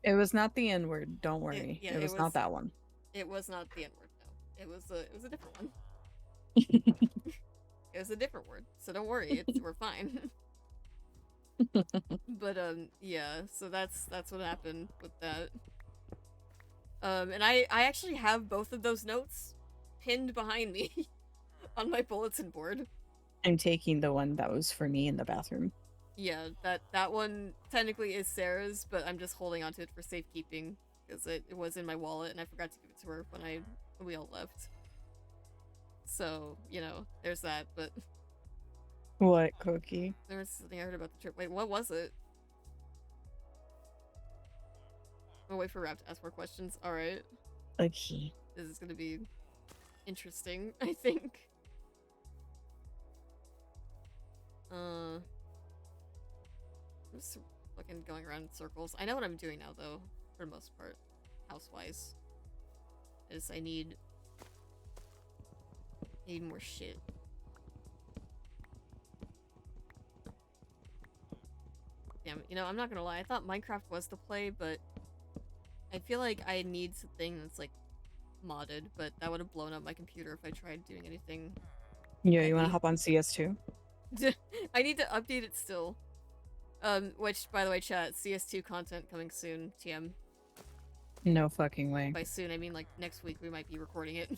It was not the N-word, don't worry. yeah, it was not that one. It was not the N-word, no. It was a different one. It was a different word, so don't worry, we're fine. But yeah, so that's what happened with that. And I actually have both of those notes pinned behind me on my bulletin board. I'm taking the one that was for me in the bathroom. Yeah, that one technically is Sarah's, but I'm just holding onto it for safekeeping because it was in my wallet and I forgot to give it to her when we all left. So, there's that, but... What, Cookie? There was something I heard about the trip. Wait, what was it? I'll wait for Rap to ask more questions. Alright. Okay. This is gonna be interesting, I think. I'm just fucking going around in circles. I know what I'm doing now, though, for the most part, house-wise. Is I need more shit. Damn, I'm not gonna lie, I thought Minecraft was the play, but I feel like I need something that's, like, modded, but that would have blown up my computer if I tried doing anything. Yeah, you wanna hop on CS2? I need to update it still. Which, by the way, chat, CS2 content coming soon, TM. No fucking way. By soon, I mean, like, next week we might be recording it.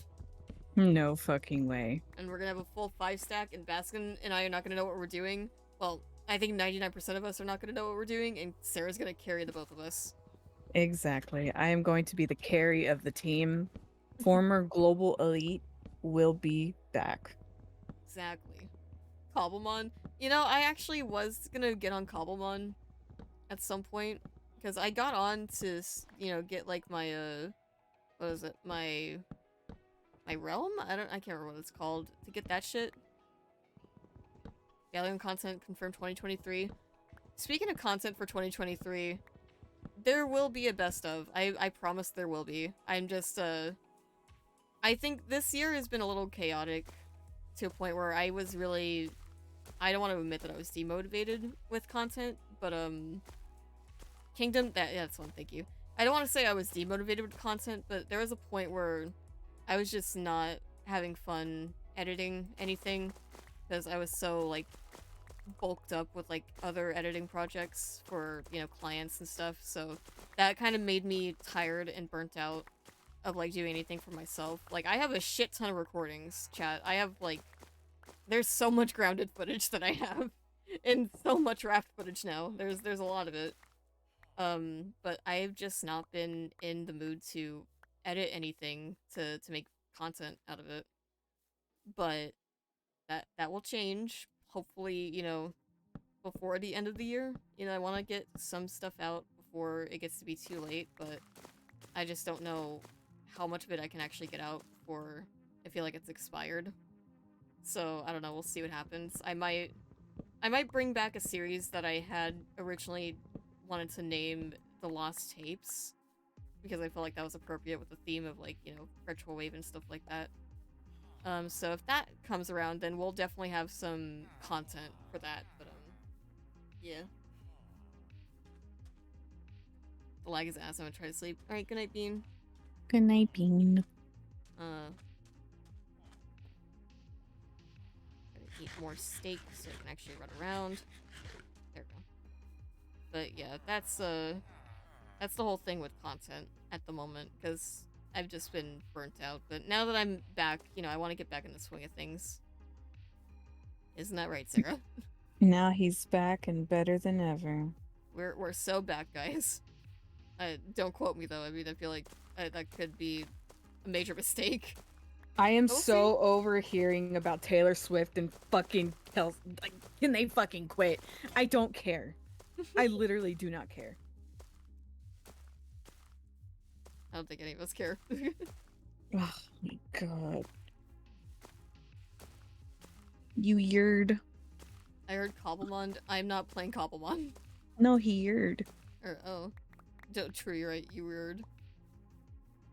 No fucking way. And we're gonna have a full 5-stack, and Baskin and I are not gonna know what we're doing. Well, I think 99% of us are not gonna know what we're doing, and Sarah's gonna carry the both of us. Exactly. I am going to be the carry of the team. Former global elite will be back. Exactly. Cobblemon. I actually was gonna get on Cobblemon at some point, because I got on to, get, like, my, what is it? My realm? I can't remember what it's called. To get that shit. Gathering content confirmed 2023. Speaking of content for 2023, there will be a best of. I promise there will be. I'm just, I think this year has been a little chaotic to a point where I was really... I don't want to admit that I was demotivated with content, but, Kingdom... that's one, thank you. I don't want to say I was demotivated with content, but there was a point where I was just not having fun editing anything, because I was so, like, bulked up with, like, other editing projects for, clients and stuff, so that kind of made me tired and burnt out of, like, doing anything for myself. Like, I have a shit ton of recordings, chat. I have, like, there's so much grounded footage that I have, and so much raft footage now. There's a lot of it. But I've just not been in the mood to edit anything to make content out of it. But that will change, hopefully, before the end of the year. I want to get some stuff out before it gets to be too late, but I just don't know how much of it I can actually get out before I feel like it's expired. So I don't know. We'll see what happens. I might bring back a series that I had originally wanted to name The Lost Tapes, because I felt like that was appropriate with the theme of, like, you know, retro wave and stuff like that. So if that comes around, then we'll definitely have some content for that. But yeah. The lag is ass. I'm gonna try to sleep. All right. Good night, Bean. Good night, Bean. Gotta eat more steak so I can actually run around. There we go. But yeah, that's the whole thing with content at the moment, because I've just been burnt out. But now that I'm back, you know, I want to get back in the swing of things. Isn't that right, Sarah? Now he's back and better than ever. We're so back, guys. Don't quote me though. I mean, I feel like that could be a major mistake. I am We'll so over hearing about Taylor Swift and fucking like, can they fucking quit? I don't care. I literally do not care. I don't think any of us care. Oh my god. You yerd. I heard Cobblemond. I'm not playing Cobblemond. No, he yerd. Or, oh. True, you're right, you weird.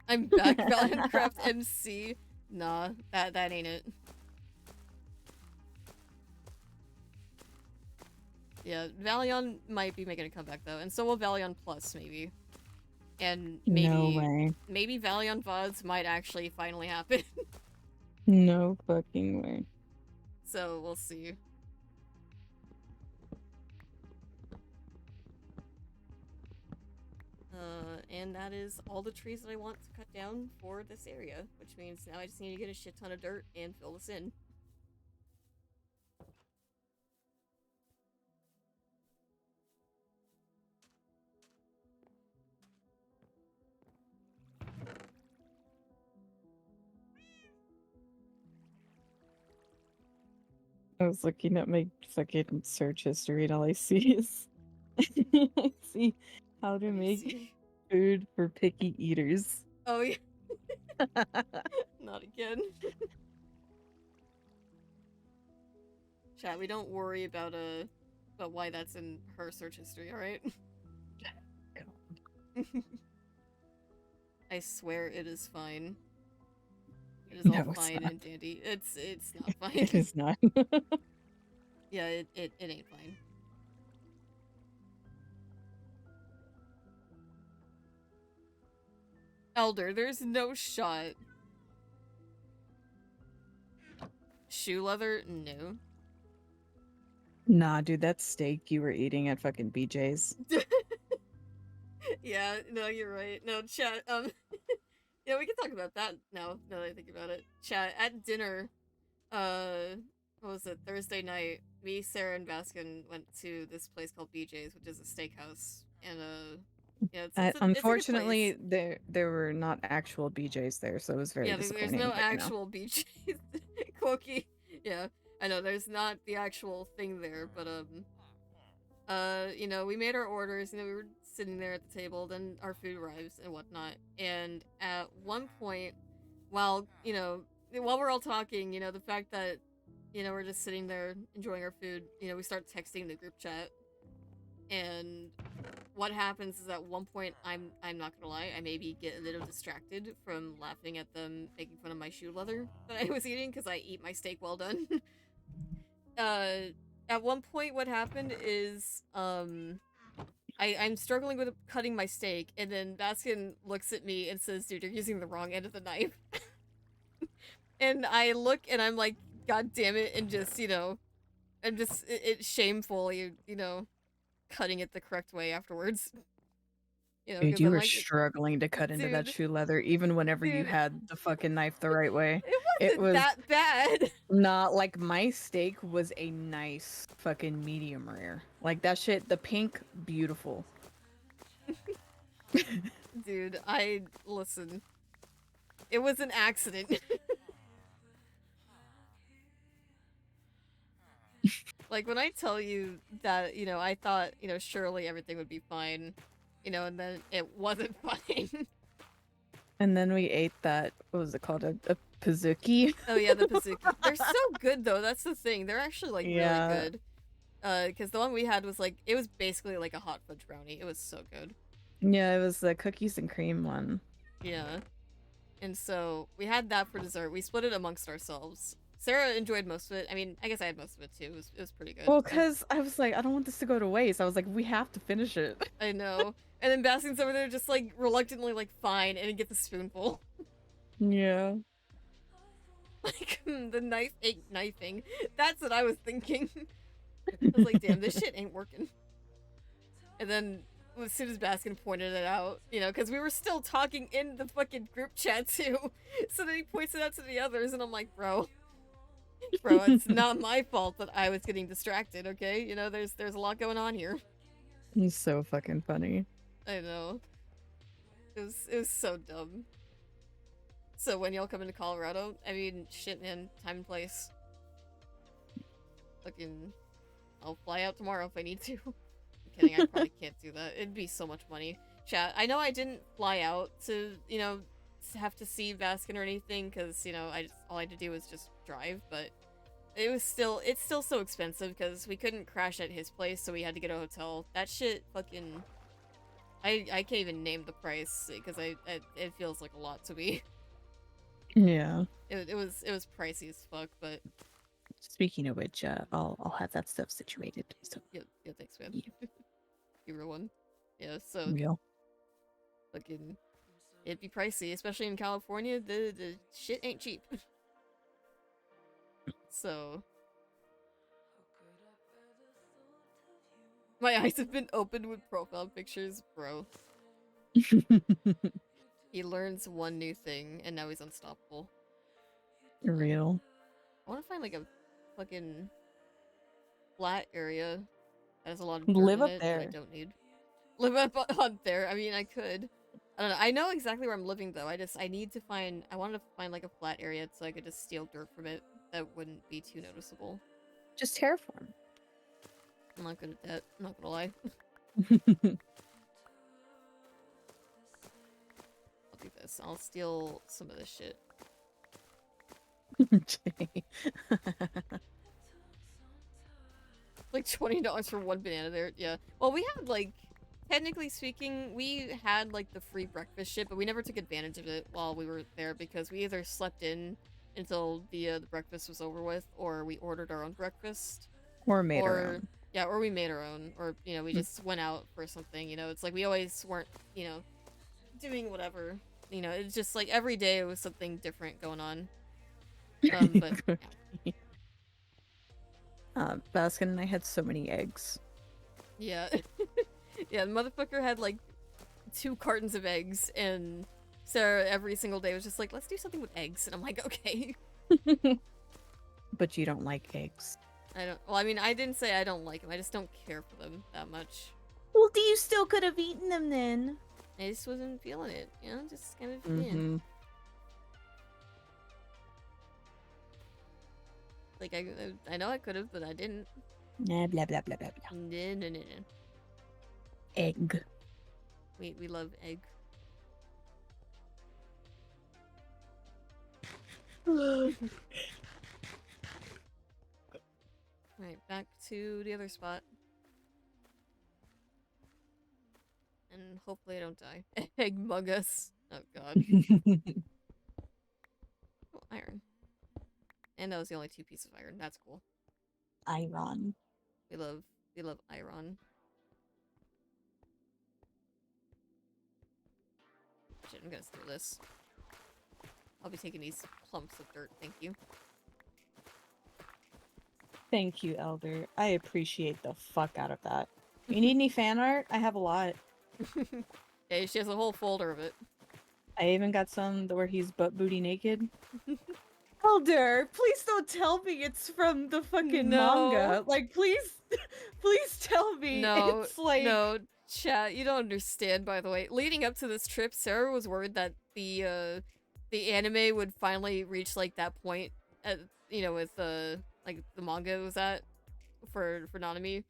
I'm back, Valiant Craft MC. Nah, that ain't it. Yeah, Valion might be making a comeback though, and so will Valion Plus maybe. And maybe No way. maybe Valion VODs might actually finally happen. No fucking way. So we'll see. And that is all the trees that I want to cut down for this area, which means now I just need to get a shit ton of dirt and fill this in. I was looking at my fucking search history and all I see is I see how to Let me make see. food for picky eaters. Oh yeah, not again. Chat, we don't worry about why that's in her search history, alright? I swear it is fine. It is all No, it's fine not. and dandy. It's not fine. It is not. Yeah, it ain't fine. Elder, there's no shot. Shoe leather? No. Nah, dude, that steak you were eating at fucking BJ's. Yeah, no, you're right. No, chat, yeah, we can talk about that now that I think about it. Chat, at dinner, what was it, Thursday night, me, Sarah, and Baskin went to this place called BJ's, which is a steakhouse, and, yeah, it's a good Unfortunately, place. there were not actual BJ's there, so it was very Yeah, there's disappointing. no but, you know. actual BJ's. Quokey. Yeah, I know, there's not the actual thing there, but, you know, we made our orders, you know, we were sitting there at the table, then our food arrives and whatnot, and at one point, while, you know, while we're all talking, you know, the fact that, you know, we're just sitting there enjoying our food, you know, we start texting the group chat, and what happens is at one point, I'm not gonna lie, I maybe get a little distracted from laughing at them making fun of my shoe leather that I was eating, because I eat my steak well done. At one point, what happened is, I'm struggling with cutting my steak, and then Baskin looks at me and says, "Dude, you're using the wrong end of the knife." And I look, and I'm like, "God damn it!" And just, you know, I'm just it's shamefully, you know, cutting it the correct way afterwards. You know, Dude, 'cause you I'm were like, struggling to cut into that dude, shoe leather, even whenever you dude, had the fucking knife the right way. it It wasn't was that bad. not like my steak was a nice fucking medium rare. Like that shit, the pink, beautiful. Dude, listen. It was an accident. Like, when I tell you that, you know, I thought, you know, surely everything would be fine, you know, and then it wasn't fine. And then we ate that, what was it called? A Pazuki? Oh yeah, the Pazuki. They're so good though. That's the thing. They're actually like Yeah. really good. Because the one we had was like it was basically like a hot fudge brownie. It was so good. Yeah, it was the cookies and cream one. Yeah. And so we had that for dessert. We split it amongst ourselves. Sarah enjoyed most of it. I mean, I guess I had most of it too. It was pretty good. Well, because I was like, I don't want this to go to waste. I was like, we have to finish it. I know. And then Baskin's over there just like reluctantly like fine and get the spoonful. Yeah. Like the knife ain't knifing. That's what I was thinking. I was like, damn, this shit ain't working. And then as soon as Baskin pointed it out, you know, because we were still talking in the fucking group chat too. So then he points it out to the others, and I'm like, bro, it's not my fault that I was getting distracted. Okay, you know, there's a lot going on here. He's so fucking funny. I know. It was so dumb. So when y'all come into Colorado, I mean, shit, man, time and place. Fucking, I'll fly out tomorrow if I need to. I'm kidding, I probably can't do that. It'd be so much money. Chat, I know I didn't fly out to, you know, have to see Baskin or anything, because, you know, all I had to do was just drive, but it's still so expensive, because we couldn't crash at his place, so we had to get a hotel. That shit fucking, I can't even name the price, because it feels like a lot to me. Yeah. It was pricey as fuck, but Speaking of which, I'll have that stuff situated. So yeah, thanks, man. Yeah. You were one. Yeah, so real. fucking, it'd be pricey, especially in California. The shit ain't cheap. So my eyes have been opened with profile pictures, bro. He learns one new thing, and now he's unstoppable. Real. I want to find like a fucking flat area that has a lot of dirt Live in up it there. that I don't need. Live up there. I mean, I could. I don't know. I know exactly where I'm living though. I need to find. I wanted to find like a flat area so I could just steal dirt from it. That wouldn't be too noticeable. Just terraform. I'm not good at that. I'm not gonna lie. I'll do this. I'll steal some of this shit. Jay. Like $20 for one banana there. Yeah. Well, we had like, technically speaking, we had like the free breakfast shit, but we never took advantage of it while we were there because we either slept in until the breakfast was over with, or we ordered our own breakfast, Or made our own. yeah, or we made our own, or you know, we just went out for something. You know, it's like we always weren't, you know, doing whatever. You know, it's just like every day it was something different going on. But yeah. Baskin and I had so many eggs. Yeah. Yeah, the motherfucker had like 2 cartons of eggs, and Sarah every single day was just like, let's do something with eggs. And I'm like, okay. But you don't like eggs. Well, I mean, I didn't say I don't like them. I just don't care for them that much. Well, you still could have eaten them then. I just wasn't feeling it, you know? Just kind of, yeah. Mm-hmm. Like, I know I could have, but I didn't. Nah, blah, blah, blah, blah, blah. No. Egg. We love egg. Right, back to the other spot. And hopefully I don't die. Egg mug us. Oh god. Oh, iron. And that was the only 2 pieces of iron. That's cool. Iron. We love iron. Shit, I'm gonna steal this. I'll be taking these clumps of dirt, thank you. Thank you, Elder. I appreciate the fuck out of that. You need any fan art? I have a lot. Yeah, she has a whole folder of it. I even got some where he's butt booty naked. Elder, please don't tell me it's from the fucking No. manga. Like, please, please tell me. No, It's like... no, chat, you don't understand, by the way. Leading up to this trip, Sarah was worried that the anime would finally reach, like, that point, at, you know, with, like, the manga was at, for Nanami.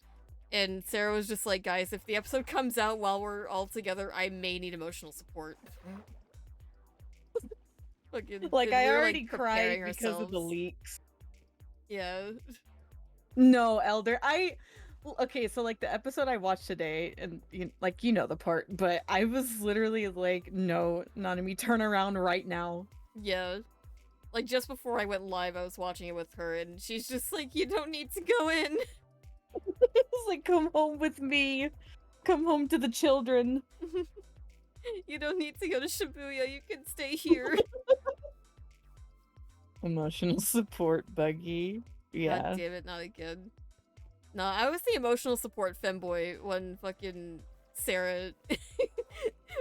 And Sarah was just like, guys, if the episode comes out while we're all together, I may need emotional support. Fucking, Like, and I we were, already like, cried preparing because of the ourselves. leaks. Yeah. No, Elder. Well, okay, so like the episode I watched today, and you know the part, but I was literally like, no, Nanami, turn around right now. Yeah. Like, just before I went live, I was watching it with her, and she's just like, you don't need to go in. It's like, come home with me. Come home to the children. You don't need to go to Shibuya, you can stay here. Emotional support, Buggy. God Yeah. damn it, not again. No, I was the emotional support femboy when fucking Sarah...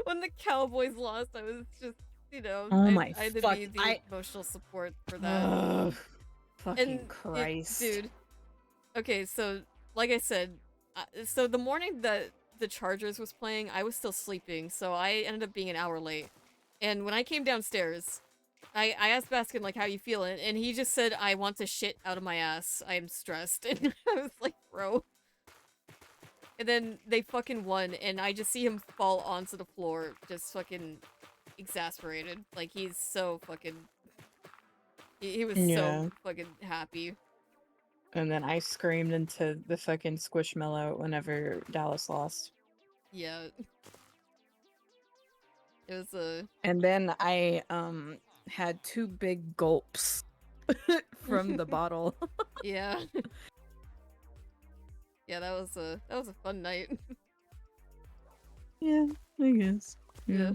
when the Cowboys lost, I was just, you know, Oh I my had to fuck, be the emotional support for that. Ugh, fucking And Christ. dude. Okay, so like I said, so the morning that the Chargers was playing, I was still sleeping, so I ended up being an hour late. And when I came downstairs, I asked Baskin like, "How you feeling?" And he just said, "I want to shit out of my ass. I am stressed." And I was like, "Bro." And then they fucking won, and I just see him fall onto the floor, just fucking exasperated. Like he's so fucking. He was Yeah. so fucking happy. And then I screamed into the fucking squishmallow whenever Dallas lost. Yeah. It was a. And then I had 2 big gulps from the bottle. Yeah. Yeah, that was a fun night. Yeah, I guess. Yeah.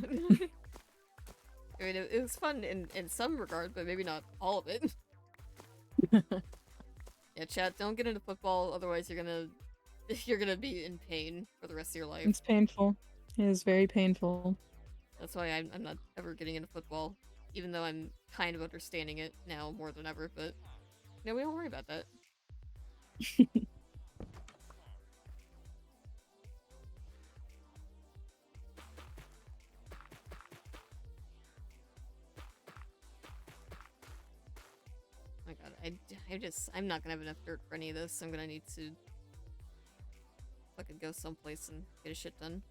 I mean, it was fun in some regard, but maybe not all of it. Yeah, chat, don't get into football, otherwise you're gonna be in pain for the rest of your life. It's painful. It is very painful. That's why I'm not ever getting into football, even though I'm kind of understanding it now more than ever, but no, we don't worry about that. Oh my god, I'm not gonna have enough dirt for any of this. I'm gonna need to fucking go someplace and get a shit done.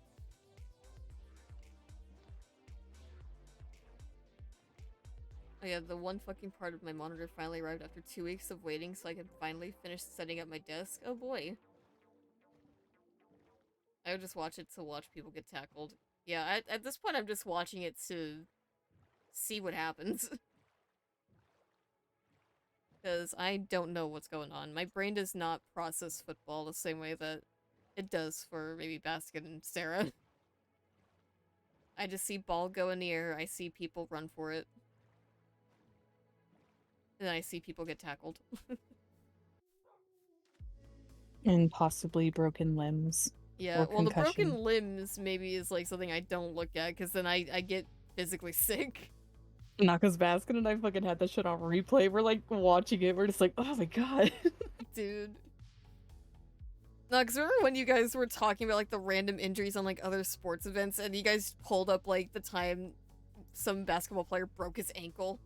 Oh yeah, the one fucking part of my monitor finally arrived after 2 weeks of waiting so I could finally finish setting up my desk. Oh boy. I would just watch it to watch people get tackled. Yeah, at this point I'm just watching it to see what happens. Because I don't know what's going on. My brain does not process football the same way that it does for maybe Baskin and Sarah. I just see ball go in the air, I see people run for it. And then I see people get tackled. And possibly broken limbs. Yeah, Or well the concussion. broken limbs maybe is like something I don't look at, because then I get physically sick. Not because Baskin and I fucking had that shit on replay. We're like watching it. We're just like, oh my god. Dude. No, because remember when you guys were talking about like the random injuries on like other sports events, and you guys pulled up like the time some basketball player broke his ankle?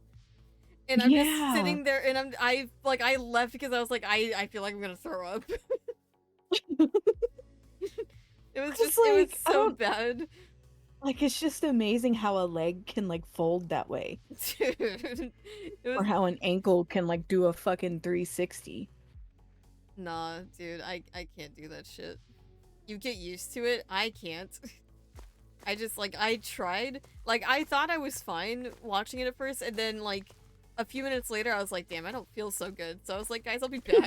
And I'm just sitting there, and I left because I was like, I feel like I'm gonna throw up. It was just like, it was so bad. Like, it's just amazing how a leg can like fold that way. Dude. It was... Or how an ankle can like do a fucking 360. Nah, dude, I can't do that shit. You get used to it, I can't. I just, like, I tried. Like, I thought I was fine watching it at first, and then, like, a few minutes later, I was like, damn, I don't feel so good. So I was like, guys, I'll be back.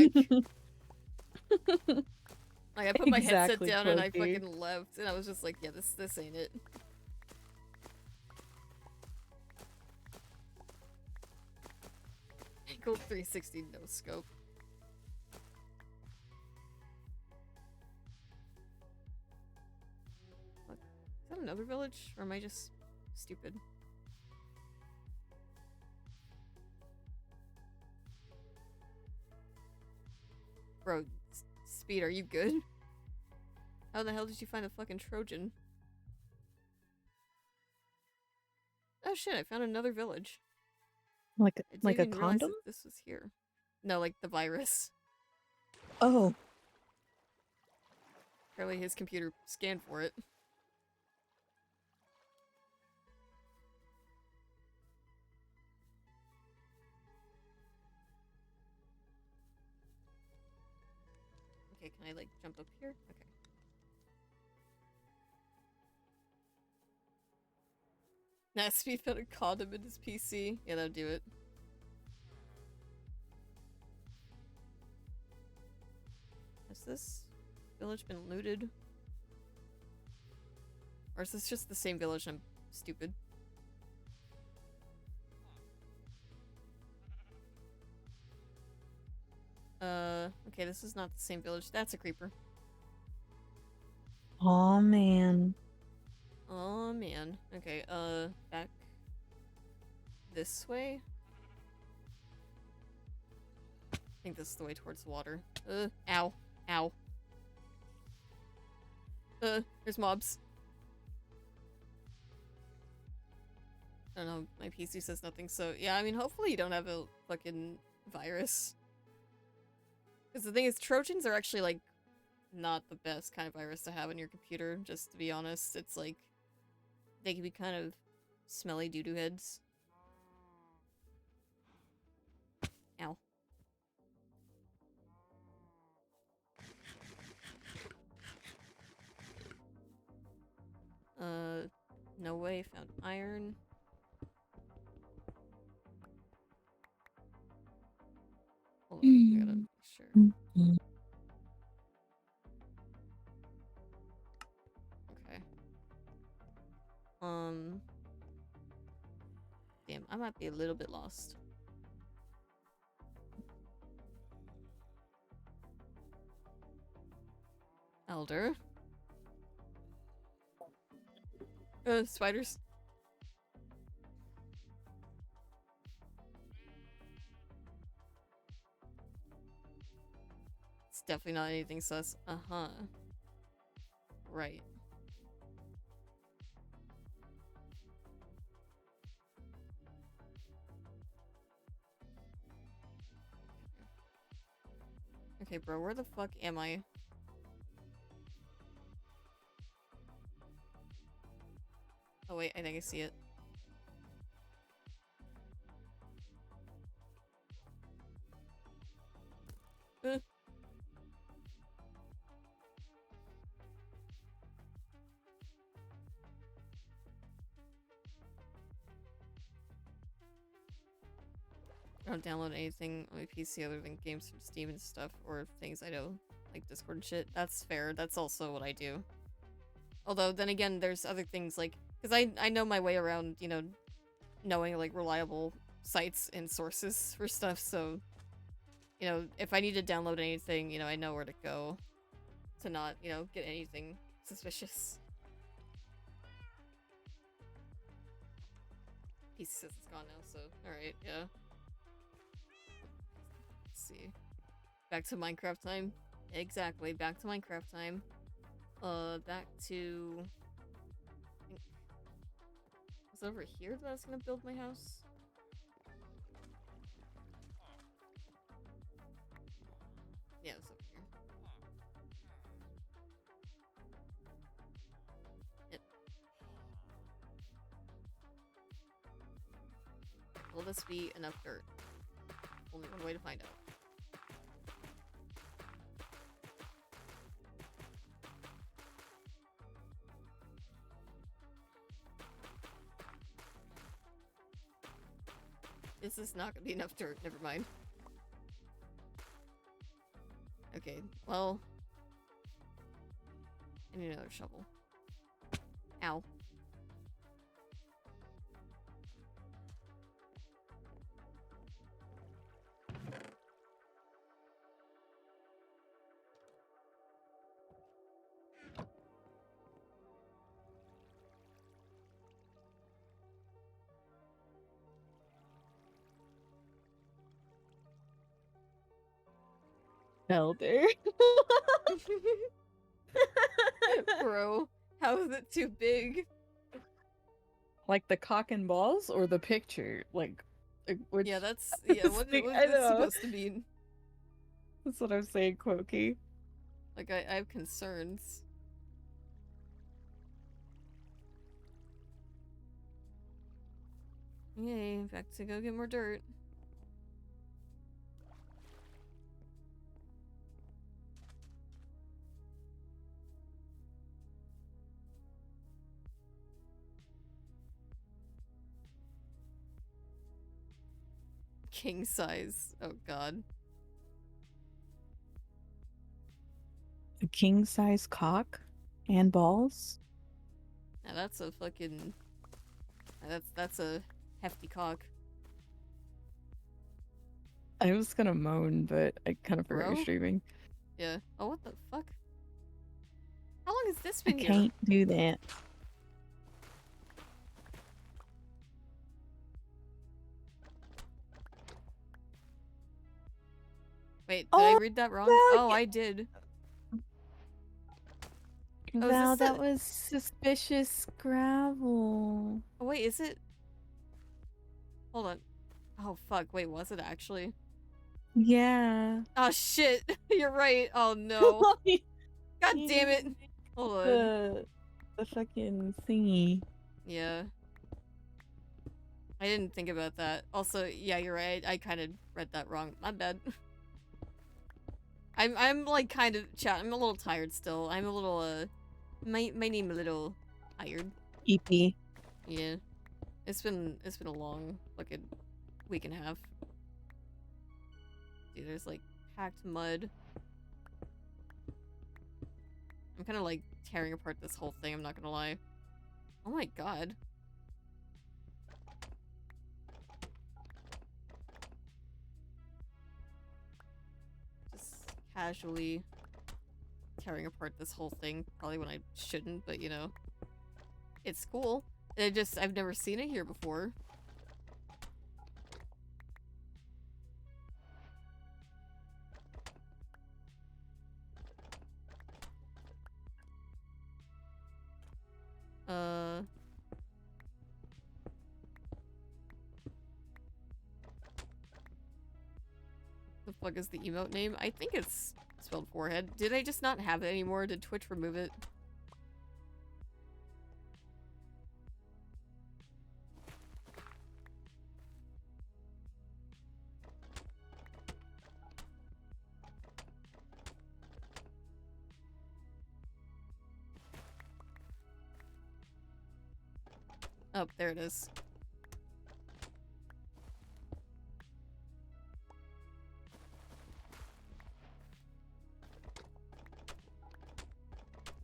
Like, I put my headset down and I fucking left, and I was just like, yeah, this ain't it. Ankle 360 no scope. What? Is that another village? Or am I just stupid? Bro, Speed, are you good? How the hell did you find a fucking Trojan? Oh shit, I found another village. Like I didn't a even realize condom? that this was here. No, like the virus. Oh. Apparently his computer scanned for it. can I, like, jump up here? Okay. Nasty put a condom in his PC. Yeah, that'll do it. Has this village been looted? Or is this just the same village and I'm stupid? Okay, this is not the same village. That's a creeper. Oh man. Oh man. Okay, back this way? I think this is the way towards the water. Ow. Ow. There's mobs. I don't know, my PC says nothing, so yeah, I mean, hopefully you don't have a fucking virus. Because the thing is, Trojans are actually, like, not the best kind of virus to have on your computer, just to be honest. It's like, they can be kind of smelly doo-doo heads. Ow. No way, found iron. Hold on, I gotta make sure. Okay. Damn, I might be a little bit lost. Elder. Spiders. It's definitely not anything sus. Uh-huh. Right. Okay, bro, where the fuck am I? Oh wait, I think I see it. Uh. I don't download anything on my PC other than games from Steam and stuff, or things I know, like Discord and shit. That's fair, that's also what I do. Although, then again, there's other things, like, because I know my way around, you know, knowing, like, reliable sites and sources for stuff, so, you know, if I need to download anything, you know, I know where to go to not, you know, get anything suspicious. PC says it's gone now, so, alright, yeah. Let's see. Back to Minecraft time? Exactly, back to Minecraft time. Back to... I think... Was it over here that I was gonna build my house? Yeah, it's over here. Yep. Will this be enough dirt? Only one way to find out. This is not gonna be enough dirt, never mind. Okay, well... I need another shovel. Ow. Elder. Bro, how is it too big? Like the cock and balls or the picture? Like which... Yeah, that's... Yeah, what I is it know. supposed to mean? That's what I'm saying, Quokey. Like, I have concerns. Yay, back to go get more dirt. king size. Oh god. A king size cock and balls. Now that's a fucking. That's a hefty cock. I was gonna moan, but I kind of forgot Bro? you're streaming. Yeah. Oh, what the fuck? How long has this I been here? can't do that. Wait, did I Oh, read that wrong? well, Oh, yeah. I did. Oh, is Wow, this that a- was suspicious gravel. Oh, wait, is it? Hold on. Oh, fuck. Wait, was it actually? Yeah. Oh, shit. You're right. Oh, no. God damn it. Hold on. The fucking thingy. Yeah. I didn't think about that. Also, yeah, you're right. I kind of read that wrong. My bad. I'm like kind of chat. I'm a little tired still. I'm a little my name a little tired. EP. Yeah. It's been a long fucking week and a half. Dude, there's like packed mud. I'm kind of like tearing apart this whole thing, I'm not gonna lie. Oh my god. Just casually tearing apart this whole thing, probably when I shouldn't, but you know. It's cool. I've never seen it here before. The fuck is the emote name? I think it's spelled forehead. Did I just not have it anymore? Did Twitch remove it? Oh, there it is.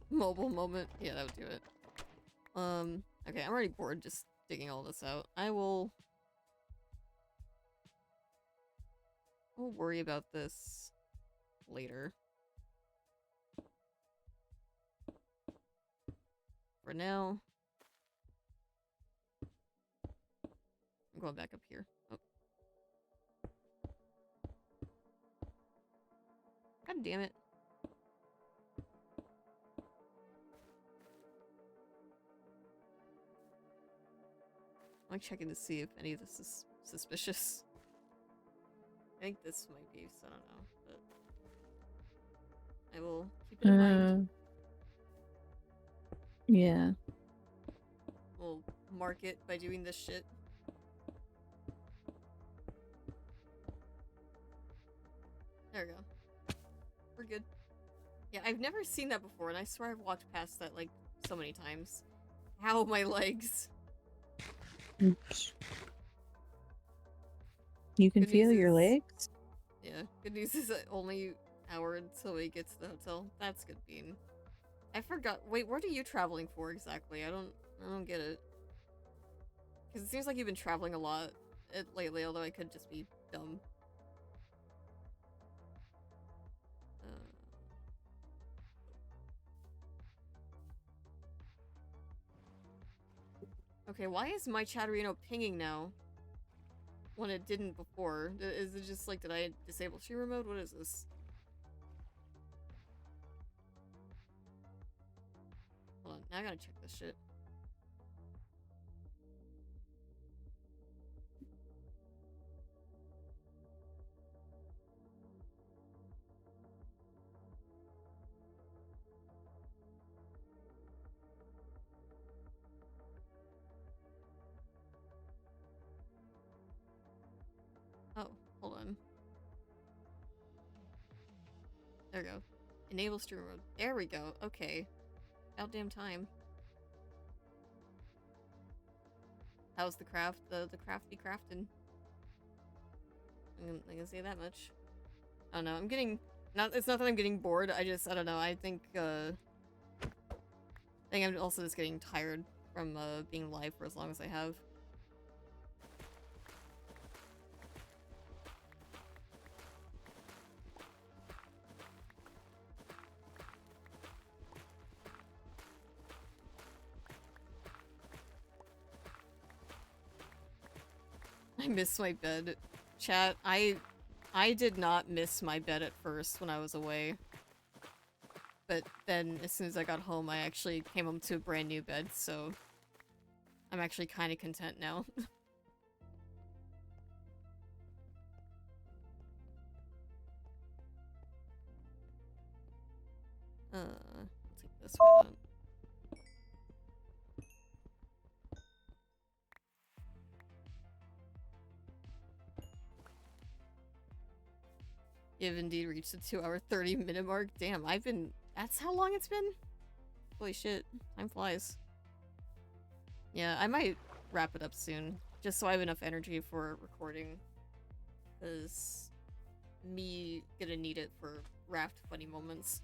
Mobile moment. Yeah, that would do it. Okay, I'm already bored just digging all this out. We'll worry about this later. For now, I'm going back up here. Oh. God damn it. I'm like checking to see if any of this is suspicious. I think this might be, so I don't know, but I will keep it in mind. Yeah. We'll mark it by doing this shit. There we go. We're good. Yeah, I've never seen that before, and I swear I've walked past that, like, so many times. Ow, my legs. Oops. You can Good feel news your is- legs? Yeah, good news is that only an hour until we get to the hotel. That's good bean. I forgot. Wait, what are you traveling for exactly? I don't get it. Because it seems like you've been traveling a lot lately, although I could just be dumb. Okay, why is my Chatterino pinging now? When it didn't before. Is it just like, did I disable streamer mode? What is this? Hold on, now I gotta check this shit. Oh, hold on. There we go. Enable streamer mode. There we go. Okay. About damn time. How's the craft? The craft be crafting? I can say that much. I don't know. I'm getting it's not that I'm getting bored. I don't know. I think I'm also just getting tired from being live for as long as I have. I miss my bed. Chat, I did not miss my bed at first when I was away. But then, as soon as I got home, I actually came home to a brand new bed, so I'm actually kind of content now. I'll take this one out. You've indeed reached the 2-hour 30-minute mark. Damn, that's how long it's been? Holy shit, time flies. Yeah, I might wrap it up soon, just so I have enough energy for recording. Because me gonna need it for raft funny moments.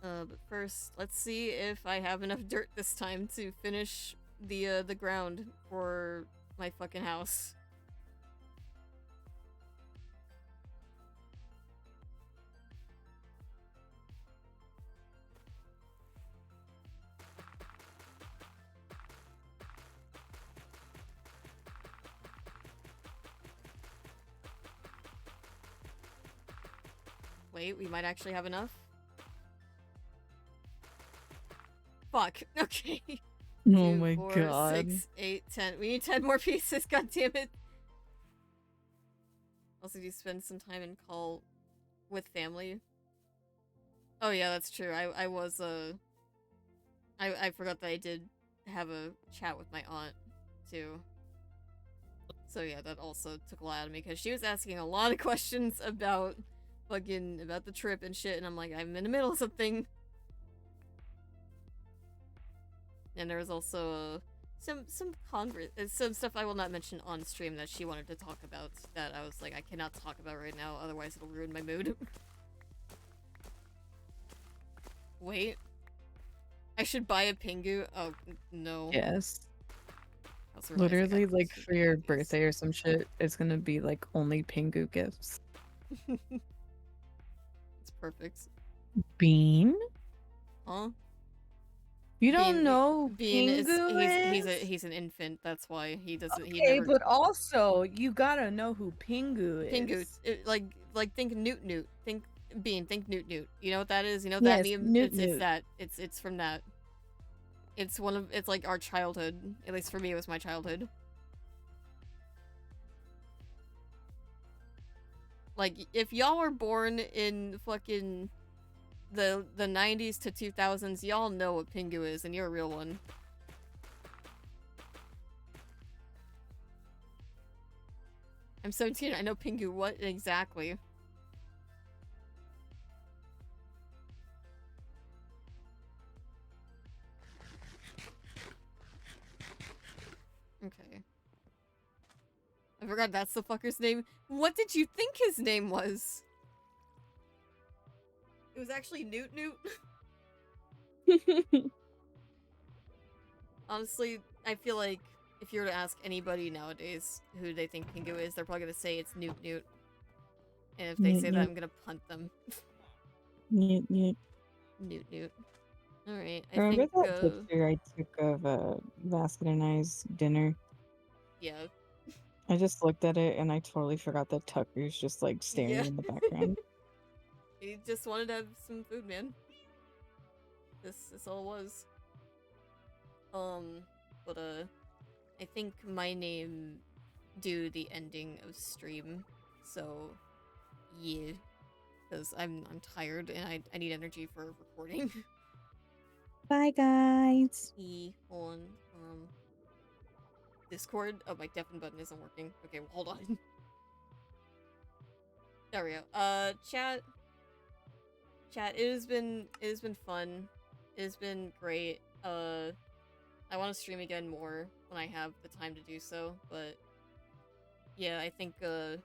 But first, let's see if I have enough dirt this time to finish the ground for my fucking house. Wait, we might actually have enough. Fuck. Okay. Oh 2, my 4, god. 6, 8, 10. We need 10 more pieces, god damn it. Also, do you spend some time in call with family? Oh yeah, that's true. I was I forgot that I did have a chat with my aunt too. So yeah, that also took a lot out of me because she was asking a lot of questions about about the trip and shit, and I'm like, I'm in the middle of something. And there was also some stuff I will not mention on stream that she wanted to talk about that I was like, I cannot talk about right now, otherwise it'll ruin my mood. Wait. I should buy a Pingu? Oh, no. Yes. I also realized I got Literally, like, two for your Pingus. birthday or some shit, it's gonna be, like, only Pingu gifts. It's perfect. Bean? Huh? You don't Bean, know Bean Pingu is? he's an infant, that's why he doesn't he Okay, never but also, you gotta know who Pingu Pingu, is. like think Newt Newt. Think Bean, think Newt Newt. You know what that is? You know what that Yes, meme? Newt It's Newt. that. It's from that. It's like our childhood. At least for me it was my childhood. Like if y'all were born in fucking the 90s to 2000s, y'all know what Pingu is and you're a real one. I'm 17, I know Pingu, what exactly? Okay. I forgot that's the fucker's name. What did you think his name was? It was actually Newt Newt. Honestly, I feel like if you were to ask anybody nowadays who they think Pingu is, they're probably gonna say it's Newt Newt. And if they Newt say that, Newt. I'm gonna punt them. Newt Newt. Newt Newt. Alright, I Remember think, that picture I took of Basket and I's dinner? yeah. I just looked at it and I totally forgot that Tucker's just like staring Yeah. in the background. He just wanted to have some food, man. This all it was. But I think my name do the ending of stream, so yeah, because I'm tired and I need energy for recording. Bye, guys. Hold on, Discord. Oh, my deafen button isn't working. Okay, well, hold on. There we go. Chat. It has been fun. It has been great. I want to stream again more when I have the time to do so, but yeah, I think it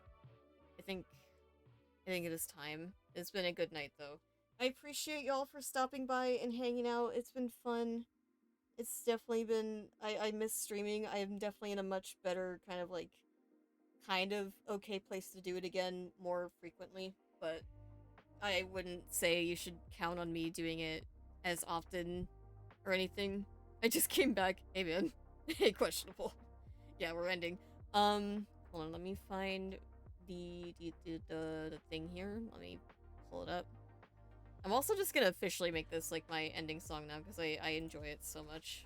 is time. It's been a good night though. I appreciate y'all for stopping by and hanging out. It's been fun. It's definitely been I miss streaming. I am definitely in a much better kind of okay place to do it again more frequently, but I wouldn't say you should count on me doing it as often or anything. I just came back. Hey man. Hey, questionable. Yeah, we're ending. Hold on, let me find the thing here. Let me pull it up. I'm also just gonna officially make this like my ending song now because I enjoy it so much.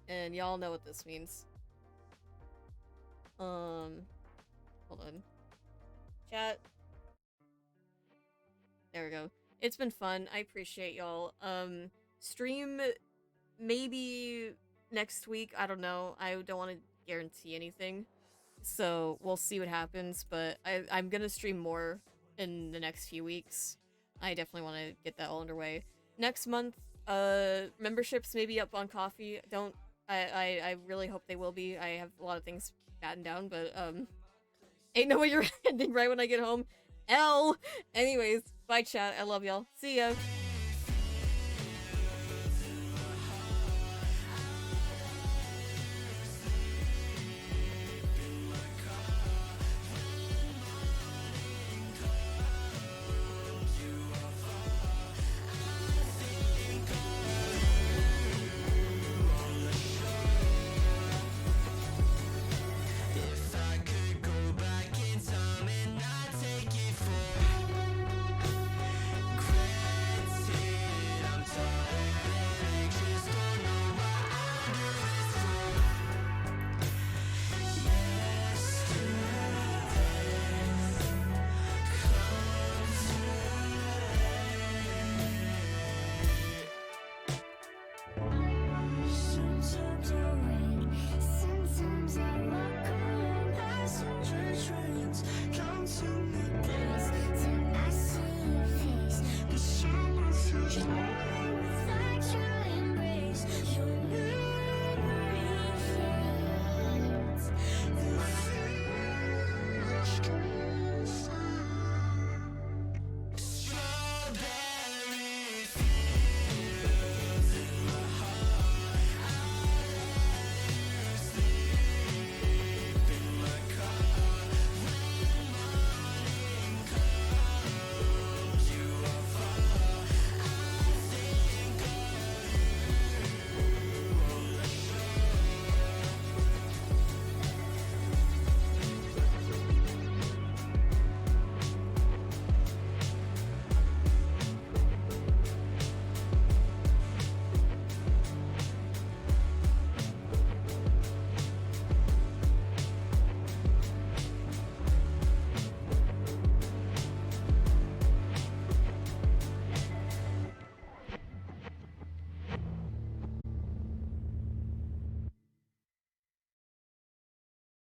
And y'all know what this means. Hold on. Chat. There we go. It's been fun. I appreciate y'all. Stream maybe next week. I don't know. I don't want to guarantee anything. So we'll see what happens, but I'm gonna stream more in the next few weeks. I definitely want to get that all underway. Next month, memberships may be up on Coffee. I really hope they will be. I have a lot of things battened down, but ain't no way you're ending right when I get home. L. Anyways, bye chat. I love y'all. See ya. Sometimes I wait, sometimes I walk around passenger trains, counting the days till I see your face. The summer feels lonely without your embrace. Your memory fades. The feeling's still fine. Strawberry fields in my heart. I sleep in my car when morning comes. You are far. I think of you on the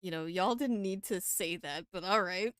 You know, y'all didn't need to say that, but alright.